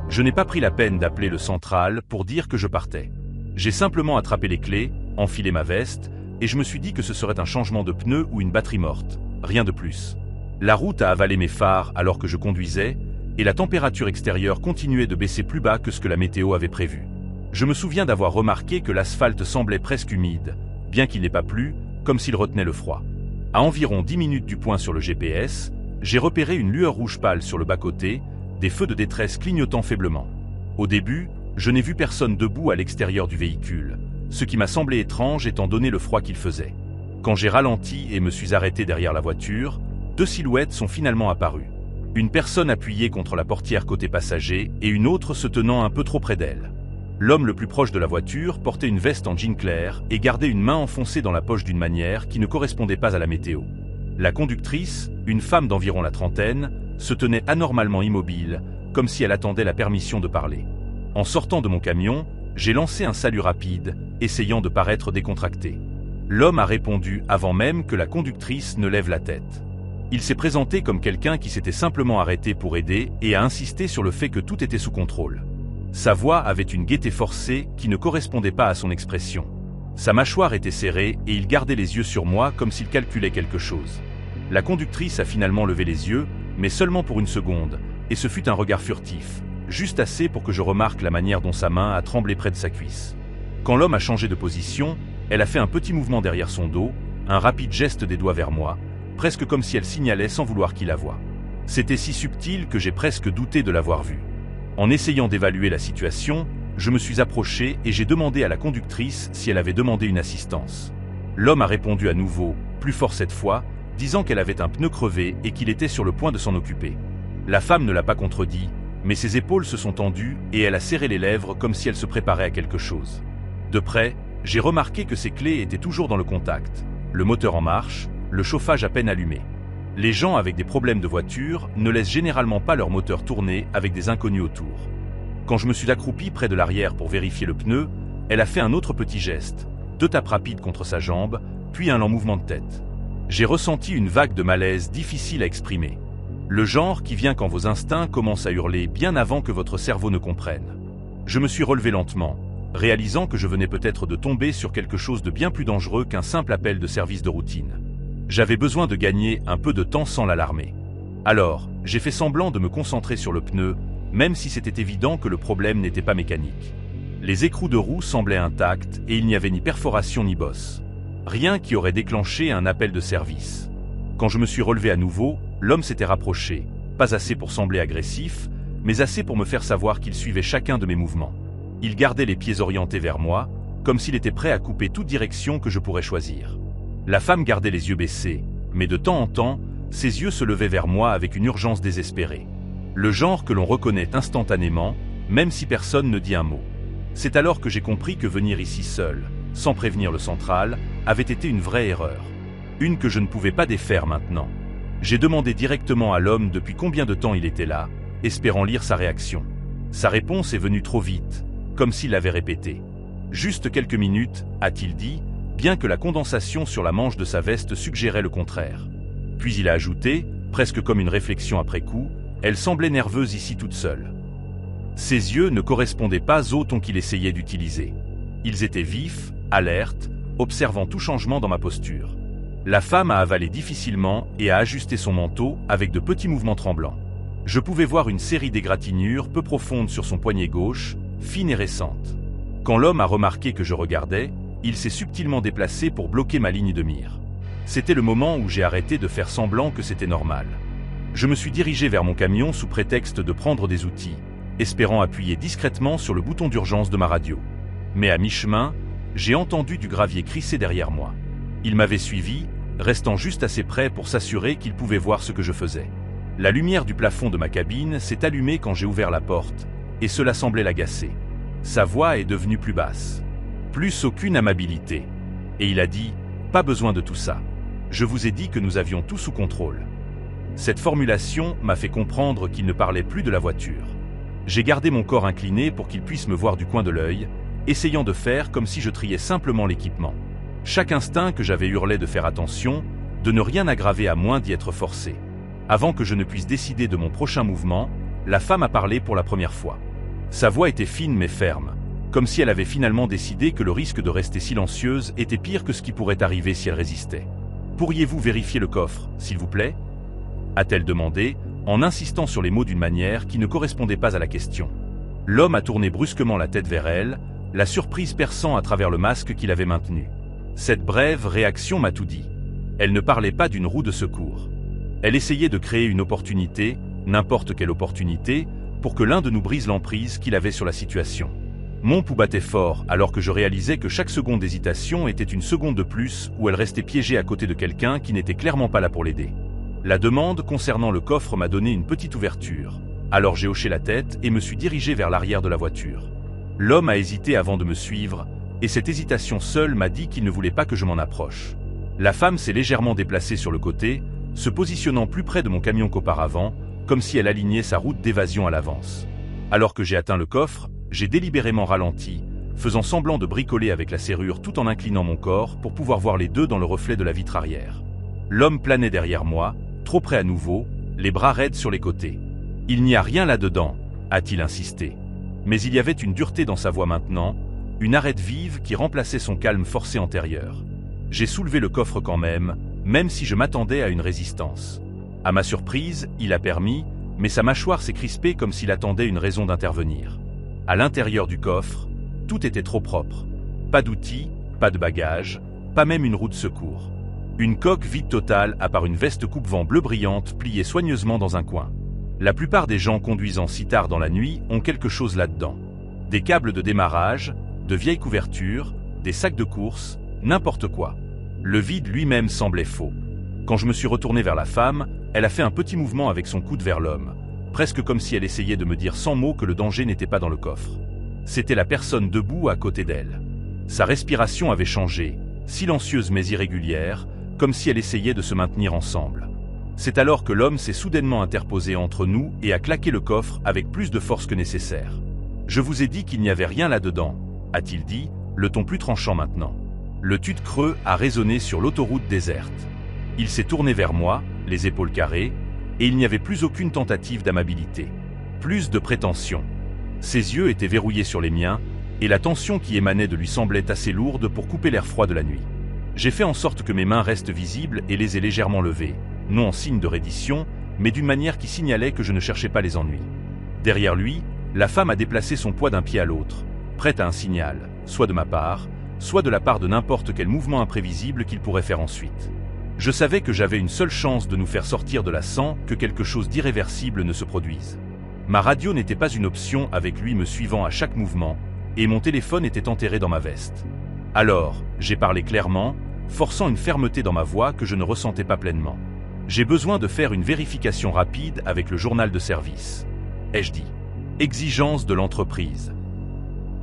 Je n'ai pas pris la peine d'appeler le central pour dire que je partais. J'ai simplement attrapé les clés, enfilé ma veste, et je me suis dit que ce serait un changement de pneu ou une batterie morte. Rien de plus. La route a avalé mes phares alors que je conduisais, et la température extérieure continuait de baisser plus bas que ce que la météo avait prévu. Je me souviens d'avoir remarqué que l'asphalte semblait presque humide, bien qu'il n'ait pas plu, comme s'il retenait le froid. À environ 10 minutes du point sur le GPS, j'ai repéré une lueur rouge pâle sur le bas-côté, des feux de détresse clignotant faiblement. Au début, je n'ai vu personne debout à l'extérieur du véhicule, ce qui m'a semblé étrange étant donné le froid qu'il faisait. Quand j'ai ralenti et me suis arrêté derrière la voiture, 2 silhouettes sont finalement apparues. Une personne appuyée contre la portière côté passager et une autre se tenant un peu trop près d'elle. L'homme le plus proche de la voiture portait une veste en jean clair et gardait une main enfoncée dans la poche d'une manière qui ne correspondait pas à la météo. La conductrice, une femme d'environ la trentaine, se tenait anormalement immobile, comme si elle attendait la permission de parler. En sortant de mon camion, j'ai lancé un salut rapide, essayant de paraître décontracté. L'homme a répondu avant même que la conductrice ne lève la tête. Il s'est présenté comme quelqu'un qui s'était simplement arrêté pour aider et a insisté sur le fait que tout était sous contrôle. Sa voix avait une gaieté forcée qui ne correspondait pas à son expression. Sa mâchoire était serrée et il gardait les yeux sur moi comme s'il calculait quelque chose. La conductrice a finalement levé les yeux, mais seulement pour une seconde, et ce fut un regard furtif, juste assez pour que je remarque la manière dont sa main a tremblé près de sa cuisse. Quand l'homme a changé de position, elle a fait un petit mouvement derrière son dos, un rapide geste des doigts vers moi, presque comme si elle signalait sans vouloir qu'il la voie. C'était si subtil que j'ai presque douté de l'avoir vue. En essayant d'évaluer la situation, je me suis approché et j'ai demandé à la conductrice si elle avait demandé une assistance. L'homme a répondu à nouveau, plus fort cette fois, disant qu'elle avait un pneu crevé et qu'il était sur le point de s'en occuper. La femme ne l'a pas contredit, mais ses épaules se sont tendues et elle a serré les lèvres comme si elle se préparait à quelque chose. De près, j'ai remarqué que ses clés étaient toujours dans le contact, le moteur en marche, le chauffage à peine allumé. Les gens avec des problèmes de voiture ne laissent généralement pas leur moteur tourner avec des inconnus autour. Quand je me suis accroupi près de l'arrière pour vérifier le pneu, elle a fait un autre petit geste, 2 tapes rapides contre sa jambe, puis un lent mouvement de tête. J'ai ressenti une vague de malaise difficile à exprimer. Le genre qui vient quand vos instincts commencent à hurler bien avant que votre cerveau ne comprenne. Je me suis relevé lentement, réalisant que je venais peut-être de tomber sur quelque chose de bien plus dangereux qu'un simple appel de service de routine. J'avais besoin de gagner un peu de temps sans l'alarmer. Alors, j'ai fait semblant de me concentrer sur le pneu, même si c'était évident que le problème n'était pas mécanique. Les écrous de roue semblaient intacts et il n'y avait ni perforation ni bosse. Rien qui aurait déclenché un appel de service. Quand je me suis relevé à nouveau, l'homme s'était rapproché, pas assez pour sembler agressif, mais assez pour me faire savoir qu'il suivait chacun de mes mouvements. Il gardait les pieds orientés vers moi, comme s'il était prêt à couper toute direction que je pourrais choisir. La femme gardait les yeux baissés, mais de temps en temps, ses yeux se levaient vers moi avec une urgence désespérée. Le genre que l'on reconnaît instantanément, même si personne ne dit un mot. C'est alors que j'ai compris que venir ici seul, sans prévenir le central, avait été une vraie erreur. Une que je ne pouvais pas défaire maintenant. J'ai demandé directement à l'homme depuis combien de temps il était là, espérant lire sa réaction. Sa réponse est venue trop vite, comme s'il l'avait répété. Juste quelques minutes, a-t-il dit, bien que la condensation sur la manche de sa veste suggérait le contraire. Puis il a ajouté, presque comme une réflexion après coup, elle semblait nerveuse ici toute seule. Ses yeux ne correspondaient pas au ton qu'il essayait d'utiliser. Ils étaient vifs, alertes, observant tout changement dans ma posture. La femme a avalé difficilement et a ajusté son manteau avec de petits mouvements tremblants. Je pouvais voir une série d'égratignures peu profondes sur son poignet gauche, fine et récente. Quand l'homme a remarqué que je regardais, il s'est subtilement déplacé pour bloquer ma ligne de mire. C'était le moment où j'ai arrêté de faire semblant que c'était normal. Je me suis dirigé vers mon camion sous prétexte de prendre des outils, espérant appuyer discrètement sur le bouton d'urgence de ma radio. Mais à mi-chemin, j'ai entendu du gravier crisser derrière moi. Il m'avait suivi, restant juste assez près pour s'assurer qu'il pouvait voir ce que je faisais. La lumière du plafond de ma cabine s'est allumée quand j'ai ouvert la porte, et cela semblait l'agacer. Sa voix est devenue plus basse. Plus aucune amabilité. Et il a dit, « Pas besoin de tout ça. Je vous ai dit que nous avions tout sous contrôle. » Cette formulation m'a fait comprendre qu'il ne parlait plus de la voiture. J'ai gardé mon corps incliné pour qu'il puisse me voir du coin de l'œil, essayant de faire comme si je triais simplement l'équipement. Chaque instinct que j'avais hurlait de faire attention, de ne rien aggraver à moins d'y être forcé. Avant que je ne puisse décider de mon prochain mouvement, la femme a parlé pour la première fois. Sa voix était fine mais ferme, comme si elle avait finalement décidé que le risque de rester silencieuse était pire que ce qui pourrait arriver si elle résistait. « Pourriez-vous vérifier le coffre, s'il vous plaît » a-t-elle demandé, en insistant sur les mots d'une manière qui ne correspondait pas à la question. L'homme a tourné brusquement la tête vers elle, la surprise perçant à travers le masque qu'il avait maintenu. Cette brève réaction m'a tout dit. Elle ne parlait pas d'une roue de secours. Elle essayait de créer une opportunité, n'importe quelle opportunité, pour que l'un de nous brise l'emprise qu'il avait sur la situation. Mon pouls battait fort alors que je réalisais que chaque seconde d'hésitation était une seconde de plus où elle restait piégée à côté de quelqu'un qui n'était clairement pas là pour l'aider. La demande concernant le coffre m'a donné une petite ouverture. Alors j'ai hoché la tête et me suis dirigé vers l'arrière de la voiture. L'homme a hésité avant de me suivre, et cette hésitation seule m'a dit qu'il ne voulait pas que je m'en approche. La femme s'est légèrement déplacée sur le côté, se positionnant plus près de mon camion qu'auparavant, comme si elle alignait sa route d'évasion à l'avance. Alors que j'ai atteint le coffre, j'ai délibérément ralenti, faisant semblant de bricoler avec la serrure tout en inclinant mon corps pour pouvoir voir les deux dans le reflet de la vitre arrière. L'homme planait derrière moi, trop près à nouveau, les bras raides sur les côtés. « Il n'y a rien là-dedans », a-t-il insisté. Mais il y avait une dureté dans sa voix maintenant, une arête vive qui remplaçait son calme forcé antérieur. J'ai soulevé le coffre quand même si je m'attendais à une résistance. À ma surprise, il a permis, mais sa mâchoire s'est crispée comme s'il attendait une raison d'intervenir. À l'intérieur du coffre, tout était trop propre. Pas d'outils, pas de bagages, pas même une roue de secours. Une coque vide totale à part une veste coupe-vent bleu brillante pliée soigneusement dans un coin. La plupart des gens conduisant si tard dans la nuit ont quelque chose là-dedans. Des câbles de démarrage, de vieilles couvertures, des sacs de course, n'importe quoi. Le vide lui-même semblait faux. Quand je me suis retourné vers la femme, elle a fait un petit mouvement avec son coude vers l'homme, presque comme si elle essayait de me dire sans mots que le danger n'était pas dans le coffre. C'était la personne debout à côté d'elle. Sa respiration avait changé, silencieuse mais irrégulière, comme si elle essayait de se maintenir ensemble. C'est alors que l'homme s'est soudainement interposé entre nous et a claqué le coffre avec plus de force que nécessaire. « Je vous ai dit qu'il n'y avait rien là-dedans », a-t-il dit, le ton plus tranchant maintenant. Le tut creux a résonné sur l'autoroute déserte. Il s'est tourné vers moi, les épaules carrées, et il n'y avait plus aucune tentative d'amabilité. Plus de prétention. Ses yeux étaient verrouillés sur les miens, et la tension qui émanait de lui semblait assez lourde pour couper l'air froid de la nuit. J'ai fait en sorte que mes mains restent visibles et les ai légèrement levées, non en signe de reddition, mais d'une manière qui signalait que je ne cherchais pas les ennuis. Derrière lui, la femme a déplacé son poids d'un pied à l'autre, prête à un signal, soit de ma part, soit de la part de n'importe quel mouvement imprévisible qu'il pourrait faire ensuite. Je savais que j'avais une seule chance de nous faire sortir de là sans que quelque chose d'irréversible ne se produise. Ma radio n'était pas une option avec lui me suivant à chaque mouvement, et mon téléphone était enterré dans ma veste. Alors, j'ai parlé clairement, forçant une fermeté dans ma voix que je ne ressentais pas pleinement. J'ai besoin de faire une vérification rapide avec le journal de service, ai-je dit. Exigence de l'entreprise.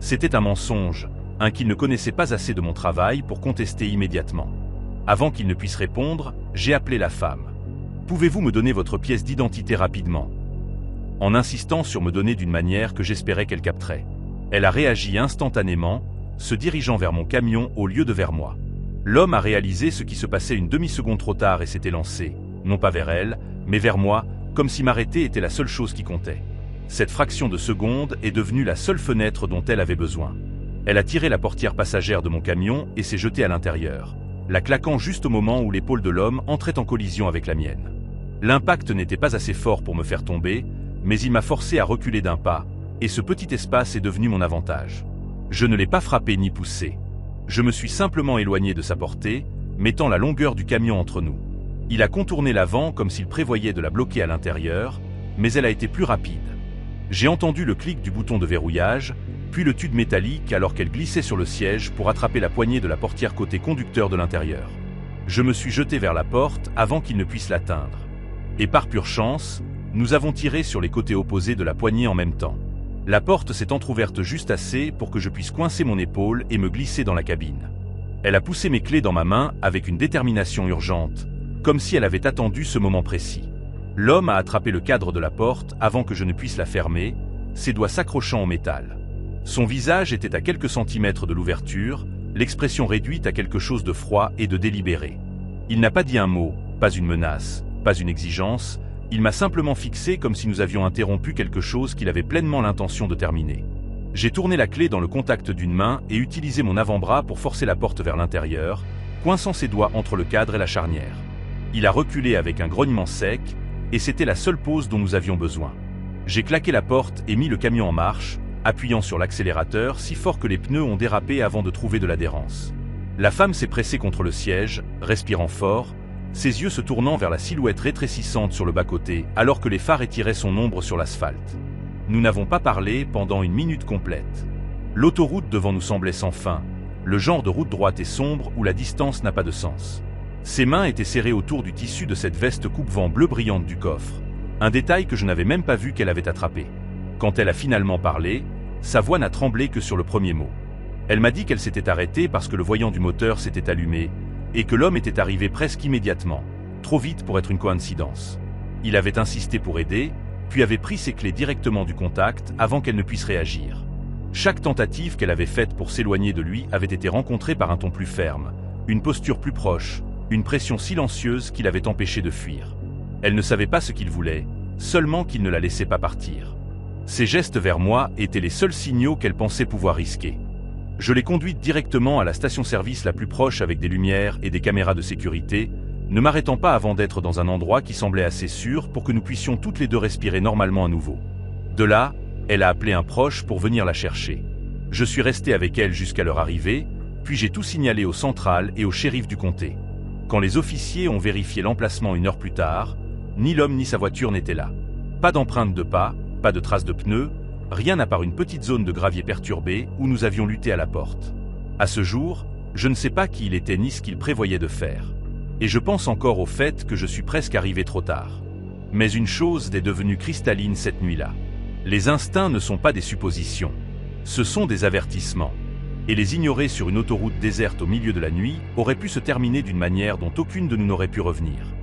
C'était un mensonge, qu'il ne connaissait pas assez de mon travail pour contester immédiatement. Avant qu'il ne puisse répondre, j'ai appelé la femme. « Pouvez-vous me donner votre pièce d'identité rapidement ?» En insistant sur me donner d'une manière que j'espérais qu'elle capterait. Elle a réagi instantanément, se dirigeant vers mon camion au lieu de vers moi. L'homme a réalisé ce qui se passait une demi-seconde trop tard et s'était lancé, non pas vers elle, mais vers moi, comme si m'arrêter était la seule chose qui comptait. Cette fraction de seconde est devenue la seule fenêtre dont elle avait besoin. Elle a tiré la portière passagère de mon camion et s'est jetée à l'intérieur, la claquant juste au moment où l'épaule de l'homme entrait en collision avec la mienne. L'impact n'était pas assez fort pour me faire tomber, mais il m'a forcé à reculer d'un pas, et ce petit espace est devenu mon avantage. Je ne l'ai pas frappé ni poussé. Je me suis simplement éloigné de sa portée, mettant la longueur du camion entre nous. Il a contourné l'avant comme s'il prévoyait de la bloquer à l'intérieur, mais elle a été plus rapide. J'ai entendu le clic du bouton de verrouillage, puis le tube métallique alors qu'elle glissait sur le siège pour attraper la poignée de la portière côté conducteur de l'intérieur. Je me suis jeté vers la porte avant qu'il ne puisse l'atteindre. Et par pure chance, nous avons tiré sur les côtés opposés de la poignée en même temps. La porte s'est entrouverte juste assez pour que je puisse coincer mon épaule et me glisser dans la cabine. Elle a poussé mes clés dans ma main avec une détermination urgente, comme si elle avait attendu ce moment précis. L'homme a attrapé le cadre de la porte avant que je ne puisse la fermer, ses doigts s'accrochant au métal. Son visage était à quelques centimètres de l'ouverture, l'expression réduite à quelque chose de froid et de délibéré. Il n'a pas dit un mot, pas une menace, pas une exigence, il m'a simplement fixé comme si nous avions interrompu quelque chose qu'il avait pleinement l'intention de terminer. J'ai tourné la clé dans le contact d'une main et utilisé mon avant-bras pour forcer la porte vers l'intérieur, coinçant ses doigts entre le cadre et la charnière. Il a reculé avec un grognement sec, et c'était la seule pause dont nous avions besoin. J'ai claqué la porte et mis le camion en marche, appuyant sur l'accélérateur si fort que les pneus ont dérapé avant de trouver de l'adhérence. La femme s'est pressée contre le siège, respirant fort, ses yeux se tournant vers la silhouette rétrécissante sur le bas-côté, alors que les phares étiraient son ombre sur l'asphalte. Nous n'avons pas parlé pendant une minute complète. L'autoroute devant nous semblait sans fin, le genre de route droite et sombre où la distance n'a pas de sens. Ses mains étaient serrées autour du tissu de cette veste coupe-vent bleu brillante du coffre, un détail que je n'avais même pas vu qu'elle avait attrapé. Quand elle a finalement parlé, sa voix n'a tremblé que sur le premier mot. Elle m'a dit qu'elle s'était arrêtée parce que le voyant du moteur s'était allumé, et que l'homme était arrivé presque immédiatement, trop vite pour être une coïncidence. Il avait insisté pour aider, puis avait pris ses clés directement du contact avant qu'elle ne puisse réagir. Chaque tentative qu'elle avait faite pour s'éloigner de lui avait été rencontrée par un ton plus ferme, une posture plus proche, une pression silencieuse qui l'avait empêchée de fuir. Elle ne savait pas ce qu'il voulait, seulement qu'il ne la laissait pas partir. Ses gestes vers moi étaient les seuls signaux qu'elle pensait pouvoir risquer. Je l'ai conduite directement à la station-service la plus proche avec des lumières et des caméras de sécurité, ne m'arrêtant pas avant d'être dans un endroit qui semblait assez sûr pour que nous puissions toutes les deux respirer normalement à nouveau. De là, elle a appelé un proche pour venir la chercher. Je suis resté avec elle jusqu'à leur arrivée, puis j'ai tout signalé au central et au shérif du comté. Quand les officiers ont vérifié l'emplacement une heure plus tard, ni l'homme ni sa voiture n'étaient là. Pas d'empreinte de pas, pas de traces de pneus, rien à part une petite zone de gravier perturbée où nous avions lutté à la porte. À ce jour, je ne sais pas qui il était ni ce qu'il prévoyait de faire. Et je pense encore au fait que je suis presque arrivé trop tard. Mais une chose est devenue cristalline cette nuit-là. Les instincts ne sont pas des suppositions. Ce sont des avertissements. Et les ignorer sur une autoroute déserte au milieu de la nuit aurait pu se terminer d'une manière dont aucune de nous n'aurait pu revenir.